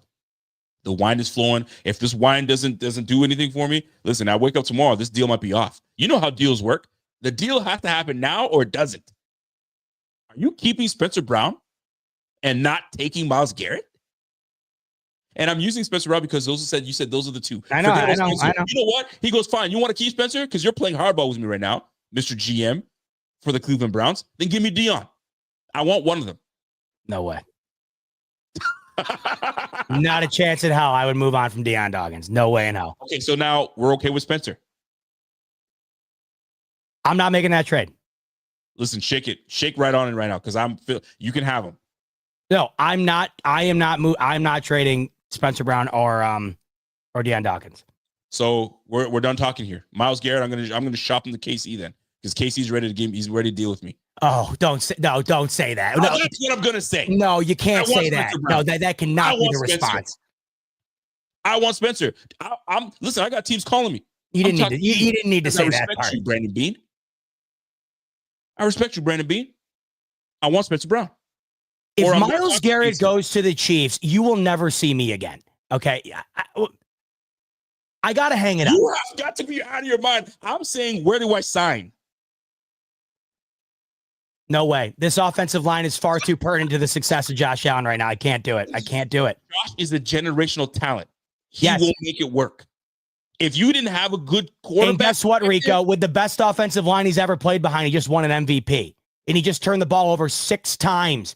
Speaker 2: The wine is flowing. If this wine doesn't do anything for me, listen, I wake up tomorrow, this deal might be off. You know how deals work. The deal has to happen now or it doesn't. Are you keeping Spencer Brown and not taking Myles Garrett? And I'm using Spencer Brown because you said those are the two.
Speaker 1: I know.
Speaker 2: You know what? He goes, fine. You want to keep Spencer? Because you're playing hardball with me right now, Mr. GM for the Cleveland Browns. Then give me Dion. I want one of them.
Speaker 1: No way. Not a chance in hell I would move on from Deion Dawkins. No way in hell.
Speaker 2: Okay, so now we're okay with Spencer.
Speaker 1: I'm not making that trade.
Speaker 2: Listen, shake right on it right now because you can have him.
Speaker 1: No, I'm not. I'm not trading Spencer Brown or Deion Dawkins.
Speaker 2: So we're done talking here. Myles Garrett, I'm gonna shop him to KC then because KC's ready to he's ready to deal with me.
Speaker 1: Oh, don't say that. No,
Speaker 2: that's what I'm gonna say.
Speaker 1: No, you can't say that. No, that cannot be the response.
Speaker 2: I want Spencer. Listen. I got teams calling me.
Speaker 1: You didn't need to say that part.
Speaker 2: I respect you, Brandon Bean. I respect you, Brandon Bean. I want Spencer Brown.
Speaker 1: If Myles Garrett goes to the Chiefs, you will never see me again. Okay, I gotta hang it up.
Speaker 2: You have got to be out of your mind. I'm saying, where do I sign?
Speaker 1: No way. This offensive line is far too pertinent to the success of Josh Allen right now. I can't do it.
Speaker 2: Josh is a generational talent. He will make it work. If you didn't have a good quarterback.
Speaker 1: And guess what, Rico? With the best offensive line he's ever played behind, he just won an MVP. And he just turned the ball over 6 times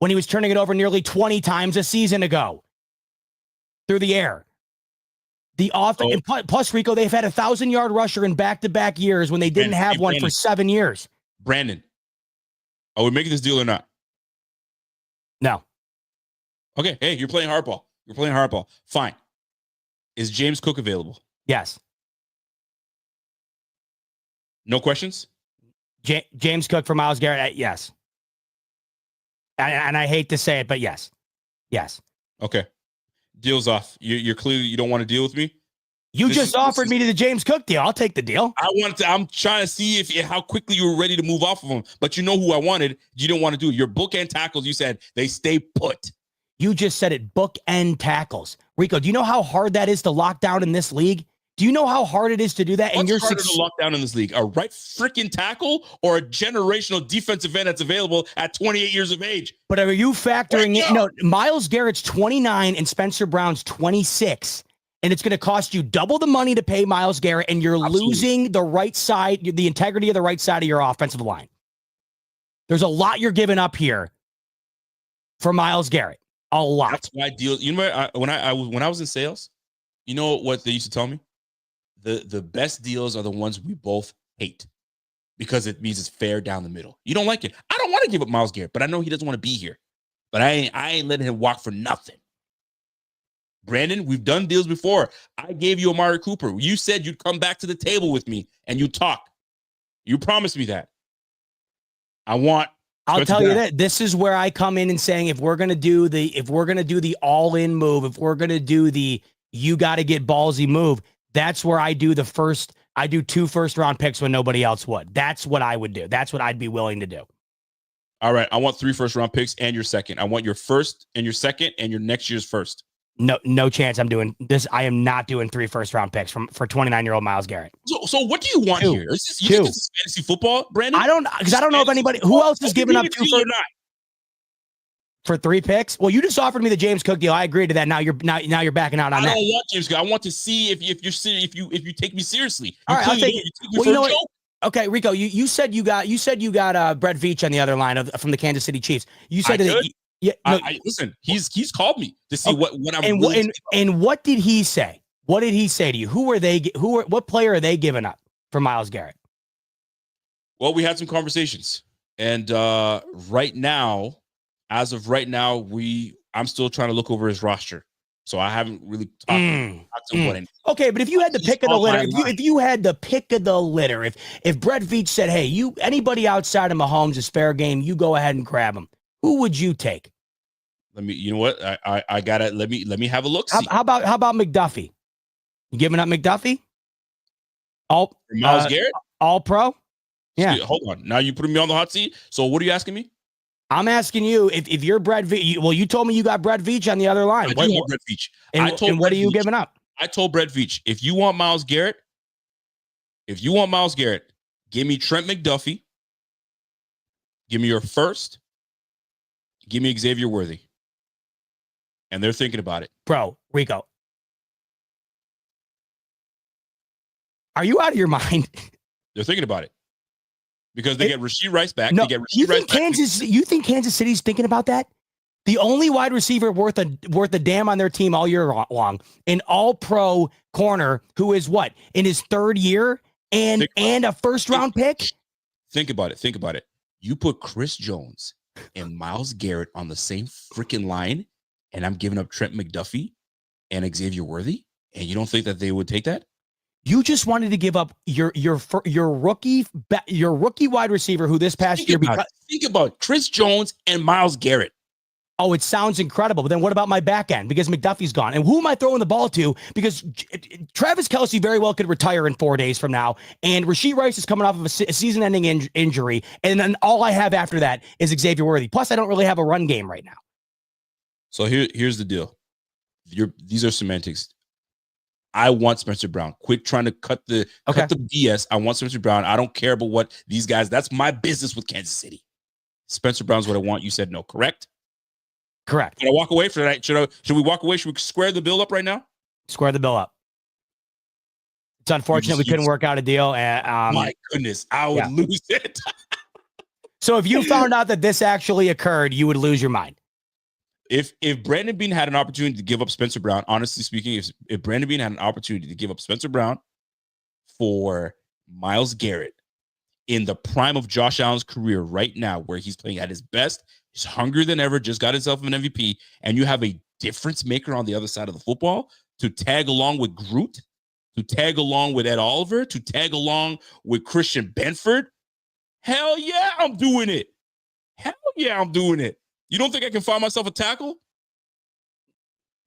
Speaker 1: when he was turning it over nearly 20 times a season ago through the air. The offense, and plus, Rico, they've had a 1,000-yard rusher in back-to-back years when they didn't have one for 7 years.
Speaker 2: Brandon, are we making this deal or not?
Speaker 1: No.
Speaker 2: Okay. Hey, you're playing hardball. Fine. Is James Cook available?
Speaker 1: Yes.
Speaker 2: No questions?
Speaker 1: James Cook for Myles Garrett? Yes. And I hate to say it, but yes. Yes.
Speaker 2: Okay. Deal's off. You're clearly you don't want to deal with me?
Speaker 1: You just offered me to the James Cook deal. I'll take the deal.
Speaker 2: I'm trying to see how quickly you were ready to move off of him. But you know who I wanted. You didn't want to do it. Your bookend tackles, you said they stay put.
Speaker 1: You just said it, bookend tackles. Rico, do you know how hard that is to lock down in this league? Do you know how hard it is to do that?
Speaker 2: What's harder to lock down in this league? A right freaking tackle or a generational defensive end that's available at 28 years of age?
Speaker 1: But are you factoring in? No, Myles Garrett's 29 and Spencer Brown's 26. And it's going to cost you double the money to pay Myles Garrett, and you're losing the right side, the integrity of the right side of your offensive line. There's a lot you're giving up here for Myles Garrett. A lot.
Speaker 2: That's why deal. You know, when I was in sales, you know what they used to tell me? The best deals are the ones we both hate because it means it's fair down the middle. You don't like it. I don't want to give up Myles Garrett, but I know he doesn't want to be here. But I ain't letting him walk for nothing. Brandon, we've done deals before. I gave you Amari Cooper. You said you'd come back to the table with me and you talk. You promised me that.
Speaker 1: I'll tell you that this is where I come in and saying if we're gonna do the all-in move, if we're gonna do the you got to get ballsy move, that's where I do 2 first-round picks when nobody else would. That's what I would do. That's what I'd be willing to do.
Speaker 2: All right, I want 3 first-round picks and your second. I want your first and your second and your next year's first.
Speaker 1: No chance I'm doing this. I am not doing 3 first-round picks for 29-year-old Myles Garrett.
Speaker 2: So what do you want here? You think this is fantasy football, Brandon?
Speaker 1: I don't know if anybody who else is giving up 2 for 3 picks. Well, you just offered me the James Cook deal. I agreed to that. Now you're backing out on that.
Speaker 2: I don't want James Cook. I want to see if you take me seriously.
Speaker 1: All right, I'll take it. Well, you know what? Okay, Rico, you said you got Brett Veach on the other line from the Kansas City Chiefs. You said that. Yeah, no,
Speaker 2: listen. He's called me to see what I'm.
Speaker 1: And what did he say? What did he say to you? What player are they giving up for Myles Garrett?
Speaker 2: Well, we had some conversations, and as of right now, I'm still trying to look over his roster, so I haven't really talked to him.
Speaker 1: Okay, but if you had the pick of the litter, if you had the pick of the litter, if Brett Veach said, "Hey, anybody outside of Mahomes is fair game, you go ahead and grab him," who would you take?
Speaker 2: You know what? I gotta let me have a look.
Speaker 1: How about McDuffie? You giving up McDuffie?
Speaker 2: Myles Garrett?
Speaker 1: All pro? Yeah.
Speaker 2: Hold on. Now you putting me on the hot seat. So what are you asking me?
Speaker 1: I'm asking you if you're Brett Veach. Well, you told me you got Brett Veach on the other line.
Speaker 2: I do have Brett Veach.
Speaker 1: And what are you giving up?
Speaker 2: I told Brett Veach, if you want Myles Garrett, Give me Trent McDuffie. Give me your first. Give me Xavier Worthy. And they're thinking about it.
Speaker 1: Bro, Rico. Are you out of your mind?
Speaker 2: They're thinking about it. Because they get Rashee Rice back.
Speaker 1: No,
Speaker 2: they get
Speaker 1: you
Speaker 2: Rashee
Speaker 1: think
Speaker 2: Rice back.
Speaker 1: You think Kansas City's thinking about that? The only wide receiver worth a damn on their team all year long, an all-pro corner who is what, in his third year and a first-round pick?
Speaker 2: Think about it. Think about it. You put Chris Jones and Myles Garrett on the same freaking line, and I'm giving up Trent McDuffie and Xavier Worthy, and you don't think that they would take that?
Speaker 1: You just wanted to give up your rookie wide receiver who this past year.
Speaker 2: Think about Chris Jones and Myles Garrett.
Speaker 1: Oh, it sounds incredible. But then what about my back end? Because McDuffie's gone. And who am I throwing the ball to? Because Travis Kelce very well could retire in 4 days from now. And Rashee Rice is coming off of a season-ending injury. And then all I have after that is Xavier Worthy. Plus, I don't really have a run game right now.
Speaker 2: So here's the deal. These are semantics. I want Spencer Brown. Quit trying to cut the BS. I want Spencer Brown. I don't care about what these guys. That's my business with Kansas City. Spencer Brown's what I want. You said no, correct?
Speaker 1: Correct.
Speaker 2: Can I walk away from that? Should we walk away? Should we square the bill up right now?
Speaker 1: Square the bill up. It's unfortunate we couldn't work out a deal.
Speaker 2: My goodness, I would lose it.
Speaker 1: So if you found out that this actually occurred, you would lose your mind.
Speaker 2: If Brandon Beane had an opportunity to give up Spencer Brown, honestly speaking, if Brandon Beane had an opportunity to give up Spencer Brown for Myles Garrett in the prime of Josh Allen's career right now, where he's playing at his best, he's hungrier than ever, just got himself an MVP, and you have a difference maker on the other side of the football to tag along with Groot, to tag along with Ed Oliver, to tag along with Christian Benford, hell yeah, I'm doing it. Hell yeah, I'm doing it. You don't think I can find myself a tackle?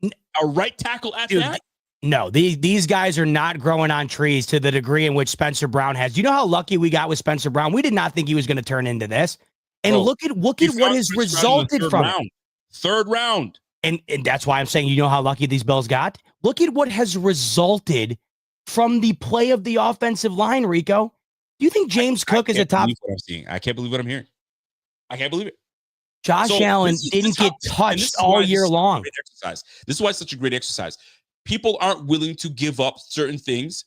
Speaker 2: A right tackle at that?
Speaker 1: No, these guys are not growing on trees to the degree in which Spencer Brown has. You know how lucky we got with Spencer Brown? We did not think he was going to turn into this. And
Speaker 2: Bro,
Speaker 1: look at what has resulted from it.
Speaker 2: Third round.
Speaker 1: And that's why I'm saying, you know how lucky these Bills got? Look at what has resulted from the play of the offensive line, Rico. Do you think James Cook is a top?
Speaker 2: I can't believe what I'm hearing. I can't believe it.
Speaker 1: Josh Allen didn't get touched all year long.
Speaker 2: This is why it's such a great exercise. People aren't willing to give up certain things.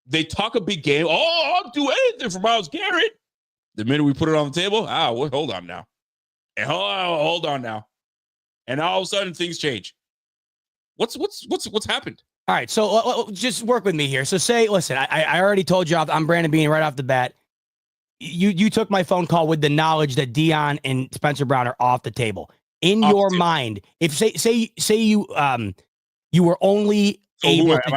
Speaker 2: They talk a big game. Oh, I'll do anything for Myles Garrett. The minute we put it on the table, hold on now. And hold on now. And all of a sudden things change. What's happened?
Speaker 1: All right, so just work with me here. So listen, I already told you I'm Brandon Beane right off the bat. You took my phone call with the knowledge that Dion and Spencer Brown are off the table. In your mind, if say you were only able to,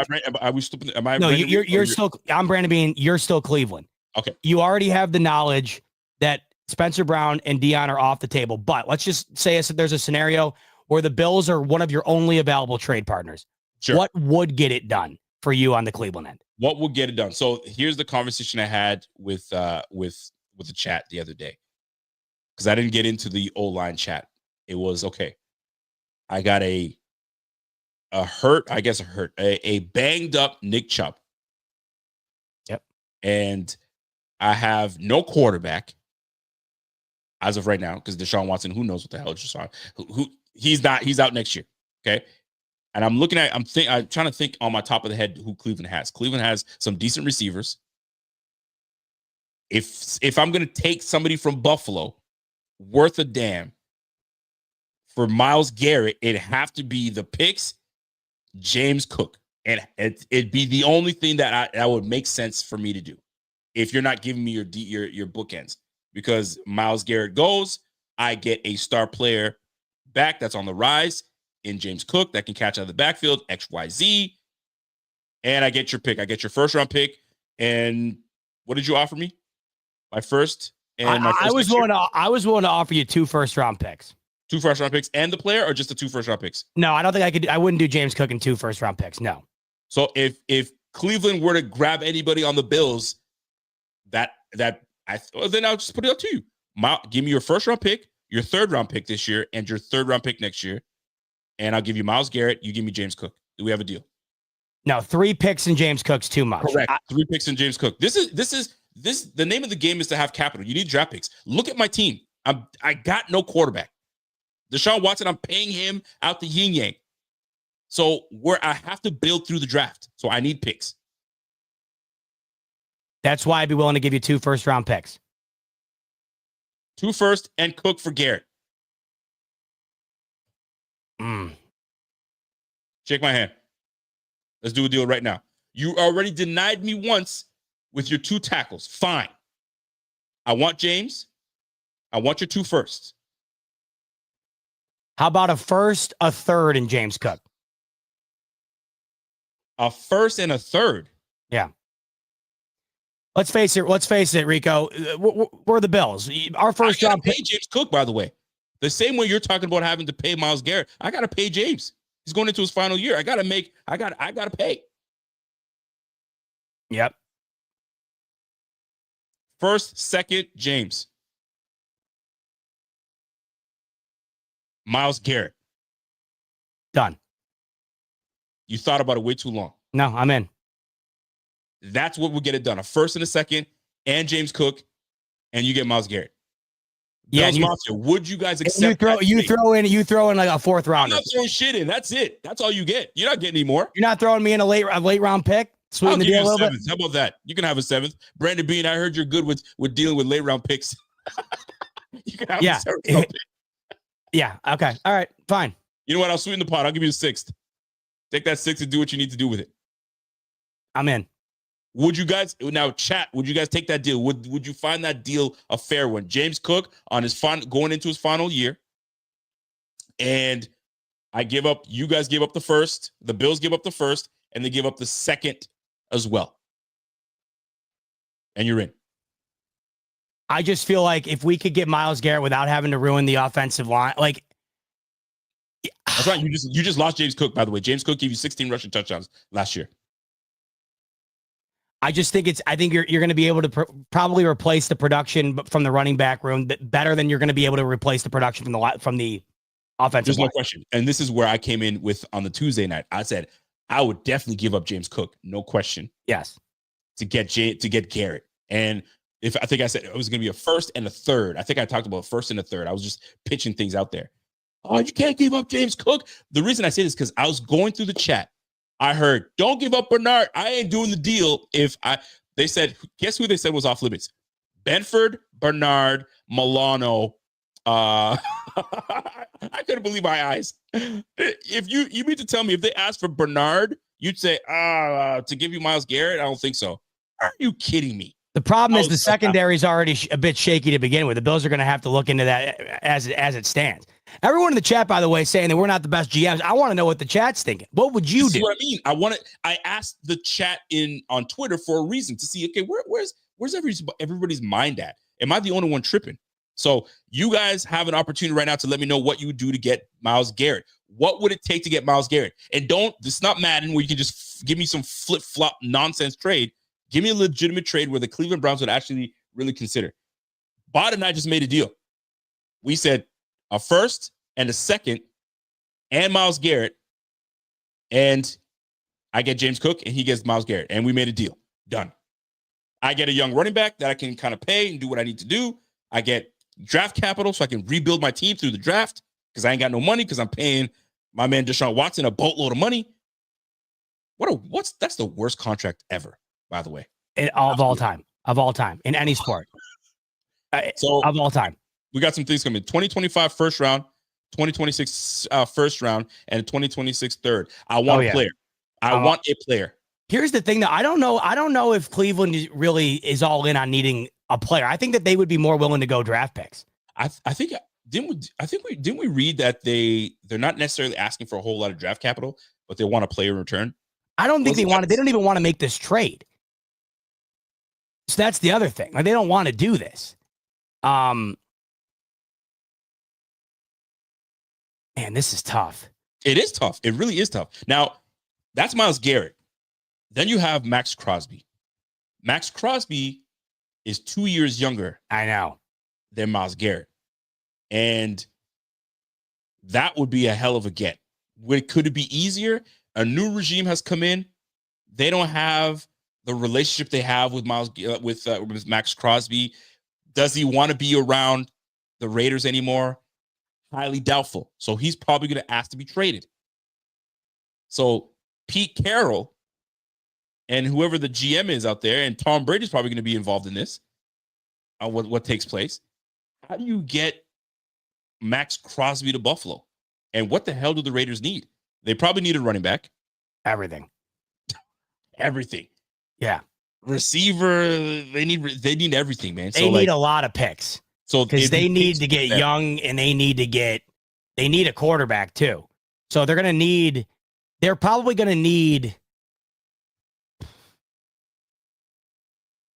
Speaker 1: I'm Brandon Beane, you're still Cleveland.
Speaker 2: Okay.
Speaker 1: You already have the knowledge that Spencer Brown and Dion are off the table. But let's just say there's a scenario where the Bills are one of your only available trade partners.
Speaker 2: Sure.
Speaker 1: What would get it done for you on the Cleveland end?
Speaker 2: What would get it done? So here's the conversation I had with the chat the other day, because I didn't get into the O-line chat. It was okay. I got a banged up Nick Chubb.
Speaker 1: Yep.
Speaker 2: And I have no quarterback as of right now, because Deshaun Watson, who knows what the hell is Deshaun? He's out next year. Okay. And I'm trying to think on my top of the head who Cleveland has. Cleveland has some decent receivers. If I'm going to take somebody from Buffalo worth a damn for Myles Garrett, it'd have to be the picks, James Cook. And it'd be the only thing that would make sense for me to do if you're not giving me your bookends. Because Myles Garrett goes, I get a star player back that's on the rise in James Cook that can catch out of the backfield, XYZ, and I get your pick. I get your first round pick. And what did you offer me? My first and my first.
Speaker 1: I was willing to offer you 2 first round picks.
Speaker 2: 2 first round picks and the player, or just the 2 first round picks?
Speaker 1: No, I don't think I could. I wouldn't do James Cook and 2 first round picks. No.
Speaker 2: So if Cleveland were to grab anybody on the Bills, then I'll just put it up to you. Give me your first round pick, your third round pick this year, and your third round pick next year. And I'll give you Myles Garrett. You give me James Cook. Do we have a deal?
Speaker 1: No, 3 picks and James Cook's too much.
Speaker 2: Correct. 3 picks and James Cook. This is the name of the game is to have capital. You need draft picks. Look at my team. I got no quarterback. Deshaun Watson, I'm paying him out the yin yang. So I have to build through the draft. So I need picks.
Speaker 1: That's why I'd be willing to give you 2 first-round picks.
Speaker 2: 2 first and Cook for Garrett. Shake my hand. Let's do a deal right now. You already denied me once with your 2 tackles. Fine. I want James. I want your 2 firsts.
Speaker 1: How about a first, a third, and James Cook?
Speaker 2: A first and a third?
Speaker 1: Yeah. Let's face it, Rico. We're the Bills. Our first round
Speaker 2: pick. James Cook, by the way. The same way you're talking about having to pay Myles Garrett, I got to pay James. He's going into his final year. I got to pay.
Speaker 1: Yep.
Speaker 2: First, second, James. Myles Garrett.
Speaker 1: Done.
Speaker 2: You thought about it way too long.
Speaker 1: No, I'm in.
Speaker 2: That's what will get it done. A first and a second, and James Cook, and you get Myles Garrett.
Speaker 1: Yeah,
Speaker 2: Mafia, would you guys accept?
Speaker 1: You throw in like a 4th rounder.
Speaker 2: I'm not throwing shit in. That's it. That's all you get. You're not getting any more.
Speaker 1: You're not throwing me in a late round pick. Sweeten the deal a little bit.
Speaker 2: How about that? You can have a 7th. Brandon Bean, I heard you're good with dealing with late round picks. You can have a 7th pick.
Speaker 1: Yeah. Okay. All right. Fine.
Speaker 2: You know what? I'll sweeten the pot. I'll give you a 6th. Take that 6th and do what you need to do with it.
Speaker 1: I'm in.
Speaker 2: Would you guys take that deal? Would you find that deal a fair one? James Cook on his going into his final year, and you guys give up the first, the Bills give up the first, and they give up the second as well. And you're in.
Speaker 1: I just feel like if we could get Myles Garrett without having to ruin the offensive line, like
Speaker 2: that's right. You just lost James Cook, by the way. James Cook gave you 16 rushing touchdowns last year.
Speaker 1: I think you're going to be able to probably replace the production from the running back room better than you're going to be able to replace the production from the offensive
Speaker 2: There's
Speaker 1: line.
Speaker 2: No question. And this is where I came in with on the Tuesday night. I said I would definitely give up James Cook, no question.
Speaker 1: Yes,
Speaker 2: to get Garrett. And I think I said it was going to be a first and a third. I think I talked about a first and a third. I was just pitching things out there. Oh, you can't give up James Cook. The reason I say this is because I was going through the chat. I heard, don't give up Bernard. I ain't doing the deal. They said, guess who they said was off limits? Benford, Bernard, Milano. I couldn't believe my eyes. If you mean to tell me if they asked for Bernard, you'd say, to give you Myles Garrett? I don't think so. Are you kidding me?
Speaker 1: The problem is the secondary is already a bit shaky to begin with. The Bills are going to have to look into that as it stands. Everyone in the chat, by the way, saying that we're not the best GMs. I want to know what the chat's thinking. What would you do?
Speaker 2: What I mean, I asked the chat on Twitter for a reason to see, okay, where's everybody's mind at? Am I the only one tripping? So you guys have an opportunity right now to let me know what you would do to get Myles Garrett. What would it take to get Myles Garrett? And it's not Madden where you can just give me some flip-flop nonsense trade. Give me a legitimate trade where the Cleveland Browns would actually really consider. Bot and I just made a deal. We said a first and a second and Myles Garrett, and I get James Cook and he gets Myles Garrett, and we made a deal. Done. I get a young running back that I can kind of pay and do what I need to do. I get draft capital so I can rebuild my team through the draft because I ain't got no money because I'm paying my man Deshaun Watson a boatload of money. That's the worst contract ever, by the way.
Speaker 1: Of all time, in any sport.
Speaker 2: So
Speaker 1: of all time.
Speaker 2: We got some things coming. 2025 first round, 2026 first round, and 2026 third. I want a player. I want a player.
Speaker 1: Here's the thing, though. I don't know if Cleveland really is all in on needing a player. I think that they would be more willing to go draft picks.
Speaker 2: I think didn't we read that they're not necessarily asking for a whole lot of draft capital, but they want a player in return.
Speaker 1: I don't think they don't even want to make this trade. So that's the other thing. Like, they don't want to do this. Man, this is tough.
Speaker 2: It is tough. It really is tough. Now, that's Myles Garrett. Then you have Max Crosby. Max Crosby is 2 years younger.
Speaker 1: I know.
Speaker 2: Than Myles Garrett. And that would be a hell of a get. Could it be easier? A new regime has come in. They don't have the relationship they have with with Max Crosby. Does he want to be around the Raiders anymore? Highly doubtful. So he's probably going to ask to be traded. So Pete Carroll and whoever the GM is out there, and Tom Brady's probably going to be involved in this. What takes place? How do you get Max Crosby to Buffalo? And what the hell do the Raiders need? They probably need a running back.
Speaker 1: Everything. Yeah.
Speaker 2: Receiver, they need everything, man.
Speaker 1: They need a lot of picks.
Speaker 2: So
Speaker 1: because they need to get young, and they need a quarterback too. So they're probably going to need.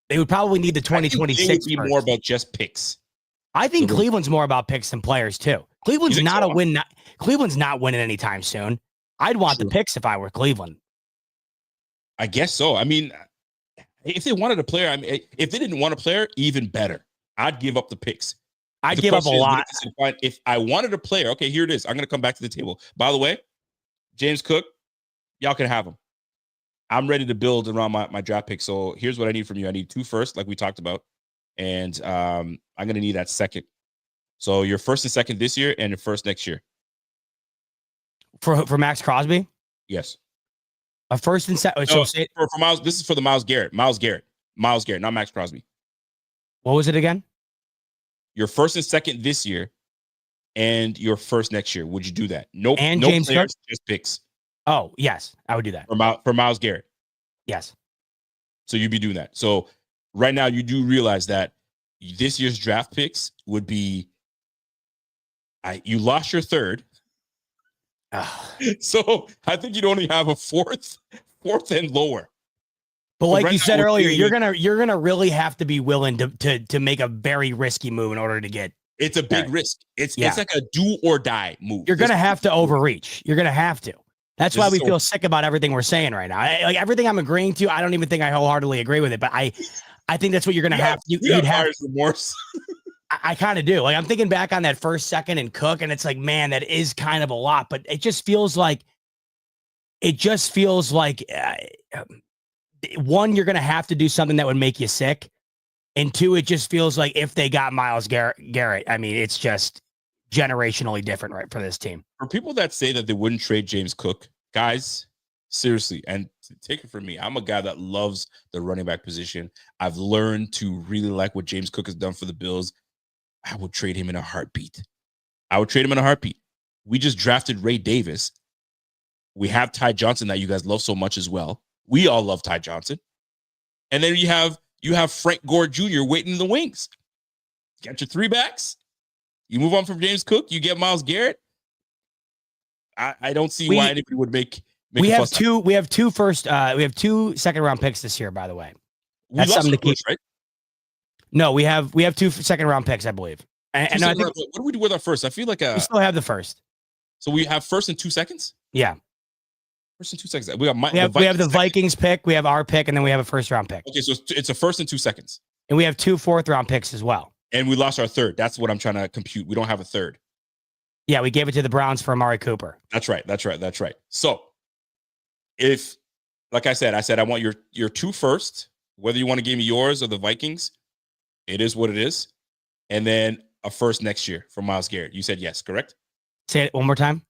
Speaker 1: They would probably need the 2026.
Speaker 2: Be more about just picks.
Speaker 1: I think Cleveland's more about picks than players too. Cleveland's not a win. Cleveland's not winning anytime soon. I'd want the picks if I were Cleveland.
Speaker 2: I guess so. I mean, if they wanted a player, if they didn't want a player, even better. I'd give up the picks.
Speaker 1: I'd give up a lot.
Speaker 2: If I wanted a player, okay, here it is. I'm going to come back to the table. By the way, James Cook, y'all can have him. I'm ready to build around my draft pick. So here's what I need from you. I need 2 firsts, like we talked about. And I'm going to need that second. So your first and second this year and your first next year.
Speaker 1: For Max Crosby?
Speaker 2: Yes.
Speaker 1: A first and second.
Speaker 2: No, for Miles, this is for the Miles Garrett, not Max Crosby.
Speaker 1: What was it again?
Speaker 2: Your first and second this year and your first next year. Would you do that? Nope.
Speaker 1: And
Speaker 2: no
Speaker 1: James
Speaker 2: players,
Speaker 1: Cook?
Speaker 2: just picks.
Speaker 1: Oh, yes. I would do that.
Speaker 2: For Miles Garrett.
Speaker 1: Yes.
Speaker 2: So you'd be doing that. So right now you do realize that this year's draft picks would be you lost your third. So I think you'd only have a fourth and lower.
Speaker 1: But like you said earlier, you're gonna really have to be willing to make a very risky move in order to get.
Speaker 2: It's a big risk. It's like a do or die move.
Speaker 1: You're gonna have to overreach. You're gonna have to. That's why we feel sick about everything we're saying right now. Like everything I'm agreeing to, I don't even think I wholeheartedly agree with it. But I think that's what you're gonna have. You'd have
Speaker 2: remorse.
Speaker 1: I kind of do. Like I'm thinking back on that first, second, and Cook, and it's like, man, that is kind of a lot. But it just feels like, one, you're gonna have to do something that would make you sick, and 2, it just feels like if they got Miles Garrett, I mean, it's just generationally different, right, for this team.
Speaker 2: For people that say that they wouldn't trade James Cook, guys, seriously, and take it from me, I'm a guy that loves the running back position. I've learned to really like what James Cook has done for the Bills. I would trade him in a heartbeat. We just drafted Ray Davis. We have Ty Johnson that you guys love so much as well. We all love Ty Johnson. And then you have Frank Gore Jr. waiting in the wings. Get your 3 backs. You move on from James Cook. You get Miles Garrett. I don't see why anybody would make
Speaker 1: we have two second round picks this year, by the way.
Speaker 2: That's something to keep, right?
Speaker 1: No, we have 2 second round picks, I believe. And I think,
Speaker 2: what do we do with our first? I feel like
Speaker 1: we still have the first.
Speaker 2: So we have first and 2 seconds?
Speaker 1: Yeah.
Speaker 2: First and 2 seconds.
Speaker 1: We have the Vikings pick, we have our pick, and then we have a first round pick.
Speaker 2: Okay, so it's a first and 2 seconds.
Speaker 1: And we have 2 fourth round picks as well.
Speaker 2: And we lost our third. That's what I'm trying to compute. We don't have a third.
Speaker 1: Yeah, we gave it to the Browns for Amari Cooper.
Speaker 2: That's right. So if, like I said, I want your 2 first, whether you want to give me yours or the Vikings, it is what it is. And then a first next year for Miles Garrett. You said yes, correct?
Speaker 1: Say it one more time.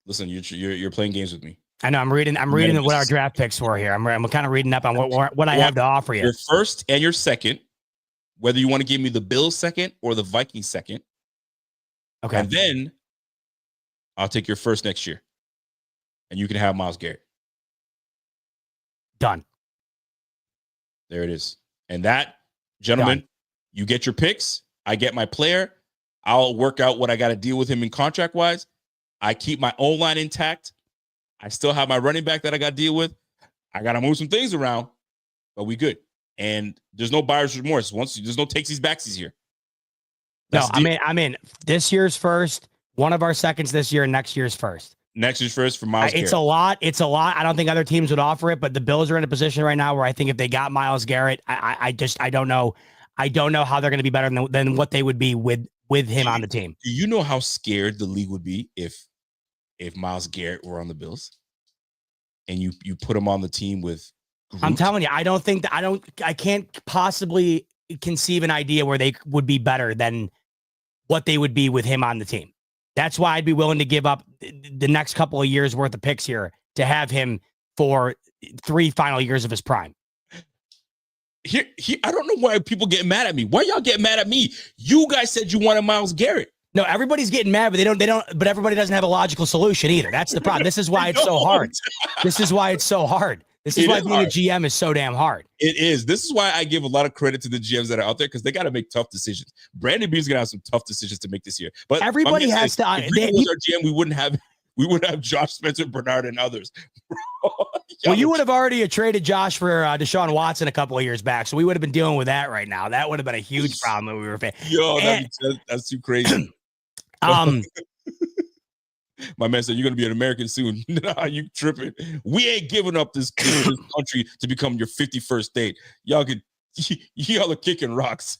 Speaker 2: Listen, you're playing games with me.
Speaker 1: I know. I'm reading what our draft picks were here. I'm kind of reading up on what I have to offer you.
Speaker 2: Your first and your second, whether you want to give me the Bills second or the Vikings second.
Speaker 1: Okay.
Speaker 2: And then I'll take your first next year. And you can have Miles Garrett.
Speaker 1: Done.
Speaker 2: There it is. And that, gentlemen, you get your picks. I get my player. I'll work out what I got to deal with him in contract-wise. I keep my O-line intact. I still have my running back that I got to deal with. I got to move some things around, but we good. And there's no buyer's remorse. There's no takesies backsies here.
Speaker 1: I'm in this year's first, one of our seconds this year, and next year's first.
Speaker 2: Next year's first for Miles Garrett.
Speaker 1: It's a lot. I don't think other teams would offer it, but the Bills are in a position right now where I think if they got Miles Garrett, I don't know. I don't know how they're going to be better than what they would be with him on the team.
Speaker 2: Do you know how scared the league would be if Miles Garrett were on the Bills and you put him on the team with
Speaker 1: I'm telling you, I can't possibly conceive an idea where they would be better than what they would be with him on the team. That's why I'd be willing to give up the next couple of years worth of picks here to have him for 3 final years of his prime.
Speaker 2: Here, I don't know why people get mad at me. Why y'all get mad at me? You guys said you wanted Myles Garrett.
Speaker 1: No, everybody's getting mad, but they don't, but everybody doesn't have a logical solution either. That's the problem. This is why it's so hard. This is why it's so hard. This is why being a GM is so damn hard.
Speaker 2: It is. This is why I give a lot of credit to the GMs that are out there because they got to make tough decisions. Brandon Beane's gonna have some tough decisions to make this year. But
Speaker 1: everybody has to.
Speaker 2: If Rico was our GM, we wouldn't have Josh Spencer, Bernard, and others.
Speaker 1: Well, you would have already traded Josh for Deshaun Watson a couple of years back, so we would have been dealing with that right now. That would have been a huge problem that we were facing.
Speaker 2: Yo, that's too crazy. My man said, you're going to be an American soon. Nah, you tripping. We ain't giving up this country to become your 51st state. Y'all are kicking rocks.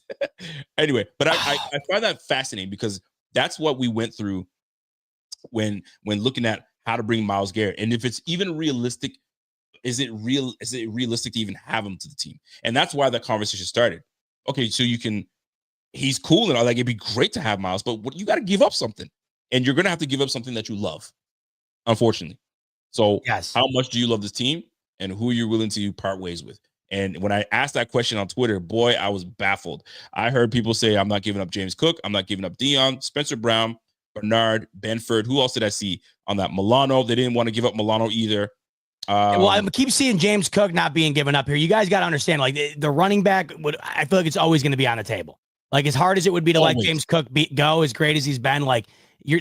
Speaker 2: Anyway, but I find that fascinating because that's what we went through when looking at how to bring Myles Garrett. And if it's even realistic, is it realistic to even have him to the team? And that's why that conversation started. Okay, so he's cool and all, like it'd be great to have Myles, but you got to give up something. And you're going to have to give up something that you love, unfortunately. So how much do you love this team and who you're willing to part ways with? And when I asked that question on Twitter, boy, I was baffled. I heard people say, I'm not giving up James Cook. I'm not giving up Dion, Spencer Brown, Bernard, Benford. Who else did I see on that? Milano. They didn't want to give up Milano either.
Speaker 1: Well, I keep seeing James Cook not being given up here. You guys got to understand, like the running back, I feel like it's always going to be on the table. Like as hard as it would be to let James Cook go, as great as he's been, like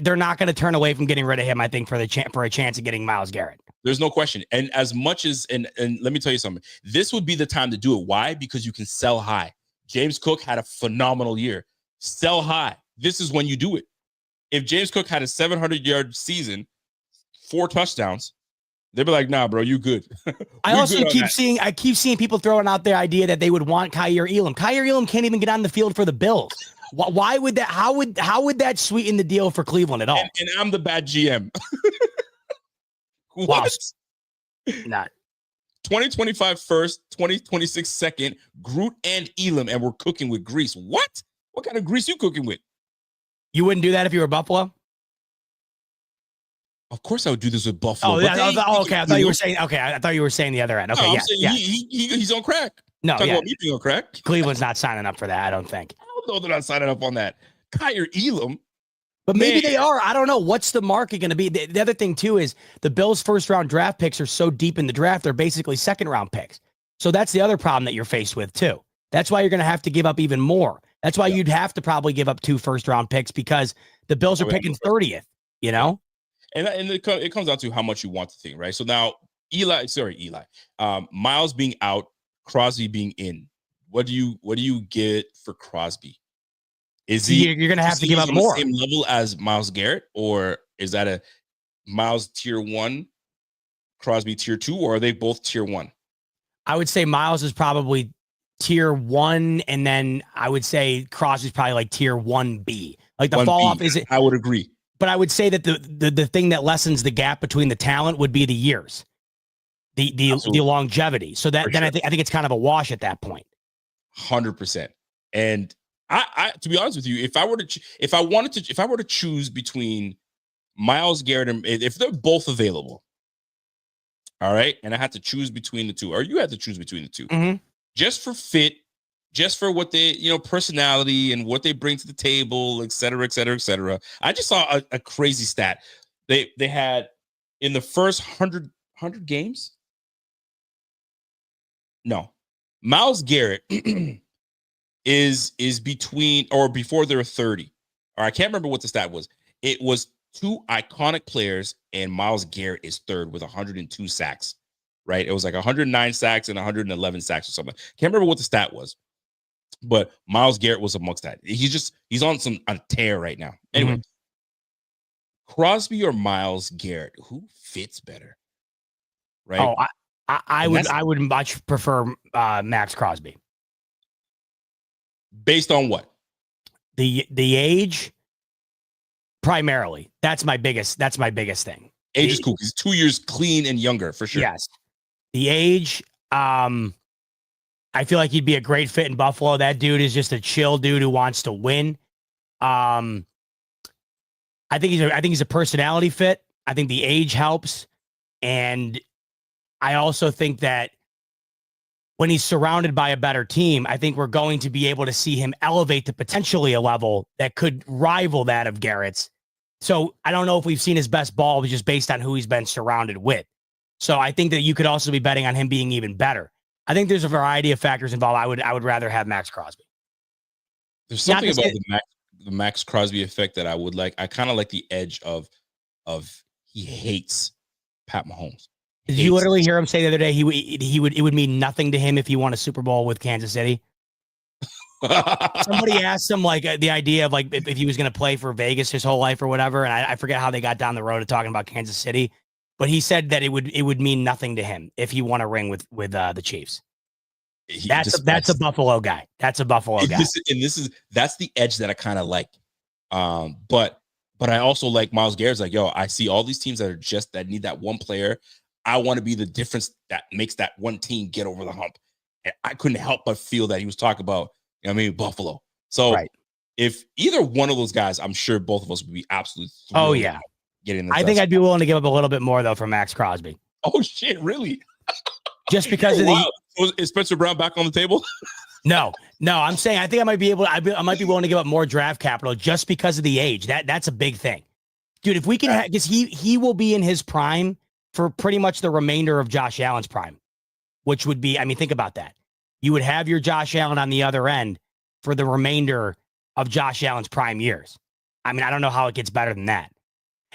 Speaker 1: they're not going to turn away from getting rid of him. I think for a chance of getting Myles Garrett. There's
Speaker 2: no question. And as much as and let me tell you something, this would be the time to do it. Why? Because you can sell high. James Cook had a phenomenal year. Sell high. This is when you do it. If James Cook had a 700-yard season, 4 touchdowns, they'd be like, "Nah, bro, you good."
Speaker 1: I also keep seeing people throwing out the idea that they would want Kaiir Elam. Kaiir Elam can't even get on the field for the Bills. Why would that? How would that sweeten the deal for Cleveland at all?
Speaker 2: And I'm the bad GM.
Speaker 1: What? Not
Speaker 2: 2025 first, 2026 second. Groot and Elam, and we're cooking with grease. What? What kind of grease you cooking with?
Speaker 1: You wouldn't do that if you were Buffalo?
Speaker 2: Of course I would do this with Buffalo.
Speaker 1: Oh, yeah, okay. I thought you were saying. Okay, I thought you were saying the other end. Okay,
Speaker 2: no, he's on crack.
Speaker 1: No,
Speaker 2: talking about me being on crack.
Speaker 1: Cleveland's not signing up for that. I don't think.
Speaker 2: No, they're not signing up on that. Kaiir Elam.
Speaker 1: But maybe they are. I don't know. What's the market going to be? The other thing, too, is the Bills' first-round draft picks are so deep in the draft, they're basically second-round picks. So that's the other problem that you're faced with, too. That's why you're going to have to give up even more. That's why you'd have to probably give up 2 first-round picks because the Bills are picking 30th, you know?
Speaker 2: And it comes down to how much you want the thing, right? So now, Myles being out, Crosby being in. What do you get for Crosby? Is
Speaker 1: you're going to have to give up more?
Speaker 2: The same level as Myles Garrett, or is that a Myles tier 1, Crosby tier 2, or are they both tier 1?
Speaker 1: I would say Myles is probably tier 1, and then I would say Crosby's probably like tier 1B. Like the 1B, fall off is it?
Speaker 2: I would agree.
Speaker 1: But I would say that the thing that lessens the gap between the talent would be the years, the longevity. So that then I think it's kind of a wash at that point.
Speaker 2: 100%. And I to be honest with you, if I were to choose between Myles Garrett and if they're both available, all right, and I had to choose between the two, or you had to choose between the two, just for fit, just for what they, personality and what they bring to the table, et cetera, et cetera, et cetera. I just saw a crazy stat. They had in the first 100 games. No, Myles Garrett is between or before they're 30. Or I can't remember what the stat was. It was 2 iconic players, and Myles Garrett is third with 102 sacks. Right? It was like 109 sacks and 111 sacks or something. Can't remember what the stat was. But Myles Garrett was amongst that. He's on a tear right now. Anyway, Crosby or Myles Garrett, who fits better? Right?
Speaker 1: Oh, I would much prefer Max Crosby.
Speaker 2: Based on what?
Speaker 1: The age, primarily. That's my biggest thing.
Speaker 2: Age is cool. He's 2 years clean and younger for sure.
Speaker 1: Yes. The age, I feel like he'd be a great fit in Buffalo. That dude is just a chill dude who wants to win. I think he's a personality fit. I think the age helps. And I also think that when he's surrounded by a better team, I think we're going to be able to see him elevate to potentially a level that could rival that of Garrett's. So I don't know if we've seen his best ball just based on who he's been surrounded with. So I think that you could also be betting on him being even better. I think there's a variety of factors involved. I would rather have Max Crosby.
Speaker 2: There's something about the Max Crosby effect that I would like. I kind of like the edge of he hates Pat Mahomes.
Speaker 1: Did you literally hear him say the other day it would mean nothing to him if he won a Super Bowl with Kansas City? Somebody asked him like the idea of like if he was going to play for Vegas his whole life or whatever, and I forget how they got down the road of talking about Kansas City, but he said that it would mean nothing to him if he won a ring with the Chiefs. That's a Buffalo guy. That's a Buffalo guy.
Speaker 2: That's the edge that I kind of like. But I also like Myles Garrett's like, yo, I see all these teams that need that one player. I want to be the difference that makes that one team get over the hump. And I couldn't help but feel that he was talking about, Buffalo. So if either one of those guys, I'm sure both of us would be absolutely thrilled.
Speaker 1: Oh yeah.
Speaker 2: I
Speaker 1: think I'd be willing to give up a little bit more though for Max Crosby.
Speaker 2: Oh shit, really?
Speaker 1: Just because of
Speaker 2: is Spencer Brown back on the table?
Speaker 1: No, I'm saying I think I might be willing to give up more draft capital just because of the age. That's a big thing. Dude, if we can because he will be in his prime for pretty much the remainder of Josh Allen's prime, which would be, think about that. You would have your Josh Allen on the other end for the remainder of Josh Allen's prime years. I don't know how it gets better than that.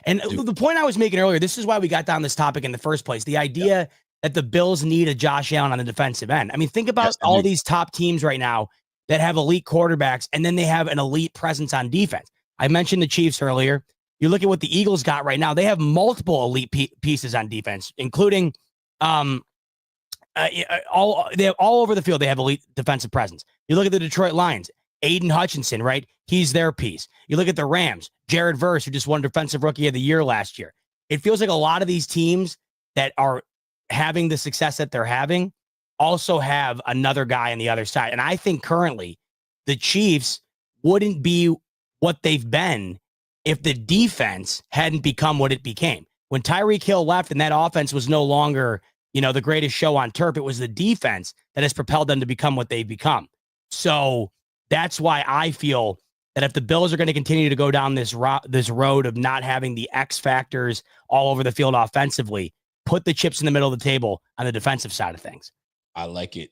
Speaker 1: And the point I was making earlier, this is why we got down this topic in the first place. The idea that the Bills need a Josh Allen on the defensive end. Think about all these top teams right now that have elite quarterbacks, and then they have an elite presence on defense. I mentioned the Chiefs earlier. You look at what the Eagles got right now. They have multiple elite pieces on defense, including all over the field. They have elite defensive presence. You look at the Detroit Lions, Aiden Hutchinson, right? He's their piece. You look at the Rams, Jared Verse, who just won Defensive Rookie of the Year last year. It feels like a lot of these teams that are having the success that they're having also have another guy on the other side. And I think currently the Chiefs wouldn't be what they've been if the defense hadn't become what it became. When Tyreek Hill left and that offense was no longer, the greatest show on turf, it was the defense that has propelled them to become what they've become. So that's why I feel that if the Bills are going to continue to go down this road of not having the X factors all over the field offensively, put the chips in the middle of the table on the defensive side of things.
Speaker 2: I like it.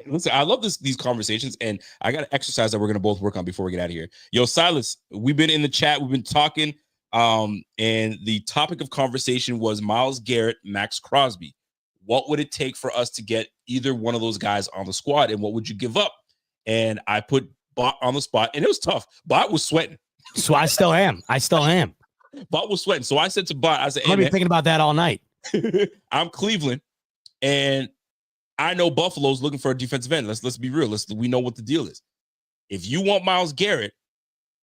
Speaker 2: Listen, I love these conversations, and I got an exercise that we're going to both work on before we get out of here. Yo, Silas, we've been in the chat. We've been talking, and the topic of conversation was Myles Garrett, Max Crosby. What would it take for us to get either one of those guys on the squad, and what would you give up? And I put Bot on the spot, and it was tough. Bot was sweating.
Speaker 1: So I still am.
Speaker 2: Bot was sweating. So I said to Bot, I said,
Speaker 1: I'm thinking about that all night.
Speaker 2: I'm Cleveland, and I know Buffalo's looking for a defensive end. Let's be real. We know what the deal is. If you want Myles Garrett,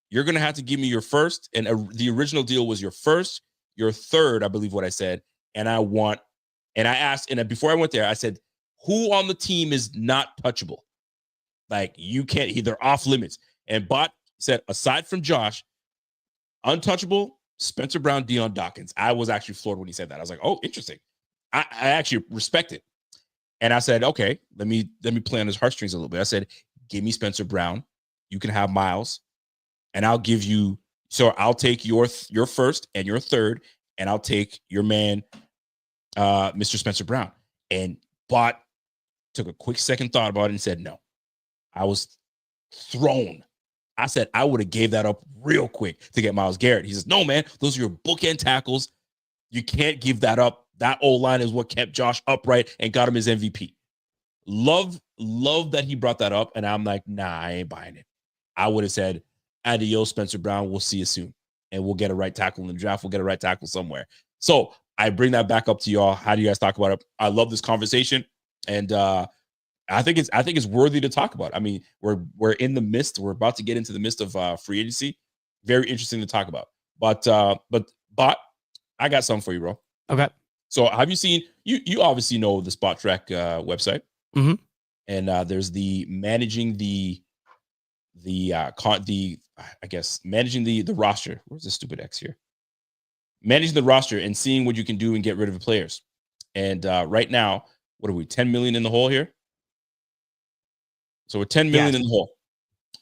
Speaker 2: you're going to have to give me your first, and the original deal was your first, your third, I believe what I said, and I asked, and before I went there, I said, who on the team is not touchable? Like, you can't, they're off limits. And Bot said, aside from Josh, untouchable, Spencer Brown, Deion Dawkins. I was actually floored when he said that. I was like, oh, interesting. I actually respect it. And I said, okay, let me play on his heartstrings a little bit. I said, give me Spencer Brown. You can have Myles, and I'll give you. So I'll take your first and your third, and I'll take your man, Mr. Spencer Brown. And Bot took a quick second thought about it and said, no. I was thrown. I said I would have gave that up real quick to get Myles Garrett. He says, no, man, those are your bookend tackles. You can't give that up. That O-line is what kept Josh upright and got him his MVP. Love that he brought that up, and I'm like, nah, I ain't buying it. I would have said, adios, Spencer Brown. We'll see you soon, and we'll get a right tackle in the draft. We'll get a right tackle somewhere. So I bring that back up to y'all. How do you guys talk about it? I love this conversation, and I think it's worthy to talk about. We're in the midst. We're about to get into the midst of free agency. Very interesting to talk about. But I got something for you, bro.
Speaker 1: Okay.
Speaker 2: So have you seen? You obviously know the Spot Track website, and there's the managing the I guess managing the roster. Where's the stupid X here? Managing the roster and seeing what you can do and get rid of the players. And right now, what are we? 10 million in the hole here. So we're 10 million in the hole.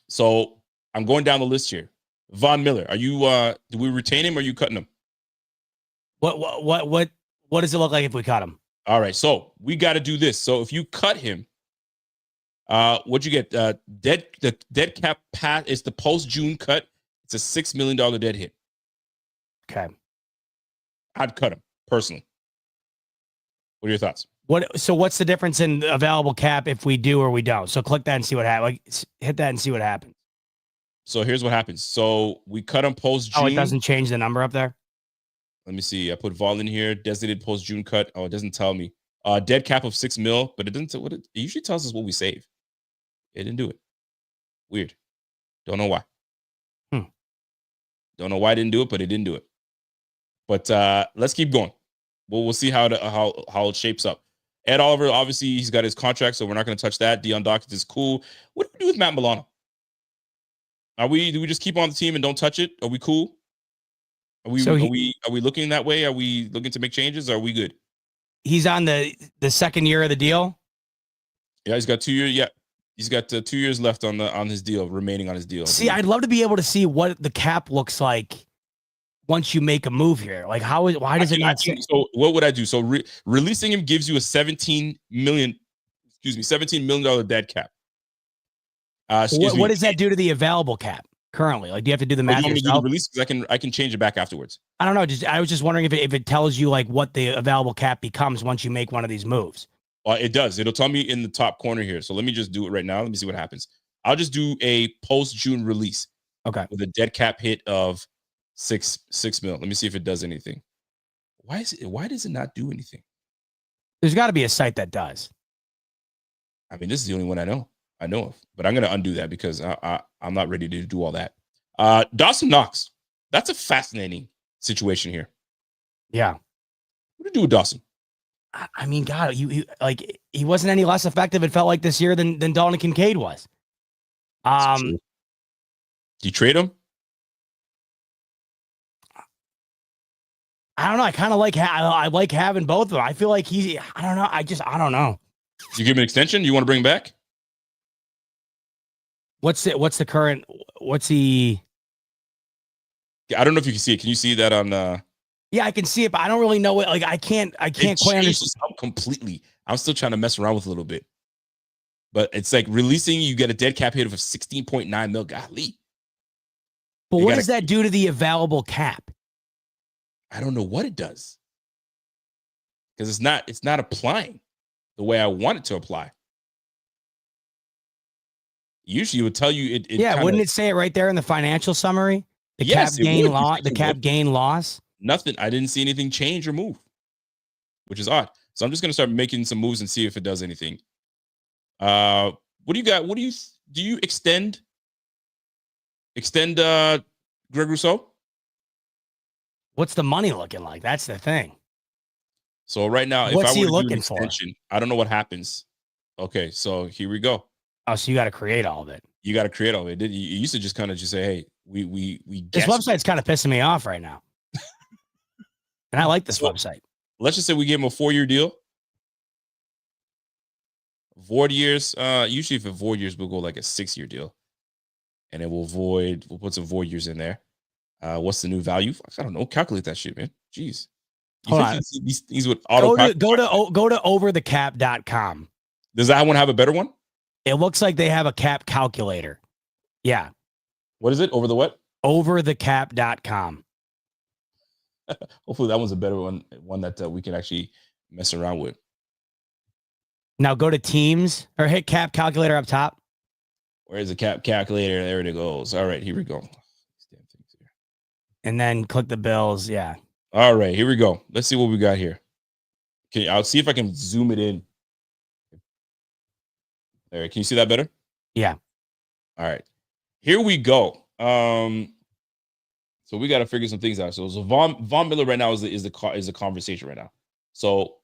Speaker 2: So I'm going down the list here. Von Miller, are you? Do we retain him or are you cutting him?
Speaker 1: What does it look like if we cut him?
Speaker 2: All right, so we got to do this. So if you cut him, what'd you get? The dead cap pat is the post June cut. It's a $6 million dead hit.
Speaker 1: Okay,
Speaker 2: I'd cut him personally. What are your thoughts?
Speaker 1: So what's the difference in the available cap if we do or we don't? So click that and see what happens. Like, hit that and see what happens.
Speaker 2: So here's what happens. So we cut him post June.
Speaker 1: Oh, it doesn't change the number up there.
Speaker 2: Let me see. I put vol in here. Designated post June cut. Oh, it doesn't tell me. Dead cap of $6 million, but it doesn't. It usually tells us what we save. It didn't do it. Weird. Don't know why. Don't know why it didn't do it, but it didn't do it. But let's keep going. We'll see how it shapes up. Ed Oliver, obviously, he's got his contract, so we're not going to touch that. Dion Dawkins is cool. What do we do with Matt Milano? Do we just keep on the team and don't touch it? Are we cool? Are we looking that way? Are we looking to make changes? Or are we good?
Speaker 1: He's on the second year of the deal.
Speaker 2: Yeah, he's got 2 years. Yeah, he's got 2 years left on his deal, remaining on his deal.
Speaker 1: See, I'd love to be able to see what the cap looks like once you make a move here. Like, why does it not?
Speaker 2: So what would I do? So releasing him gives you a $17 million dead cap.
Speaker 1: What does that do to the available cap currently? Like, do you have to do the math yourself?
Speaker 2: Release, because I can change it back afterwards.
Speaker 1: I don't know. I was just wondering if it tells you like what the available cap becomes once you make one of these moves.
Speaker 2: It does. It'll tell me in the top corner here. So let me just do it right now. Let me see what happens. I'll just do a post-June release.
Speaker 1: Okay.
Speaker 2: With a dead cap hit of $6 million. Let me see if it does anything. Why does it not do anything?
Speaker 1: There's got to be a site that does.
Speaker 2: I mean, this is the only one I know of. But I'm going to undo that because I'm not ready to do all that. Dawson Knox. That's a fascinating situation here.
Speaker 1: Yeah.
Speaker 2: What do you do with Dawson?
Speaker 1: I mean, God, he wasn't any less effective, it felt like, this year than Dalton Kincaid was.
Speaker 2: Do you trade him?
Speaker 1: I don't know. I kind of I like having both of them. I feel like I don't know. I don't know.
Speaker 2: You give him an extension? You want to bring him back?
Speaker 1: What's the current? What's he?
Speaker 2: I don't know if you can see it. Can you see that on?
Speaker 1: Yeah, I can see it, but I don't really know it. Like, I can't quite understand
Speaker 2: completely. I'm still trying to mess around with a little bit, but it's like releasing. You get a dead cap hit of $16.9 million. Golly.
Speaker 1: But what does that do to the available cap?
Speaker 2: I don't know what it does, because it's not applying the way I want it to apply. Usually, it would tell you it.
Speaker 1: Wouldn't it say it right there in the financial summary? The cap gain loss. The cap gain loss.
Speaker 2: Nothing. I didn't see anything change or move, which is odd. So I'm just gonna start making some moves and see if it does anything. What do you got? Do you extend Greg Rousseau?
Speaker 1: What's the money looking like? That's the thing.
Speaker 2: So right now,
Speaker 1: what's
Speaker 2: if I
Speaker 1: he
Speaker 2: were to
Speaker 1: looking
Speaker 2: do an extension, I don't know what happens. Okay, so here we go.
Speaker 1: Oh, so you got to create all of it.
Speaker 2: You got to create all of it. You used to just kind of just say, "Hey, we."
Speaker 1: This website's kind of pissing me off right now, and I like this website.
Speaker 2: Let's just say we give him a 4-year deal. Void years. Usually, if it's void years, we'll go like a 6-year deal, and then we'll put some void years in there. What's the new value? I don't know. Calculate that shit, man. Jeez.
Speaker 1: Hold on.
Speaker 2: These would auto
Speaker 1: go to overthecap.com.
Speaker 2: Does that one have a better one?
Speaker 1: It looks like they have a cap calculator. Yeah.
Speaker 2: What is it? Over the what?
Speaker 1: Overthecap.com.
Speaker 2: Hopefully that one's a better one that we can actually mess around with.
Speaker 1: Now go to teams or hit cap calculator up top.
Speaker 2: Where's the cap calculator? There it goes. All right, here we go.
Speaker 1: And then click the Bills. Yeah.
Speaker 2: All right, here we go. Let's see what we got here. I'll see if I can zoom it in. There, can you see that better?
Speaker 1: Yeah.
Speaker 2: All right. Here we go. So we got to figure some things out. So Von Miller right now is the conversation right now. So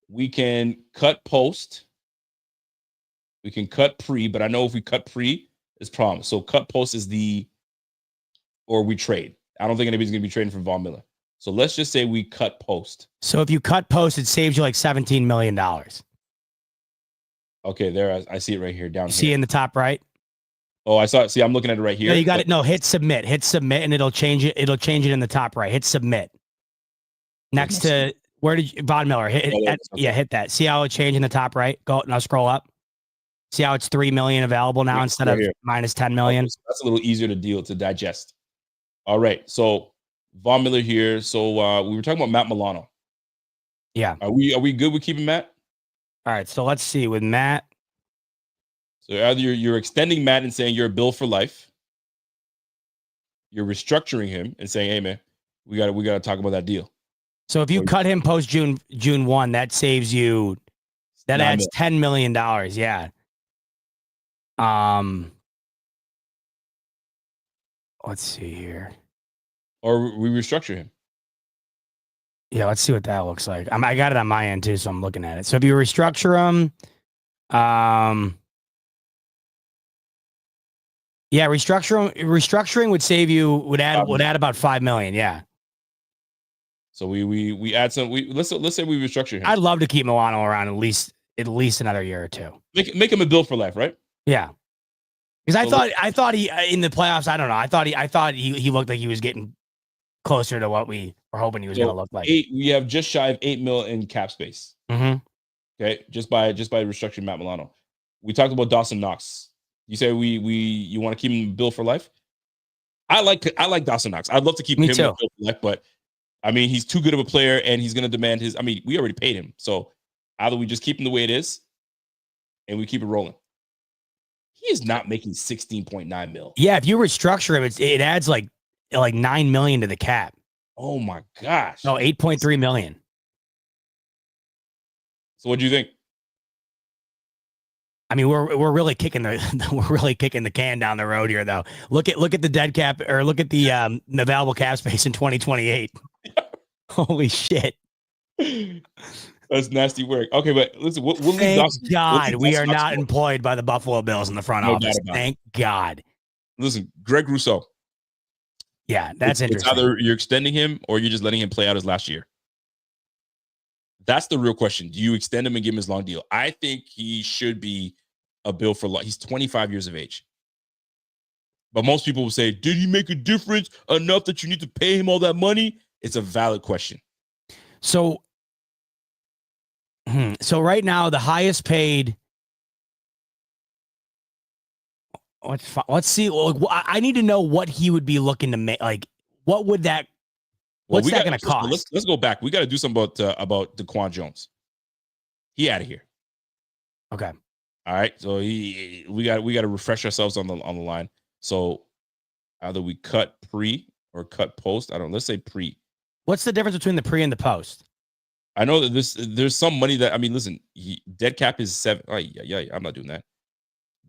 Speaker 2: we can cut post. We can cut pre, but I know if we cut pre, it's problem. So cut post is or we trade. I don't think anybody's going to be trading for Von Miller. So let's just say we cut post.
Speaker 1: So if you cut post, it saves you like $17 million.
Speaker 2: Okay, there. I see it right here down here.
Speaker 1: See in the top right?
Speaker 2: Oh, I saw it. See, I'm looking at it right here.
Speaker 1: No, you got it. No, hit submit, and it'll change it. It'll change it in the top right. Hit submit. Next to where did you, Von Miller? Hit that. See how it changed in the top right? Go now, scroll up. See how it's 3 million available now instead of minus 10 million.
Speaker 2: Okay, so that's a little easier to digest. All right, so Von Miller here. So we were talking about Matt Milano.
Speaker 1: Yeah.
Speaker 2: Are we good with keeping Matt?
Speaker 1: All right, so let's see with Matt.
Speaker 2: So either you're extending Matt and saying you're a bill for life. You're restructuring him and saying, "Hey man, we got to talk about that deal."
Speaker 1: So if you cut him post June 1, that saves you. That adds $10 million. Yeah. Let's see here.
Speaker 2: Or we restructure him.
Speaker 1: Yeah, let's see what that looks like. I got it on my end too, so I'm looking at it. So if you restructure him, yeah, restructuring would save you would add about $5 million. Yeah.
Speaker 2: So we add some. Let's say we restructure him.
Speaker 1: I'd love to keep Milano around at least another year or two.
Speaker 2: Make him a bill for life, right?
Speaker 1: Yeah. Because I thought he in the playoffs. I don't know. I thought he looked like he was getting closer to what we were hoping he was going to look like.
Speaker 2: We have just shy of $8 million in cap space.
Speaker 1: Mm-hmm.
Speaker 2: Okay, just by restructuring Matt Milano. We talked about Dawson Knox. You say you want to keep him bill for life. I like Dawson Knox. I'd love to keep him bill for life, but I mean he's too good of a player, and he's going to demand his. I mean, we already paid him, so either we just keep him the way it is, and we keep it rolling. He is not making 16.9 mil.
Speaker 1: Yeah, if you restructure him, it adds like $9 million to the cap.
Speaker 2: Oh my gosh!
Speaker 1: No, 8.3 million.
Speaker 2: So what do you think?
Speaker 1: I mean, we're really kicking the can down the road here, though. Look at the dead cap, or look at the available cap space in 2028. Holy shit!
Speaker 2: That's nasty work. Okay, but listen, we'll
Speaker 1: thank God we are not employed by the Buffalo Bills in the front office. Thank God.
Speaker 2: Listen, Greg Rousseau.
Speaker 1: Yeah, that's interesting.
Speaker 2: It's either you're extending him or you're just letting him play out his last year. That's the real question. Do you extend him and give him his long deal? I think he should be a bill for life. He's 25 years of age. But most people will say, did he make a difference enough that you need to pay him all that money? It's a valid question.
Speaker 1: So right now, the highest paid. Let's see. I need to know what he would be looking to make. Like, what would that? What's that going to cost?
Speaker 2: Let's go back. We got to do something about DaQuan Jones. He out of here.
Speaker 1: Okay.
Speaker 2: All right. So we got to refresh ourselves on the line. So either we cut pre or cut post. I don't know. Let's say pre.
Speaker 1: What's the difference between the pre and the post?
Speaker 2: I know that there's some money that, I mean, listen, dead cap is 7. Oh, yeah, I'm not doing that.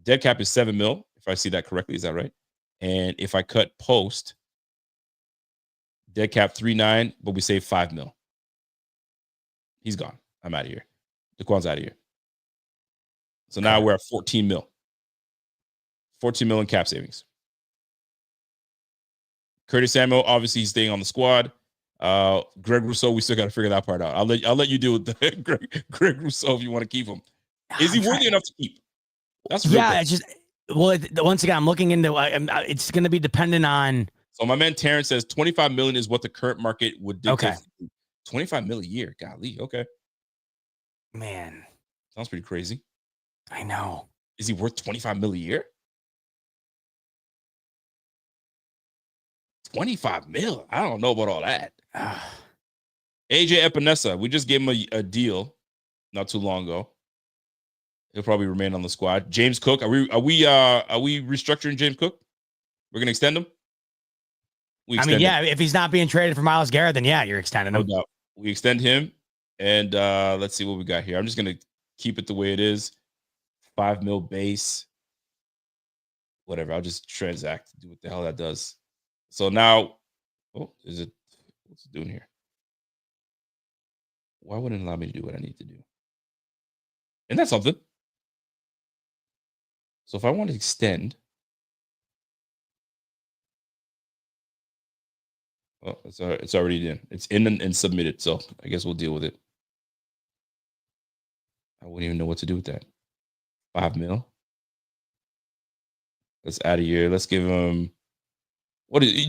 Speaker 2: Dead cap is 7 mil, if I see that correctly. Is that right? And if I cut post, dead cap 3.9, but we save 5 mil. He's gone. I'm out of here. DaQuan's out of here. So now we're at 14 mil. 14 mil in cap savings. Curtis Samuel, obviously he's staying on the squad. Greg Rousseau, we still got to figure that part out. I'll let you deal with the Greg Rousseau if you want to keep him. Is he worthy enough to keep? That's
Speaker 1: it's just once again I'm looking into. It's going to be dependent on.
Speaker 2: So my man Terrence says 25 million is what the current market would dictate.
Speaker 1: Okay.
Speaker 2: 25 million a year, golly. Okay,
Speaker 1: man,
Speaker 2: sounds pretty crazy.
Speaker 1: I know.
Speaker 2: Is he worth 25 million a year? 25 mil. I don't know about all that. AJ Epinesa, we just gave him a deal not too long ago. He'll probably remain on the squad. James Cook, are we restructuring James Cook? We're gonna extend him.
Speaker 1: If he's not being traded for Myles Garrett, then yeah, you're extending him.
Speaker 2: No doubt. We extend him, and let's see what we got here. I'm just gonna keep it the way it is. 5 mil base. Whatever. I'll just transact. Do what the hell that does. So now, what's it doing here? Why wouldn't it allow me to do what I need to do? And that's something. So if I want to extend, oh, it's already in. It's in and submitted. So I guess we'll deal with it. I wouldn't even know what to do with that. 5 mil. Let's add a year. Let's give him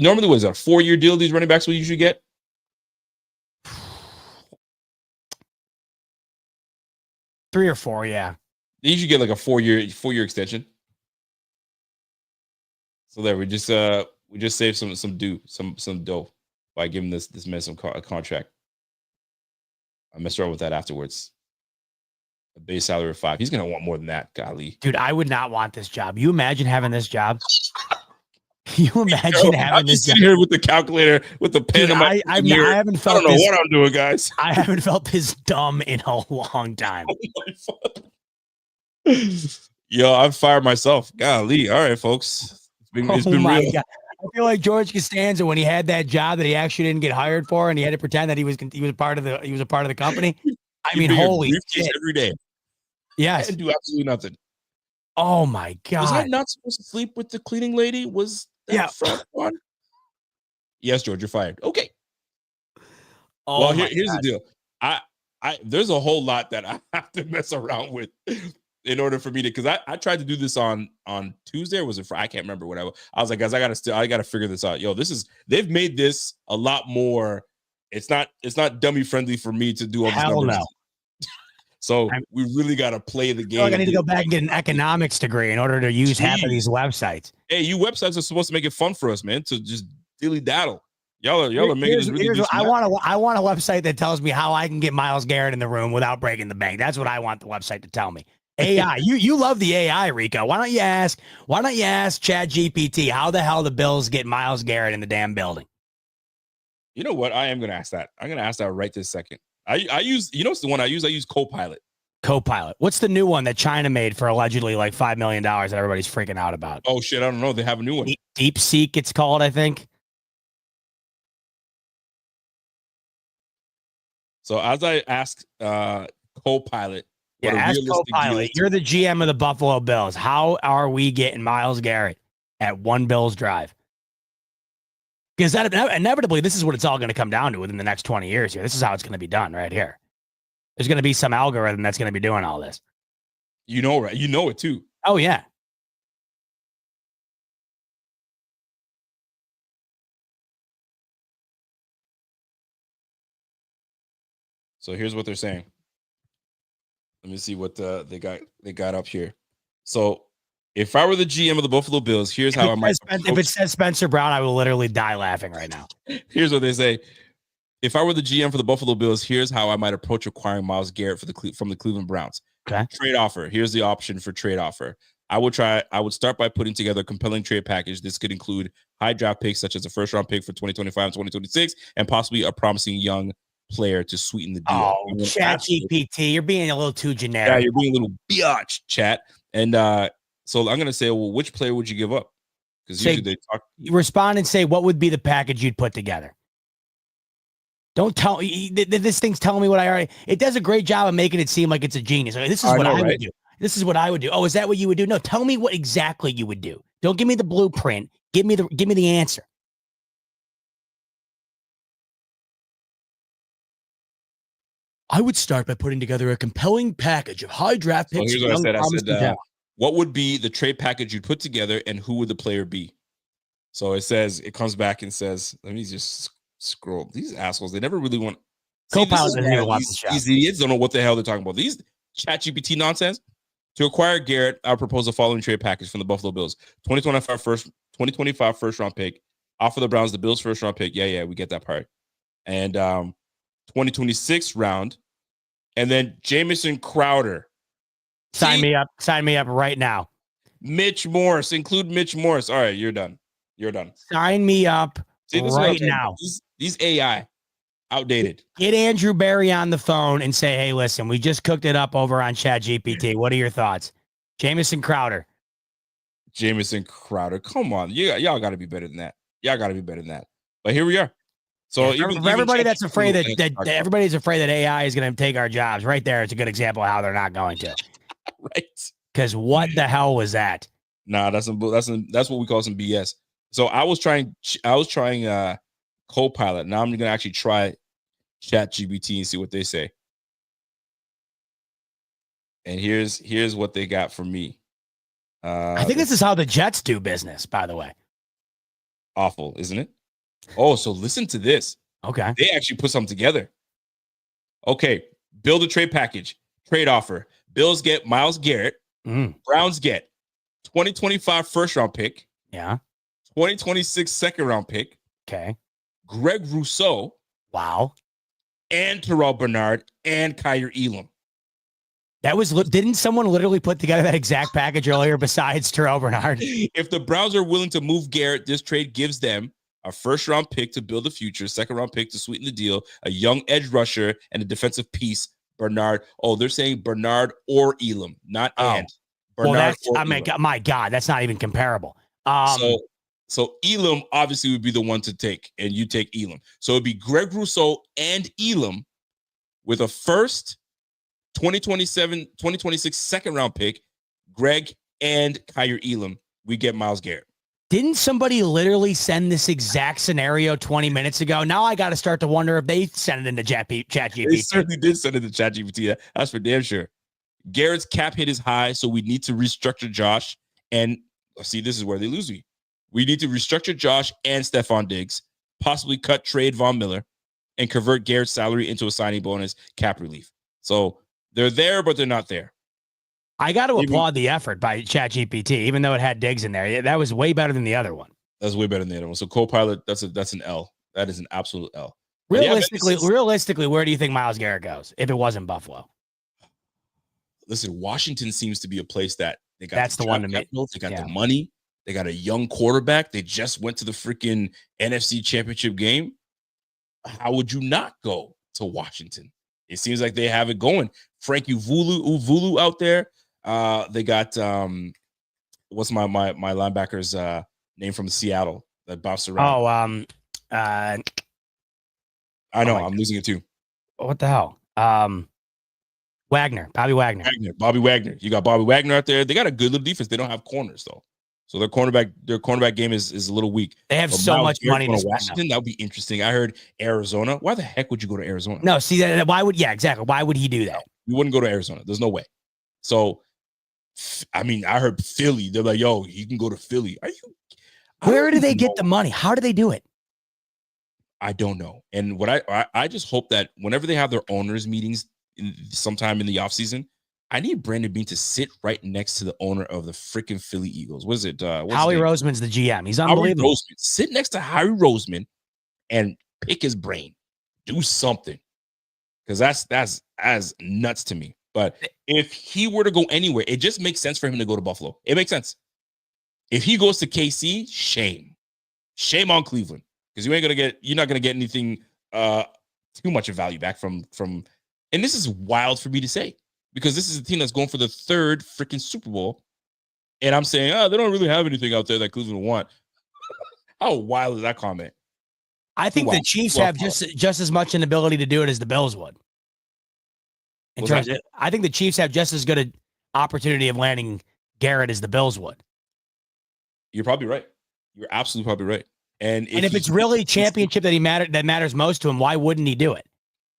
Speaker 2: normally what is that, a 4-year deal these running backs will usually get?
Speaker 1: Three or four, yeah.
Speaker 2: They usually get like a 4-year extension. So there we just saved some dough by giving this man a contract. I messed around with that afterwards. A base salary of 5. He's gonna want more than that, golly.
Speaker 1: Dude, I would not want this job. You imagine having this job? You imagine having this job?
Speaker 2: Here with the calculator, with the pen.
Speaker 1: Dude, I haven't felt.
Speaker 2: I don't know what I'm doing, guys.
Speaker 1: I haven't felt this dumb in a long time.
Speaker 2: Yo, I've fired myself. Golly. All right, folks. It's been real.
Speaker 1: God. I feel like George Costanza when he had that job that he actually didn't get hired for, and he had to pretend that he was a part of the company. I mean, holy shit!
Speaker 2: Every day.
Speaker 1: Yes.
Speaker 2: And do absolutely nothing.
Speaker 1: Oh my God.
Speaker 2: Was I not supposed to sleep with the cleaning lady? Was that one? Yes, George, you're fired. Okay.
Speaker 1: Oh,
Speaker 2: well, here's the deal. I there's a whole lot that I have to mess around with in order for me to, because I tried to do this on Tuesday, or was it Friday? I can't remember what I was like, guys, I gotta figure this out. Yo, they've made this a lot more. It's not dummy friendly for me to do all these numbers.
Speaker 1: No.
Speaker 2: So we really got to play the game.
Speaker 1: I need to go back and get an economics degree in order to use half of these websites.
Speaker 2: Hey, you websites are supposed to make it fun for us, man, to just dilly daddle. Y'all are making this really good.
Speaker 1: I want a website that tells me how I can get Myles Garrett in the room without breaking the bank. That's what I want the website to tell me. AI, you love the AI, Rico. Why don't you ask ChatGPT how the hell the Bills get Myles Garrett in the damn building?
Speaker 2: You know what? I am going to ask that. I'm going to ask that right this second. I use, it's the one I use Copilot.
Speaker 1: Copilot. What's the new one that China made for allegedly like $5 million that everybody's freaking out about?
Speaker 2: Oh shit, I don't know. They have a new one.
Speaker 1: DeepSeek, it's called, I think.
Speaker 2: So as I ask Copilot,
Speaker 1: ask Copilot. You're the GM of the Buffalo Bills. How are we getting Myles Garrett at One Bills Drive? Because that inevitably, this is what it's all going to come down to within the next 20 years here. This is how it's going to be done right here. There's going to be some algorithm that's going to be doing all this.
Speaker 2: You know, right? You know it too.
Speaker 1: Oh, yeah.
Speaker 2: So here's what they're saying. Let me see what they got up here. So if I were the GM of the Buffalo Bills, here's how I might.
Speaker 1: If it says Spencer Brown, I will literally die laughing right now.
Speaker 2: Here's what they say. If I were the GM for the Buffalo Bills, here's how I might approach acquiring Myles Garrett from the Cleveland Browns.
Speaker 1: Okay.
Speaker 2: Trade offer. Here's the option for trade offer. I would start by putting together a compelling trade package. This could include high draft picks, such as a first-round pick for 2025 and 2026, and possibly a promising young player to sweeten the deal.
Speaker 1: Oh, ChatGPT, you're being a little too generic.
Speaker 2: Yeah, you're being a little biatch, chat. And so I'm going to say, well, which player would you give up? Because usually they talk.
Speaker 1: Respond and say, what would be the package you'd put together? Don't tell this thing's telling me what I already. It does a great job of making it seem like it's a genius. This is what I would do. This is what I would do. Oh, is that what you would do? No, tell me what exactly you would do. Don't give me the blueprint. Give me the answer. I would start by putting together a compelling package of high draft picks.
Speaker 2: So here's what I said. What would be the trade package you'd put together, and who would the player be? So it comes back and says, let me just scroll. These assholes, they never really want.
Speaker 1: Copilot doesn't even want the shot.
Speaker 2: These idiots don't know what the hell they're talking about. These ChatGPT nonsense. To acquire Garrett, I propose the following trade package from the Buffalo Bills: 2025 first round pick. Offer the Browns the Bills first round pick. Yeah, we get that part. And 2026 round, and then Jamison Crowder.
Speaker 1: Sign me up. Sign me up right now.
Speaker 2: Mitch Morse. Include Mitch Morse. All right, you're done.
Speaker 1: Sign me up right now.
Speaker 2: These AI, outdated.
Speaker 1: Get Andrew Berry on the phone and say, hey, listen, we just cooked it up over on ChatGPT. What are your thoughts? Jamison Crowder.
Speaker 2: Come on. Y'all got to be better than that. But here we are. So
Speaker 1: for everybody that's afraid that everybody's afraid that AI is going to take our jobs, right there, it's a good example of how they're not going to.
Speaker 2: Right.
Speaker 1: Because what the hell was that?
Speaker 2: Nah, that's what we call some BS. So I was trying Copilot. Now I'm gonna actually try ChatGPT and see what they say. And here's what they got for me.
Speaker 1: I think this is how the Jets do business, by the way.
Speaker 2: Awful, isn't it? Oh, so listen to this.
Speaker 1: Okay.
Speaker 2: They actually put something together. Okay, build a trade package, trade offer. Bills get Myles Garrett. Browns get 2025 first round pick.
Speaker 1: Yeah.
Speaker 2: 2026 second round pick.
Speaker 1: Okay.
Speaker 2: Greg Rousseau.
Speaker 1: Wow.
Speaker 2: And Terrell Bernard and Kyer Elam.
Speaker 1: Didn't someone literally put together that exact package earlier besides Terrell Bernard?
Speaker 2: If the Browns are willing to move Garrett, this trade gives them a first round pick to build the future, second round pick to sweeten the deal, a young edge rusher, and a defensive piece. Bernard. Oh, they're saying Bernard or Elam, not and.
Speaker 1: Bernard my God, that's not even comparable.
Speaker 2: So Elam obviously would be the one to take, and you take Elam. So it'd be Greg Rousseau and Elam with a first 2026 second round pick, Greg and Kyer Elam. We get Myles Garrett.
Speaker 1: Didn't somebody literally send this exact scenario 20 minutes ago? Now I got to start to wonder if they sent it into ChatGPT.
Speaker 2: They certainly did send it to ChatGPT. That's for damn sure. Garrett's cap hit is high, so we need to restructure Josh. And see, this is where they lose me. We need to restructure Josh and Stephon Diggs, possibly cut trade Von Miller, and convert Garrett's salary into a signing bonus, cap relief. So they're there, but they're not there.
Speaker 1: I got to applaud the effort by ChatGPT, even though it had Diggs in there. That was way better than the other one.
Speaker 2: That's way better than the other one. So Copilot, that's an L. That is an absolute L.
Speaker 1: Realistically, where do you think Myles Garrett goes if it wasn't Buffalo?
Speaker 2: Listen, Washington seems to be a place that they got.
Speaker 1: That's the one to make.
Speaker 2: They got the money. They got a young quarterback. They just went to the freaking NFC Championship game. How would you not go to Washington? It seems like they have it going. Frankie Uvulu out there. They got what's my linebacker's name from Seattle that bounced around? I know I'm losing it too.
Speaker 1: What the hell? Bobby Wagner. You got Bobby Wagner out there. They got a good little defense. They don't have corners though, so their cornerback game is a little weak. They have so much money to
Speaker 2: Washington. That would be interesting. I heard Arizona. Why the heck would you go to Arizona?
Speaker 1: No, see that. Why would? Yeah, exactly. Why would he do that?
Speaker 2: You wouldn't go to Arizona. There's no way. So, I mean, I heard Philly. They're like, yo, you can go to Philly.
Speaker 1: Where do they get the money? How do they do it?
Speaker 2: I don't know. And what I just hope that whenever they have their owners meetings sometime in the offseason, I need Brandon Beane to sit right next to the owner of the freaking Philly Eagles. What is it?
Speaker 1: Howie Roseman's the GM. He's unbelievable.
Speaker 2: Sit next to Howie Roseman and pick his brain. Do something. Because that's as nuts to me. But if he were to go anywhere, it just makes sense for him to go to Buffalo. It makes sense. If he goes to KC, shame on Cleveland, because you're not gonna get anything too much of value back from. And this is wild for me to say, because this is a team that's going for the third freaking Super Bowl, and I'm saying, they don't really have anything out there that Cleveland will want. How wild is that comment?
Speaker 1: I think the Chiefs have just as much an ability to do it as the Bills would. I think the Chiefs have just as good an opportunity of landing Garrett as the Bills would.
Speaker 2: You're probably right. You're absolutely probably right. And
Speaker 1: if it's really championship that matters most to him, why wouldn't he do it?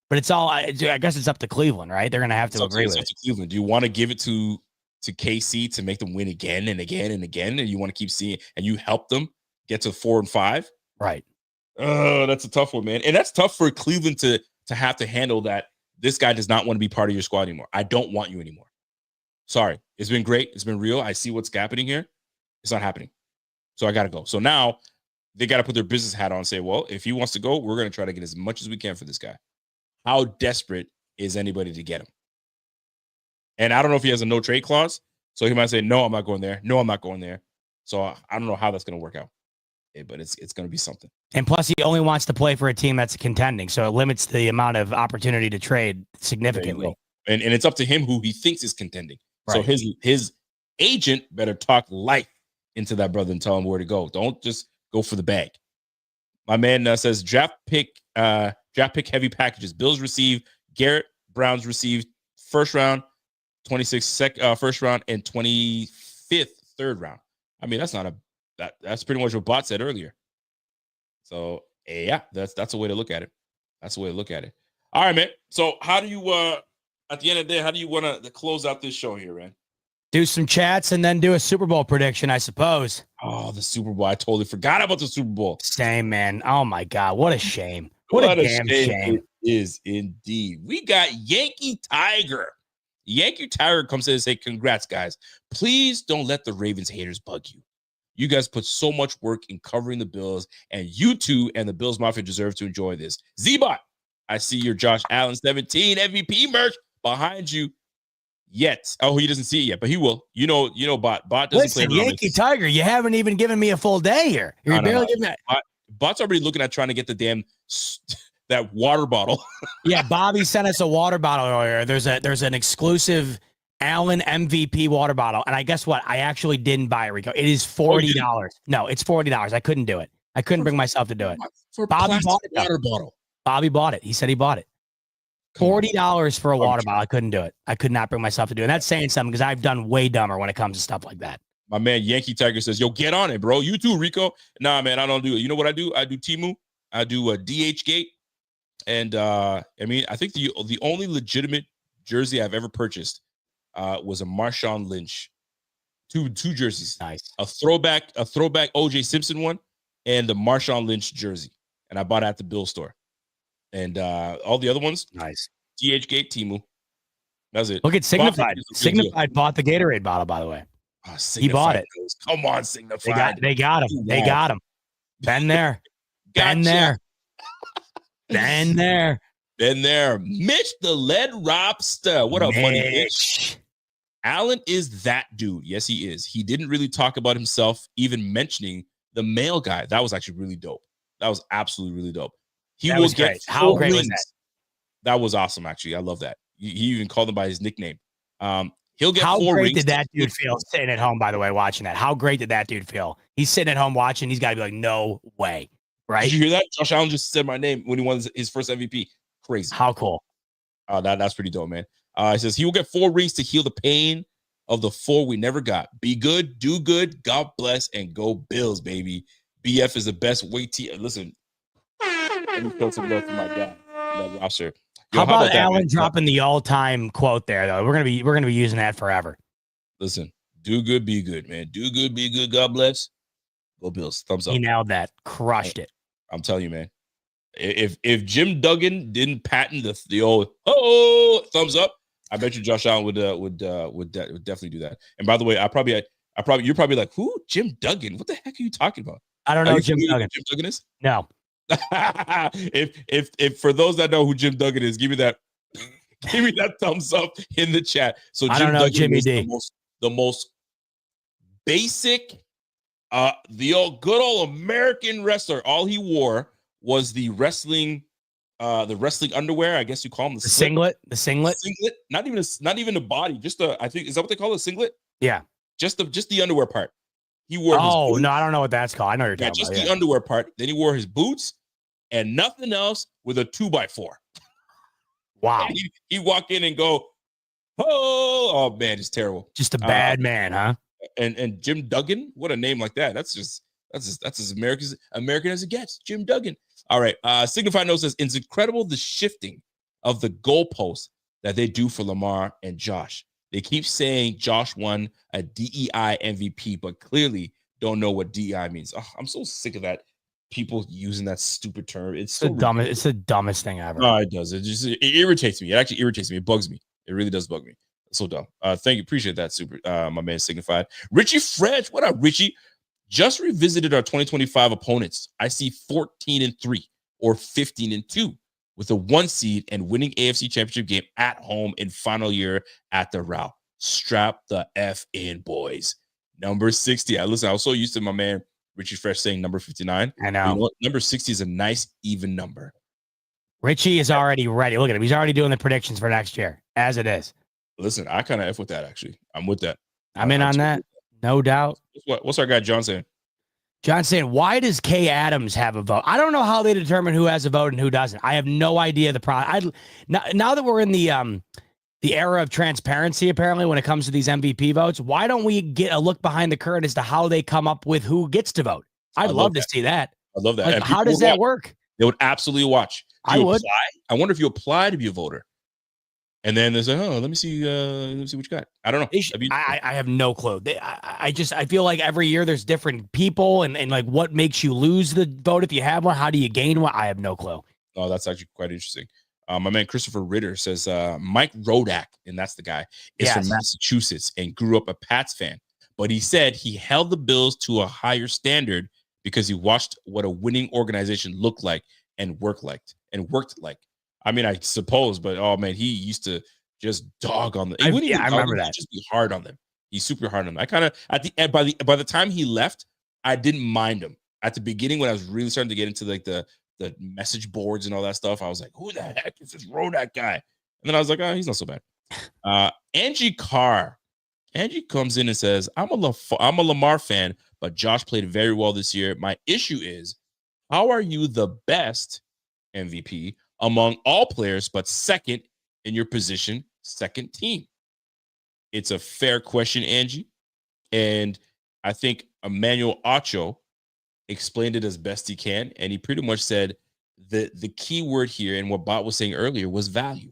Speaker 1: But it's all, I guess it's up to Cleveland, right? They're going to have to agree with it.
Speaker 2: To Cleveland. Do you want to give it to KC to make them win again and again and again? And you want to keep seeing, and you help them get to 4-5?
Speaker 1: Right.
Speaker 2: Oh, that's a tough one, man. And that's tough for Cleveland to have to handle that. This guy does not want to be part of your squad anymore. I don't want you anymore. Sorry. It's been great. It's been real. I see what's happening here. It's not happening. So I got to go. So now they got to put their business hat on and say, well, if he wants to go, we're going to try to get as much as we can for this guy. How desperate is anybody to get him? And I don't know if he has a no trade clause. So he might say, no, I'm not going there. No, I'm not going there. So I don't know how that's going to work out. But it's going to be something.
Speaker 1: And plus, he only wants to play for a team that's contending, so it limits the amount of opportunity to trade significantly.
Speaker 2: And it's up to him who he thinks is contending. Right. So his agent better talk life into that brother and tell him where to go. Don't just go for the bag. My man says draft pick heavy packages. Bills receive Garrett, Browns receive first round, 26th first round, and 25th third round. I mean, that's pretty much what Bot said earlier. So yeah, that's a way to look at it. That's a way to look at it. All right, man. So how do you at the end of the day, how do you want to close out this show here, man?
Speaker 1: Do some chats and then do a Super Bowl prediction, I suppose.
Speaker 2: Oh, the Super Bowl. I totally forgot about the Super Bowl.
Speaker 1: Same, man. Oh, my God. What a shame. What a damn shame.
Speaker 2: It is indeed. We got Yankee Tiger. Yankee Tiger comes in and say, congrats, guys. Please don't let the Ravens haters bug you. You guys put so much work in covering the Bills, and you two and the Bills Mafia deserve to enjoy this. Z-Bot, I see your Josh Allen 17 MVP merch behind you. Yet. Oh, he doesn't see it yet, but he will. You know, Bot doesn't
Speaker 1: Listen,
Speaker 2: play
Speaker 1: Yankee Tiger, you haven't even given me a full day here. You're barely giving that.
Speaker 2: Bot's already looking at trying to get the damn that water bottle.
Speaker 1: Yeah, Bobby sent us a water bottle earlier. There's an exclusive Allen MVP water bottle, and I guess what? I actually didn't buy it, Rico. It is $40. No, it's $40. I couldn't do it. I couldn't bring myself to do it.
Speaker 2: For
Speaker 1: Bobby bought it.
Speaker 2: Water bottle.
Speaker 1: Bobby bought it. He said he bought it. $40 for a water bottle. I couldn't do it. I could not bring myself to do it. And that's saying something because I've done way dumber when it comes to stuff like that.
Speaker 2: My man Yankee Tiger says, yo, get on it, bro. You too, Rico. Nah, man, I don't do it. You know what I do? I do Temu. I do a DH Gate. And I mean, I think the only legitimate jersey I've ever purchased was a Marshawn Lynch. Two jerseys.
Speaker 1: Nice.
Speaker 2: A throwback OJ Simpson one and the Marshawn Lynch jersey. And I bought it at the Bill store. And all the other ones,
Speaker 1: nice.
Speaker 2: DH Gate, Temu. That's it.
Speaker 1: Look at Signified. Signified bought the Gatorade bottle, by the way.
Speaker 2: Oh,
Speaker 1: he bought it.
Speaker 2: Come on, Signified.
Speaker 1: They got him. They got him. Been there. Been there. Been there.
Speaker 2: Been there. Mitch the Lead Robster. What up, funny Mitch? Allen is that dude. Yes, he is. He didn't really talk about himself, even mentioning the male guy. That was actually really dope. That was absolutely really dope. He will get
Speaker 1: how great was that?
Speaker 2: That was awesome, actually. I love that. He even called him by his nickname. He'll get
Speaker 1: how
Speaker 2: 4
Speaker 1: great
Speaker 2: rings.
Speaker 1: Did that dude feel sitting at home, by the way, watching that? How great did that dude feel? He's sitting at home watching. He's got to be like, no way. Right?
Speaker 2: Did you hear that? Josh Allen just said my name when he won his first MVP. Crazy.
Speaker 1: How cool.
Speaker 2: That's pretty dope, man. He says he will get 4 rings to heal the pain of the 4 we never got. Be good, do good, God bless, and go Bills, baby. BF is the best way to listen. Let me throw some love to my guy, that roster.
Speaker 1: How about Allen dropping the all-time quote there, though? We're gonna be using that forever.
Speaker 2: Listen, do good, be good, man. Do good, be good. God bless. Go Bills. Thumbs up.
Speaker 1: He nailed that. Crushed it.
Speaker 2: I'm telling you, man. If Jim Duggan didn't patent the old thumbs up, I bet you Josh Allen would definitely do that. And by the way, you're probably like, who? Jim Duggan? What the heck are you talking about?
Speaker 1: I don't know who Jim Duggan.
Speaker 2: Jim Duggan is?
Speaker 1: No.
Speaker 2: if for those that know who Jim Duggan is, give me that thumbs up in the chat. So
Speaker 1: I don't know
Speaker 2: Duggan
Speaker 1: Jimmy D.
Speaker 2: The most basic, the good old American wrestler. All he wore was the wrestling underwear. I guess you call them the
Speaker 1: singlet. The singlet.
Speaker 2: Not even the body. Just I think is that what they call it? A singlet.
Speaker 1: Yeah.
Speaker 2: Just the underwear part. He wore.
Speaker 1: Oh no, I don't know what that's called. I know what you're talking about.
Speaker 2: Just the underwear part. Then he wore his boots and nothing else with a 2x4.
Speaker 1: Wow.
Speaker 2: He walk in and go, oh man, it's terrible.
Speaker 1: Just a bad man, huh?
Speaker 2: And Jim Duggan, what a name like that. That's as American as it gets. Jim Duggan. All right. Signify Note says it's incredible the shifting of the goalposts that they do for Lamar and Josh. They keep saying Josh won a DEI MVP, but clearly don't know what DEI means. Oh, I'm so sick of that. People using that stupid term. It's so
Speaker 1: dumbest. It's the dumbest thing ever.
Speaker 2: No, it does. It irritates me. It actually irritates me. It bugs me. It really does bug me. It's so dumb. Thank you. Appreciate that. Super. My man Signified. Richie French. What up, Richie? Just revisited our 2025 opponents. I see 14-3 or 15-2 with a 1 seed and winning AFC Championship game at home in final year at the Route. Strap the F in, boys. Number 60. I was so used to my man Richie Fresh saying number 59.
Speaker 1: I know.
Speaker 2: You know what? Number 60 is a nice, even number.
Speaker 1: Richie is already ready. Look at him. He's already doing the predictions for next year, as it is.
Speaker 2: Listen, I kind of F with that, actually. I'm with that.
Speaker 1: I'm in on that. No doubt.
Speaker 2: What's our guy John saying?
Speaker 1: John saying, why does Kay Adams have a vote? I don't know how they determine who has a vote and who doesn't. I have no idea the problem. Now that we're in the era of transparency, apparently, when it comes to these MVP votes, why don't we get a look behind the curtain as to how they come up with who gets to vote? I'd love to see that.
Speaker 2: I love that.
Speaker 1: Like, how does that work?
Speaker 2: They would absolutely watch.
Speaker 1: I would.
Speaker 2: Apply? I wonder if you apply to be a voter. And then they say, oh, let me see what you got. I don't know.
Speaker 1: I have no clue. I feel like every year there's different people and like what makes you lose the vote if you have one. How do you gain one? I have no clue.
Speaker 2: Oh, that's actually quite interesting. My man Christopher Ritter says Mike Rodak, and that's the guy, is from Massachusetts and grew up a Pats fan. But he said he held the Bills to a higher standard because he watched what a winning organization looked like and worked like. I mean, I suppose, but oh man, he used to just dog on them. I remember that. Just be hard on them. He's super hard on them. I kind of at the end by the time he left, I didn't mind him. At the beginning, when I was really starting to get into like the message boards and all that stuff, I was like, who the heck is this Rodak guy? And then I was like, oh, he's not so bad. Angie Carr. Angie comes in and says, I'm a Lamar fan, but Josh played very well this year. My issue is, how are you the best MVP among all players, but second in your position, second team? It's a fair question, Angie. And I think Emmanuel Acho explained it as best he can. And he pretty much said that the key word here and what Bot was saying earlier was value.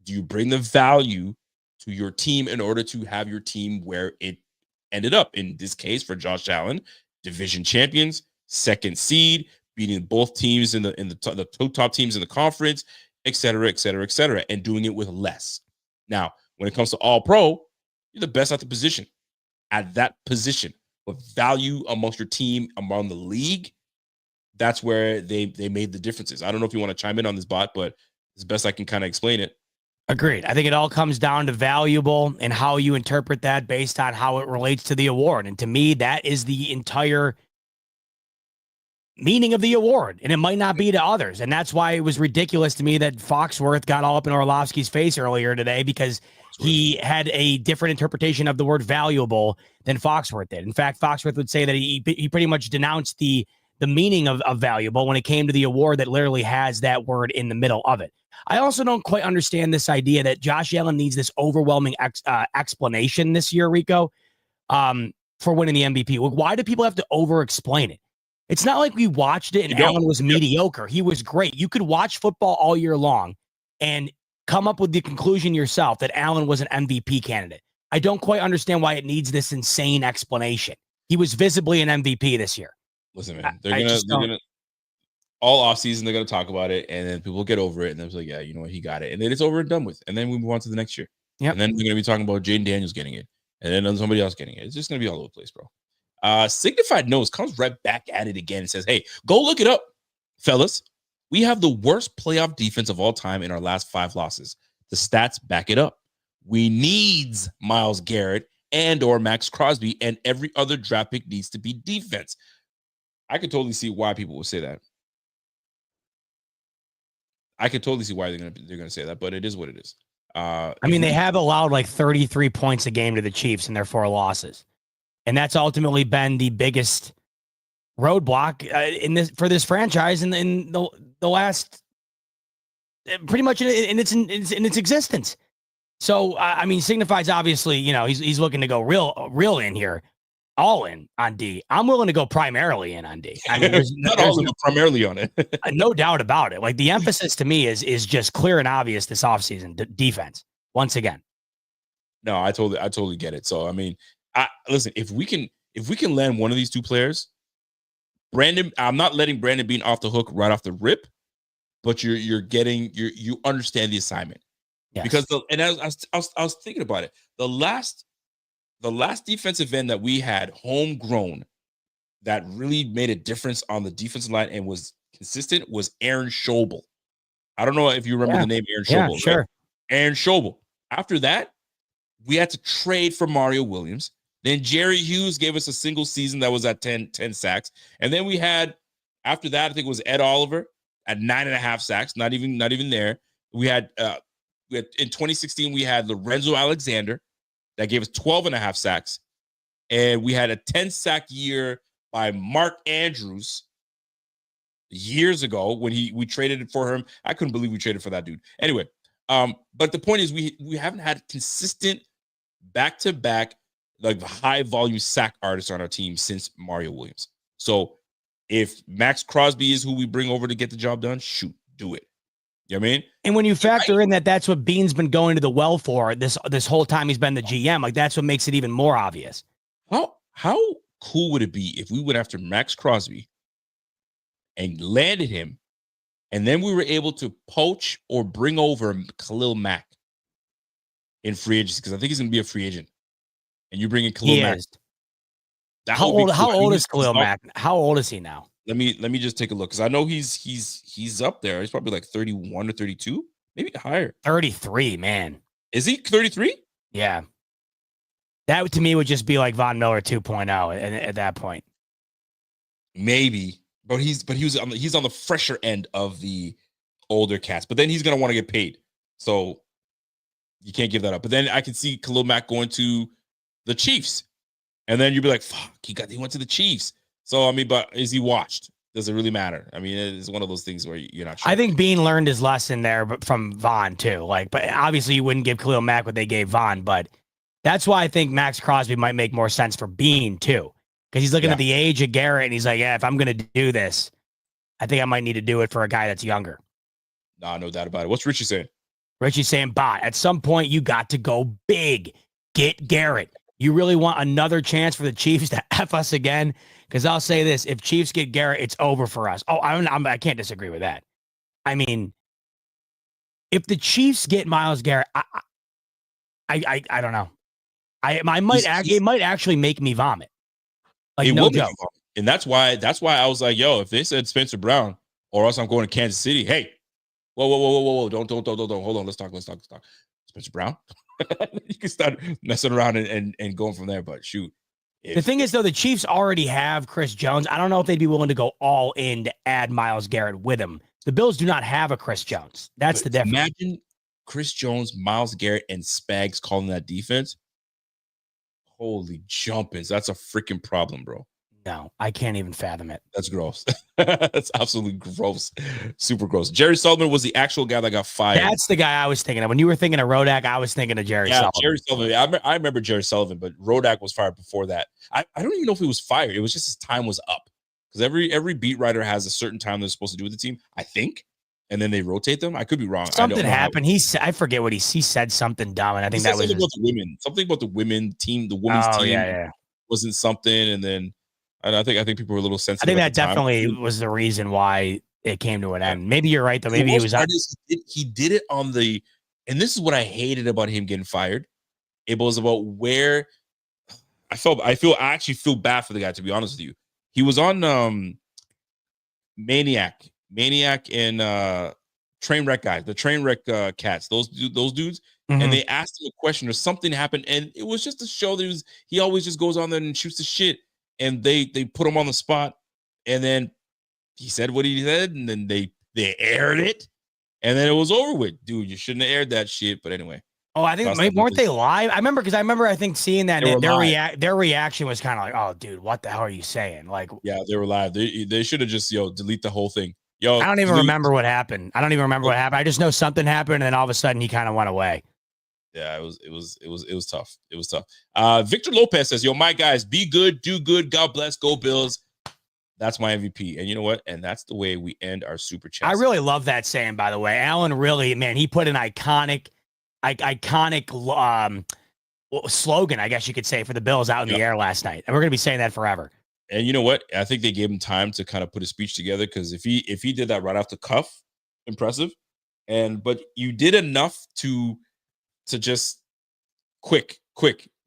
Speaker 2: Do you bring the value to your team in order to have your team where it ended up? In this case, for Josh Allen, division champions, second seed, beating both teams in the two top teams in the conference, et cetera, et cetera, et cetera, and doing it with less. Now, when it comes to all pro, you're the best at the position, at that position. But value amongst your team, among the league, that's where they made the differences. I don't know if you want to chime in on this, Bot, but it's best I can kind of explain it.
Speaker 1: Agreed. I think it all comes down to valuable and how you interpret that based on how it relates to the award. And to me, that is the entire meaning of the award. And it might not be to others. And that's why it was ridiculous to me that Foxworth got all up in Orlovsky's face earlier today, because he had a different interpretation of the word valuable than Foxworth did. In fact, Foxworth would say that he pretty much denounced the meaning of valuable when it came to the award that literally has that word in the middle of it. I also don't quite understand this idea that Josh Allen needs this overwhelming explanation this year, Rico, for winning the MVP. Why do people have to over-explain it? It's not like we watched it and Allen was mediocre. He was great. You could watch football all year long and come up with the conclusion yourself that Allen was an MVP candidate. I don't quite understand why it needs this insane explanation. He was visibly an MVP this year.
Speaker 2: Listen, man, they're gonna all offseason they're gonna talk about it, and then people get over it, and they're like, yeah, you know what, he got it, and then it's over and done with, and then we move on to the next year.
Speaker 1: Yeah,
Speaker 2: and then they're gonna be talking about Jaden Daniels getting it, and then somebody else getting it. It's just gonna be all over the place, bro. Signified Nose comes right back at it again and says, hey, go look it up, fellas. We have the worst playoff defense of all time in our last 5 losses. The stats back it up. We needs Myles Garrett and or Max Crosby, and every other draft pick needs to be defense. I could totally see why people would say that. I could totally see why they're gonna say that, but it is what it is.
Speaker 1: I mean, they have allowed like 33 points a game to the Chiefs in their 4 losses. And that's ultimately been the biggest roadblock for this franchise in the last pretty much in its existence. So I mean, Signified's obviously, you know, he's looking to go real in here, all in on D. I'm willing to go primarily in on D. I mean, there's
Speaker 2: primarily on it.
Speaker 1: No doubt about it. Like, the emphasis to me is just clear and obvious this offseason. Defense once again.
Speaker 2: No, I totally get it. So I mean, listen, if we can land one of these 2 players, Brandon, I'm not letting Brandon Beane off the hook right off the rip, but you understand the assignment. Yes. Because I was thinking about it. The last defensive end that we had homegrown that really made a difference on the defensive line and was consistent was Aaron Schobel. I don't know if you remember the name Aaron Schobel.
Speaker 1: Yeah, sure.
Speaker 2: Right? Aaron Schobel. After that, we had to trade for Mario Williams. Then Jerry Hughes gave us a single season that was at 10 sacks. And then we had, after that, I think it was Ed Oliver at 9.5 sacks. Not even there. We had in 2016, we had Lorenzo Alexander that gave us 12.5 sacks. And we had a 10 sack year by Mark Andrews years ago when we traded it for him. I couldn't believe we traded for that dude. Anyway, but the point is we haven't had consistent back-to-back like high volume sack artists on our team since Mario Williams. So if Max Crosby is who we bring over to get the job done, shoot, do it. You know what I mean?
Speaker 1: And when you factor in that that's what Bean's been going to the well for this whole time he's been the GM, like that's what makes it even more obvious.
Speaker 2: How cool would it be if we went after Max Crosby and landed him, and then we were able to poach or bring over Khalil Mack in free agency? Because I think he's going to be a free agent, and you bring in Khalil Mack.
Speaker 1: How old is Khalil Mack? How old is he now?
Speaker 2: Let me just take a look, because I know he's up there. He's probably like 31 or 32, maybe higher.
Speaker 1: 33, man.
Speaker 2: Is he 33?
Speaker 1: Yeah. That to me would just be like Von Miller 2.0 at that point.
Speaker 2: Maybe, but he's on the fresher end of the older cast. But then he's gonna want to get paid, so you can't give that up. But then I can see Khalil Mack going to the Chiefs, and then you'd be like, "Fuck, he went to the Chiefs." So I mean, but is he washed? Does it really matter? I mean, it's one of those things where you're not sure.
Speaker 1: I think Bean learned his lesson there, but from Von too. But obviously you wouldn't give Khalil Mack what they gave Von, but that's why I think Max Crosby might make more sense for Bean too, because he's looking at the age of Garrett and he's like, yeah, if I'm going to do this, I think I might need to do it for a guy that's younger.
Speaker 2: No doubt about it. What's Richie saying?
Speaker 1: Richie's saying, Bot, at some point you got to go big. Get Garrett. You really want another chance for the Chiefs to F us again? Because I'll say this, if Chiefs get Garrett, it's over for us. Oh, I can't disagree with that. I mean, if the Chiefs get Myles Garrett, I don't know. It might actually make me vomit. Like,
Speaker 2: it
Speaker 1: no
Speaker 2: will
Speaker 1: joke.
Speaker 2: And that's why I was like, yo, if they said Spencer Brown or else I'm going to Kansas City, hey, whoa. Don't. Hold on. Let's talk. Spencer Brown. You can start messing around and going from there. But shoot.
Speaker 1: The thing is, though, the Chiefs already have Chris Jones. I don't know if they'd be willing to go all in to add Myles Garrett with him. The Bills do not have a Chris Jones. That's the difference.
Speaker 2: Imagine Chris Jones, Myles Garrett, and Spags calling that defense. Holy jumpins. That's a freaking problem, bro.
Speaker 1: No, I can't even fathom it.
Speaker 2: That's gross. That's absolutely gross. Super gross. Jerry Sullivan was the actual guy that got fired.
Speaker 1: That's the guy I was thinking of. When you were thinking of Rodak, I was thinking of Jerry Sullivan.
Speaker 2: Jerry Sullivan. I remember Jerry Sullivan, but Rodak was fired before that. I don't even know if he was fired. It was just his time was up. Because every beat writer has a certain time they're supposed to do with the team, I think. And then they rotate them. I could be wrong.
Speaker 1: Something happened. I forget what he said something dumb, and I think that was
Speaker 2: about the women. Something about the women team. The women's team wasn't something, and then I think people were a little sensitive.
Speaker 1: I think that definitely was the reason why it came to an end. Maybe you're right, though. Maybe it was.
Speaker 2: He did it on the, and this is what I hated about him getting fired. It was about where I actually feel bad for the guy, to be honest with you. He was on Maniac and Trainwreck guys, the Trainwreck cats, those dudes. Mm-hmm. And they asked him a question or something happened, and it was just to show that he always just goes on there and shoots the shit. And they put him on the spot, and then he said what he said, and then they aired it, and then it was over with. Dude, you shouldn't have aired that shit. But anyway.
Speaker 1: Oh, I think weren't they live? I remember I think seeing that their reaction was kind of like, oh, dude, what the hell are you saying? Like,
Speaker 2: yeah, they were live. They should have just delete the whole thing.
Speaker 1: I don't even remember what happened. I just know something happened, and then all of a sudden he kind of went away.
Speaker 2: Yeah, it was tough. It was tough. Victor Lopez says, yo, my guys, be good, do good. God bless. Go Bills. That's my MVP. And you know what? And that's the way we end our super chat.
Speaker 1: I really love that saying, by the way. Alan really, man, he put an iconic slogan, I guess you could say, for the Bills out in the air last night. And we're going to be saying that forever.
Speaker 2: And you know what? I think they gave him time to kind of put a speech together, because if he did that right off the cuff, impressive. But you did enough to just quick,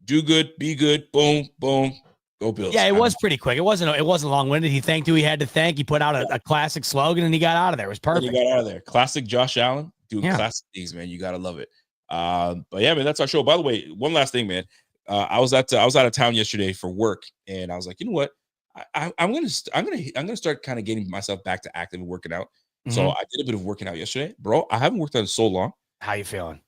Speaker 2: do good, be good, boom, boom, go Bills.
Speaker 1: Yeah, it was pretty quick. It wasn't long-winded. He thanked who he had to thank. He put out a classic slogan, and he got out of there. It was perfect.
Speaker 2: He got out of there. Classic Josh Allen. Doing classic things, man. You gotta love it. But yeah, man, that's our show. By the way, one last thing, man. I was out of town yesterday for work, and I was like, you know what? I'm gonna start kind of getting myself back to active and working out. Mm-hmm. So I did a bit of working out yesterday, bro. I haven't worked out in so long.
Speaker 1: How you feeling?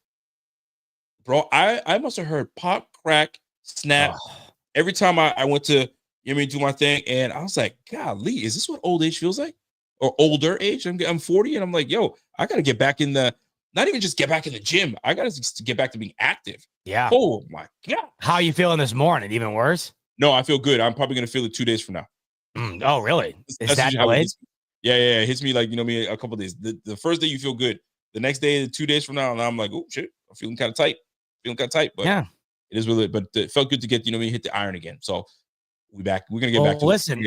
Speaker 2: Bro, I must have heard pop, crack, snap every time I went to, You know what I mean, do my thing. And I was like, golly, is this what old age feels like? Or older age? I'm 40 and I'm like, yo, I got to get back in not even just get back in the gym. I got to get back to being active.
Speaker 1: Yeah.
Speaker 2: Oh my God.
Speaker 1: How are you feeling this morning? Even worse?
Speaker 2: No, I feel good. I'm probably going to feel it 2 days from now.
Speaker 1: Oh, really? Is that delayed?
Speaker 2: Yeah. It hits me like, me a couple of days. The first day you feel good. The next day, 2 days from now, and I'm like, oh shit, I'm feeling kind of tight. But yeah, it is really, but it felt good to get, hit the iron again. So we're back. We're going to get back to
Speaker 1: listen,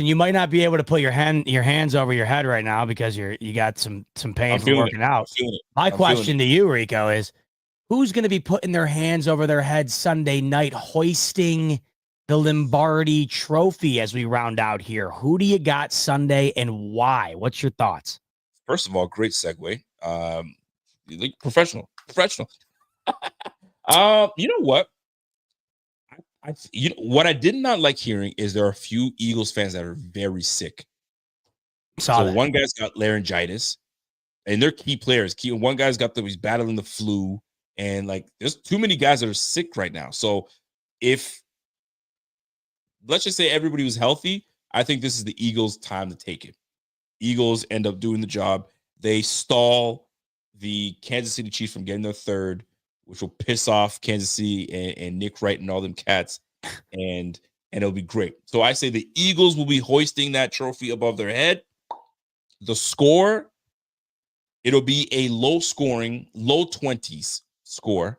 Speaker 1: you might not be able to put your hands over your head right now because you got some pain from working out. My question to you, Rico, is who's going to be putting their hands over their head Sunday night, hoisting the Lombardi Trophy as we round out here? Who do you got Sunday and why? What's your thoughts?
Speaker 2: First of all, great segue. Professional. You know what? What I did not like hearing is there are a few Eagles fans that are very sick. One guy's got laryngitis, and they're key players. One guy's he's battling the flu, and there's too many guys that are sick right now. So if let's just say everybody was healthy, I think this is the Eagles' time to take it. Eagles end up doing the job. They stall the Kansas City Chiefs from getting their third, which will piss off Kansas City and Nick Wright and all them cats, and it'll be great. So I say the Eagles will be hoisting that trophy above their head. The score, it'll be a low-scoring, low 20s score.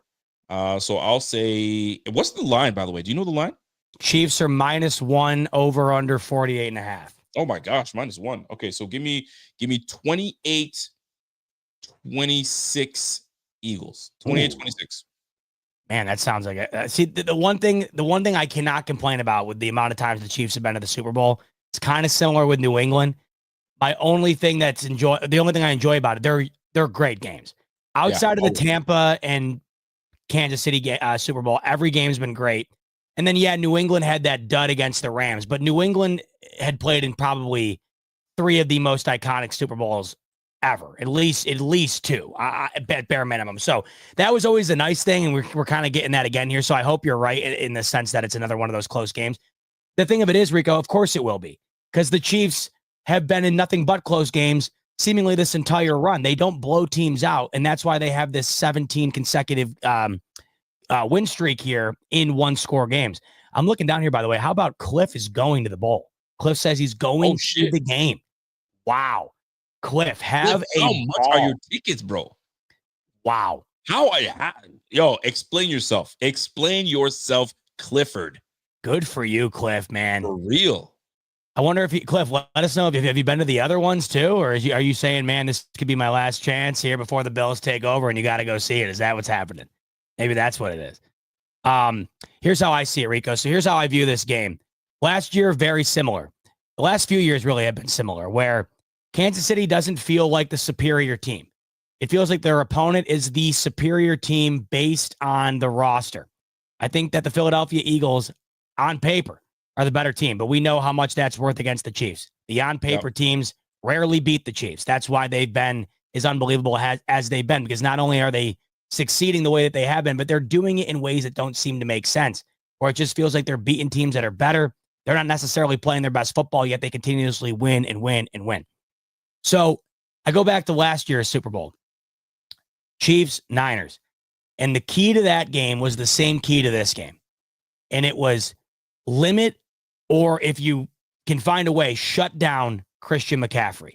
Speaker 2: So I'll say, what's the line, by the way? Do you know the line?
Speaker 1: Chiefs are -1, over under 48.5.
Speaker 2: Oh my gosh, -1. Okay, so give me 28-26 Eagles. 28-26.
Speaker 1: Man, that sounds like it. See, the one thing I cannot complain about with the amount of times the Chiefs have been to the Super Bowl, it's kind of similar with New England. The only thing I enjoy about it, they're great games. Outside of the Tampa and Kansas City Super Bowl, every game's been great. And then, New England had that dud against the Rams, but New England had played in probably 3 of the most iconic Super Bowls ever, at least 2, at bare minimum. So that was always a nice thing, and we're kind of getting that again here. So I hope you're right in the sense that it's another one of those close games. The thing of it is, Rico, of course it will be, because the Chiefs have been in nothing but close games seemingly this entire run. They don't blow teams out, and that's why they have this 17 consecutive win streak here in one-score games. I'm looking down here, by the way. How about Cliff is going to the bowl? Cliff says he's going to the game. Wow. Cliff, how
Speaker 2: much are your tickets, bro?
Speaker 1: Wow.
Speaker 2: Yo, explain yourself. Explain yourself, Clifford.
Speaker 1: Good for you, Cliff, man.
Speaker 2: For real.
Speaker 1: I wonder if Cliff, let us know, have you been to the other ones too? Or are you saying, man, this could be my last chance here before the Bills take over and you got to go see it? Is that what's happening? Maybe that's what it is. Here's how I see it, Rico. So here's how I view this game. Last year, very similar. The last few years really have been similar, where Kansas City doesn't feel like the superior team. It feels like their opponent is the superior team based on the roster. I think that the Philadelphia Eagles, on paper, are the better team, but we know how much that's worth against the Chiefs. The on-paper teams rarely beat the Chiefs. That's why they've been as unbelievable as they've been, because not only are they succeeding the way that they have been, but they're doing it in ways that don't seem to make sense, or it just feels like they're beating teams that are better. They're not necessarily playing their best football, yet they continuously win and win and win. So I go back to last year's Super Bowl, Chiefs, Niners. And the key to that game was the same key to this game. And it was limit, or if you can find a way, shut down Christian McCaffrey.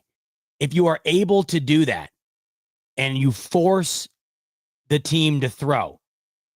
Speaker 1: If you are able to do that and you force the team to throw,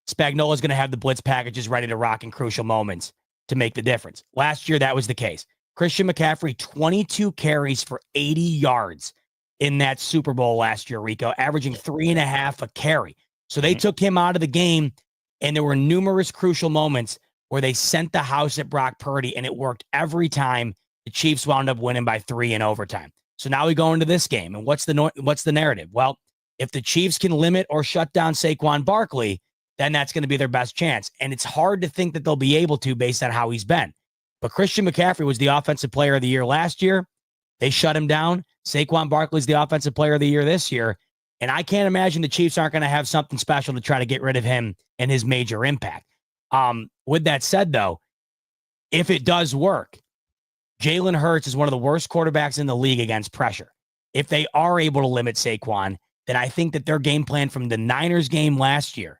Speaker 1: Spagnuolo is going to have the blitz packages ready to rock in crucial moments to make the difference. Last year, that was the case. Christian McCaffrey, 22 carries for 80 yards in that Super Bowl last year, Rico, averaging 3.5 a carry. So they took him out of the game, and there were numerous crucial moments where they sent the house at Brock Purdy, and it worked every time. The Chiefs wound up winning by 3 in overtime. So now we go into this game, and what's the narrative? Well, if the Chiefs can limit or shut down Saquon Barkley, then that's going to be their best chance. And it's hard to think that they'll be able to based on how he's been. But Christian McCaffrey was the Offensive Player of the Year last year. They shut him down. Saquon Barkley's the Offensive Player of the Year this year. And I can't imagine the Chiefs aren't going to have something special to try to get rid of him and his major impact. With that said, though, if it does work, Jalen Hurts is one of the worst quarterbacks in the league against pressure. If they are able to limit Saquon, then I think that their game plan from the Niners game last year,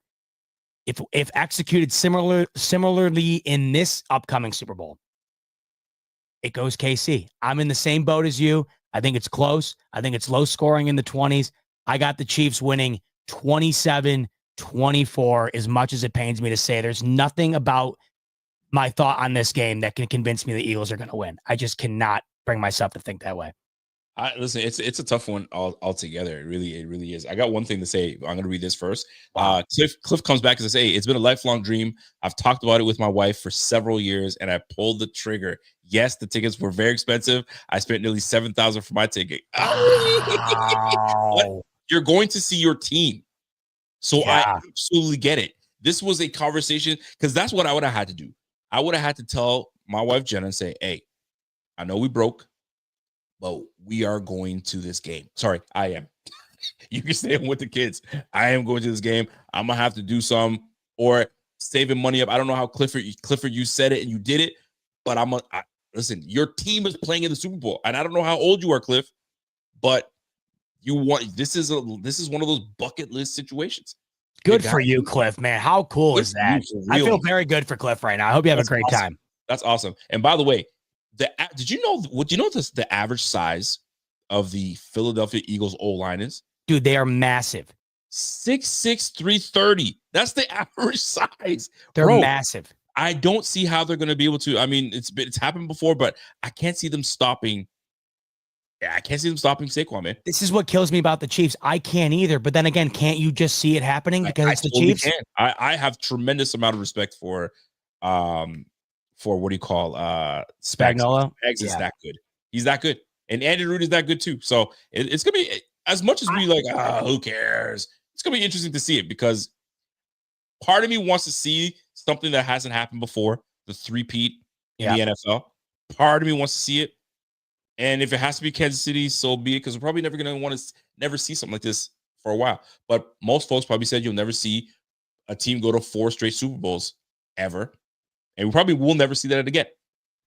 Speaker 1: if executed similarly in this upcoming Super Bowl, it goes KC. I'm in the same boat as you. I think it's close. I think it's low scoring in the 20s. I got the Chiefs winning 27-24, as much as it pains me to say. There's nothing about my thought on this game that can convince me the Eagles are going to win. I just cannot bring myself to think that way.
Speaker 2: Listen, it's a tough one altogether. It really is. I got one thing to say. I'm going to read this first. Wow. Cliff comes back and says, "Hey, it's been a lifelong dream. I've talked about it with my wife for several years, and I pulled the trigger. Yes, the tickets were very expensive. I spent nearly $7,000 for my ticket. But you're going to see your team, so I absolutely get it. This was a conversation because that's what I would have had to do. I would have had to tell my wife Jenna and say, "Hey, I know we broke, but we are going to this game." Sorry, I am. You can stay with the kids. I am going to this game. I'm going to have to do some or saving money up. I don't know how Clifford, you said it and you did it, but listen, your team is playing in the Super Bowl. And I don't know how old you are, Cliff, but this is one of those bucket list situations.
Speaker 1: Good for you, Cliff, man. How cool is that? I feel very good for Cliff right now. I hope you have a great time.
Speaker 2: That's awesome. And by the way, did you know the average size of the Philadelphia Eagles O-line is?
Speaker 1: Dude, they are massive.
Speaker 2: 6'6", 330. That's the average size.
Speaker 1: They're massive.
Speaker 2: I don't see how they're going to be able to. I mean, it's happened before, but I can't see them stopping. Yeah, I can't see them stopping Saquon, man.
Speaker 1: This is what kills me about the Chiefs. I can't either. But then again, can't you just see it happening because it's the Chiefs?
Speaker 2: Can. I have tremendous amount of respect for what do you call
Speaker 1: Spagnuolo?
Speaker 2: Spags is that good. He's that good. And Andy Reid is that good too. So it's going to be, as much as we who cares? It's going to be interesting to see it because part of me wants to see something that hasn't happened before, the three-peat in the NFL. Part of me wants to see it. And if it has to be Kansas City, so be it, because we're probably never going to want to never see something like this for a while. But most folks probably said you'll never see a team go to 4 straight Super Bowls ever. And we probably will never see that again.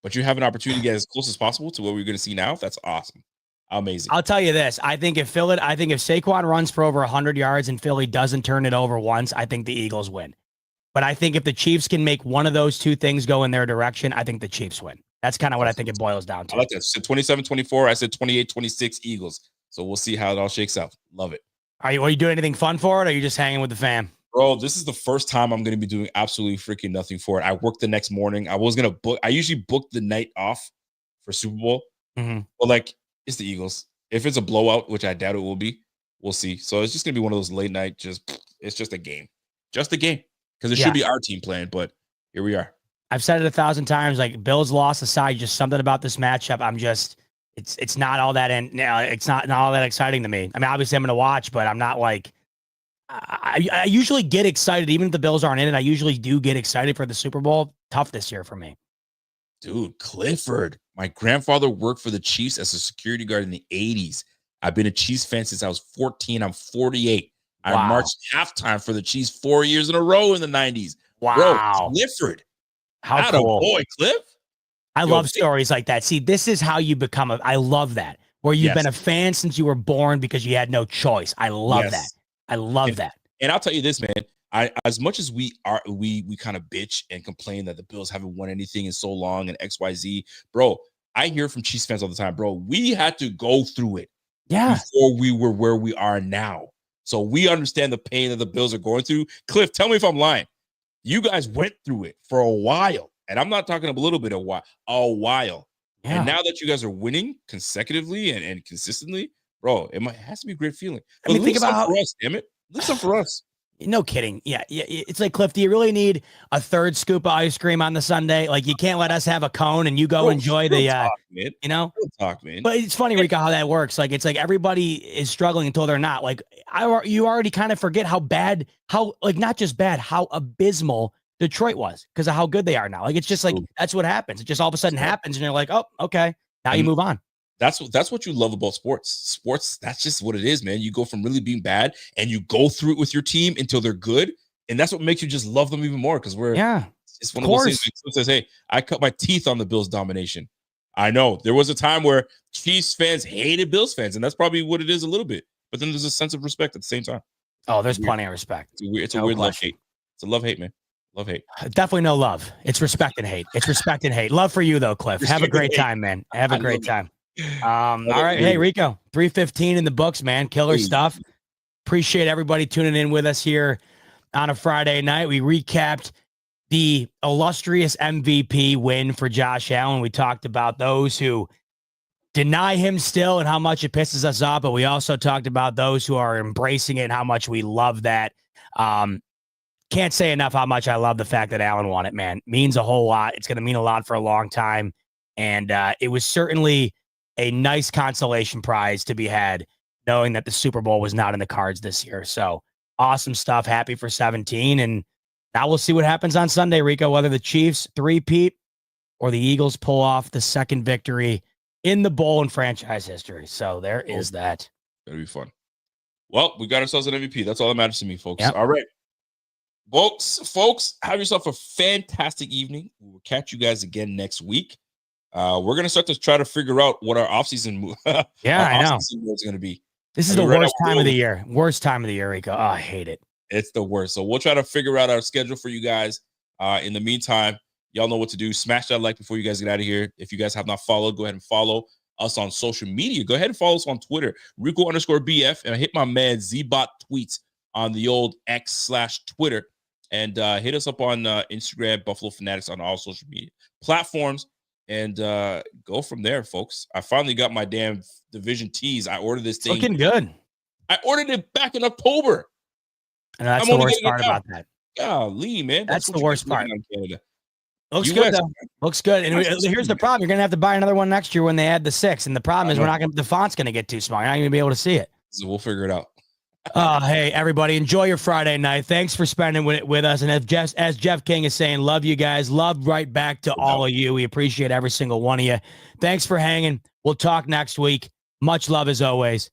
Speaker 2: But you have an opportunity to get as close as possible to what we're going to see now. That's awesome. Amazing.
Speaker 1: I'll tell you this. I think if Saquon runs for over 100 yards and Philly doesn't turn it over once, I think the Eagles win. But I think if the Chiefs can make one of those two things go in their direction, I think the Chiefs win. That's kind of what I think it boils down to.
Speaker 2: I like that. So 27-24. I said 28-26 Eagles. So we'll see how it all shakes out. Love it.
Speaker 1: Are you doing anything fun for it, or are you just hanging with the fam?
Speaker 2: Bro, this is the first time I'm going to be doing absolutely freaking nothing for it. I work the next morning. I usually book the night off for Super Bowl.
Speaker 1: Mm-hmm.
Speaker 2: Well, it's the Eagles. If it's a blowout, which I doubt it will be, we'll see. So it's just going to be one of those late night, it's just a game. Just a game. Because it should be our team playing, but here we are.
Speaker 1: I've said it 1,000 times, Bills loss aside, just something about this matchup. It's not all that, it's not all that exciting to me. I mean, obviously I'm going to watch, but I'm not I usually get excited, even if the Bills aren't in it. I usually do get excited for the Super Bowl. Tough this year for me.
Speaker 2: Dude, Clifford. My grandfather worked for the Chiefs as a security guard in the 80s. I've been a Chiefs fan since I was 14. I'm 48.
Speaker 1: Wow.
Speaker 2: I marched halftime for the Chiefs 4 years in a row in the 90s.
Speaker 1: Wow.
Speaker 2: Bro, Clifford.
Speaker 1: How cool.
Speaker 2: Boy, Cliff.
Speaker 1: I love stories like that. See, this is how you become I love that. Where you've been a fan since you were born because you had no choice. I love that. I love that.
Speaker 2: And I'll tell you this, man. As much as we kind of bitch and complain that the Bills haven't won anything in so long and XYZ, bro, I hear from Chiefs fans all the time, bro. We had to go through it before we were where we are now. So we understand the pain that the Bills are going through. Cliff, tell me if I'm lying. You guys went through it for a while. And I'm not talking a little bit, a while. Yeah. And now that you guys are winning consecutively and consistently, bro, it has to be a great feeling.
Speaker 1: I mean, think about
Speaker 2: for us, damn it. Listen for us.
Speaker 1: No kidding. Yeah. It's like, Cliff, do you really need a third scoop of ice cream on the Sunday? You can't let us have a cone and you go enjoy the,
Speaker 2: talk, man.
Speaker 1: Real
Speaker 2: talk, man.
Speaker 1: But it's funny, Rico, how that works. It's like everybody is struggling until they're not. You already kind of forget how bad, not just bad, how abysmal Detroit was because of how good they are now. It's just that's what happens. It just all of a sudden happens and you're like, oh, okay. Now you move on.
Speaker 2: That's what you love about sports. Sports, that's just what it is, man. You go from really being bad and you go through it with your team until they're good. And that's what makes you just love them even more because It's one of those things. Cliff says, "Hey, I cut my teeth on the Bills domination." I know there was a time where Chiefs fans hated Bills fans, and that's probably what it is a little bit. But then there's a sense of respect at the same time.
Speaker 1: Oh, there's plenty of respect.
Speaker 2: It's a weird love-hate. It's a love-hate, man. Love-hate.
Speaker 1: Definitely no love. It's respect and hate. It's respect and hate. Love for you, though, Cliff. Have a great time, man. Have a great time. All right. Hey, Rico, 3:15 in the books, man. Killer stuff. Appreciate everybody tuning in with us here on a Friday night. We recapped the illustrious MVP win for Josh Allen. We talked about those who deny him still and how much it pisses us off, but we also talked about those who are embracing it and how much we love that. Can't say enough how much I love the fact that Allen won it, man. Means a whole lot. It's going to mean a lot for a long time. And it was certainly a nice consolation prize to be had, knowing that the Super Bowl was not in the cards this year. So awesome stuff. Happy for 17. And now we'll see what happens on Sunday, Rico, whether the Chiefs three-peat or the Eagles pull off the second victory in the bowl in franchise history. So there is that.
Speaker 2: That'll be fun. Well, we got ourselves an MVP. That's all that matters to me, folks. Yep. All right. Folks, have yourself a fantastic evening. We'll catch you guys again next week. We're going to start to try to figure out what our offseason move.
Speaker 1: Yeah, I know.
Speaker 2: Is going to be.
Speaker 1: This is the worst time of the year. Worst time of the year, Rico. Oh, I hate it.
Speaker 2: It's the worst. So we'll try to figure out our schedule for you guys. In the meantime, y'all know what to do. Smash that like before you guys get out of here. If you guys have not followed, go ahead and follow us on social media. Go ahead and follow us on Twitter, Rico_BF, and hit my man Z-Bot Tweets on the old X/Twitter. And hit us up on Instagram, Buffalo Fanatics, on all social media platforms. And go from there, folks. I finally got my damn division tees. I ordered this thing.
Speaker 1: Looking good.
Speaker 2: I ordered it back in October.
Speaker 1: And that's the worst part about that.
Speaker 2: Golly, man.
Speaker 1: That's the worst part.
Speaker 2: Canada.
Speaker 1: Looks good, though. Looks good. And here's the problem. You're going to have to buy another one next year when they add the 6. And the problem is the font's going to get too small. You're not going to be able to see it.
Speaker 2: So we'll figure it out.
Speaker 1: Hey, everybody, enjoy your Friday night. Thanks for spending with us. And as Jeff King is saying, love you guys. Love right back to all of you. We appreciate every single one of you. Thanks for hanging. We'll talk next week. Much love as always.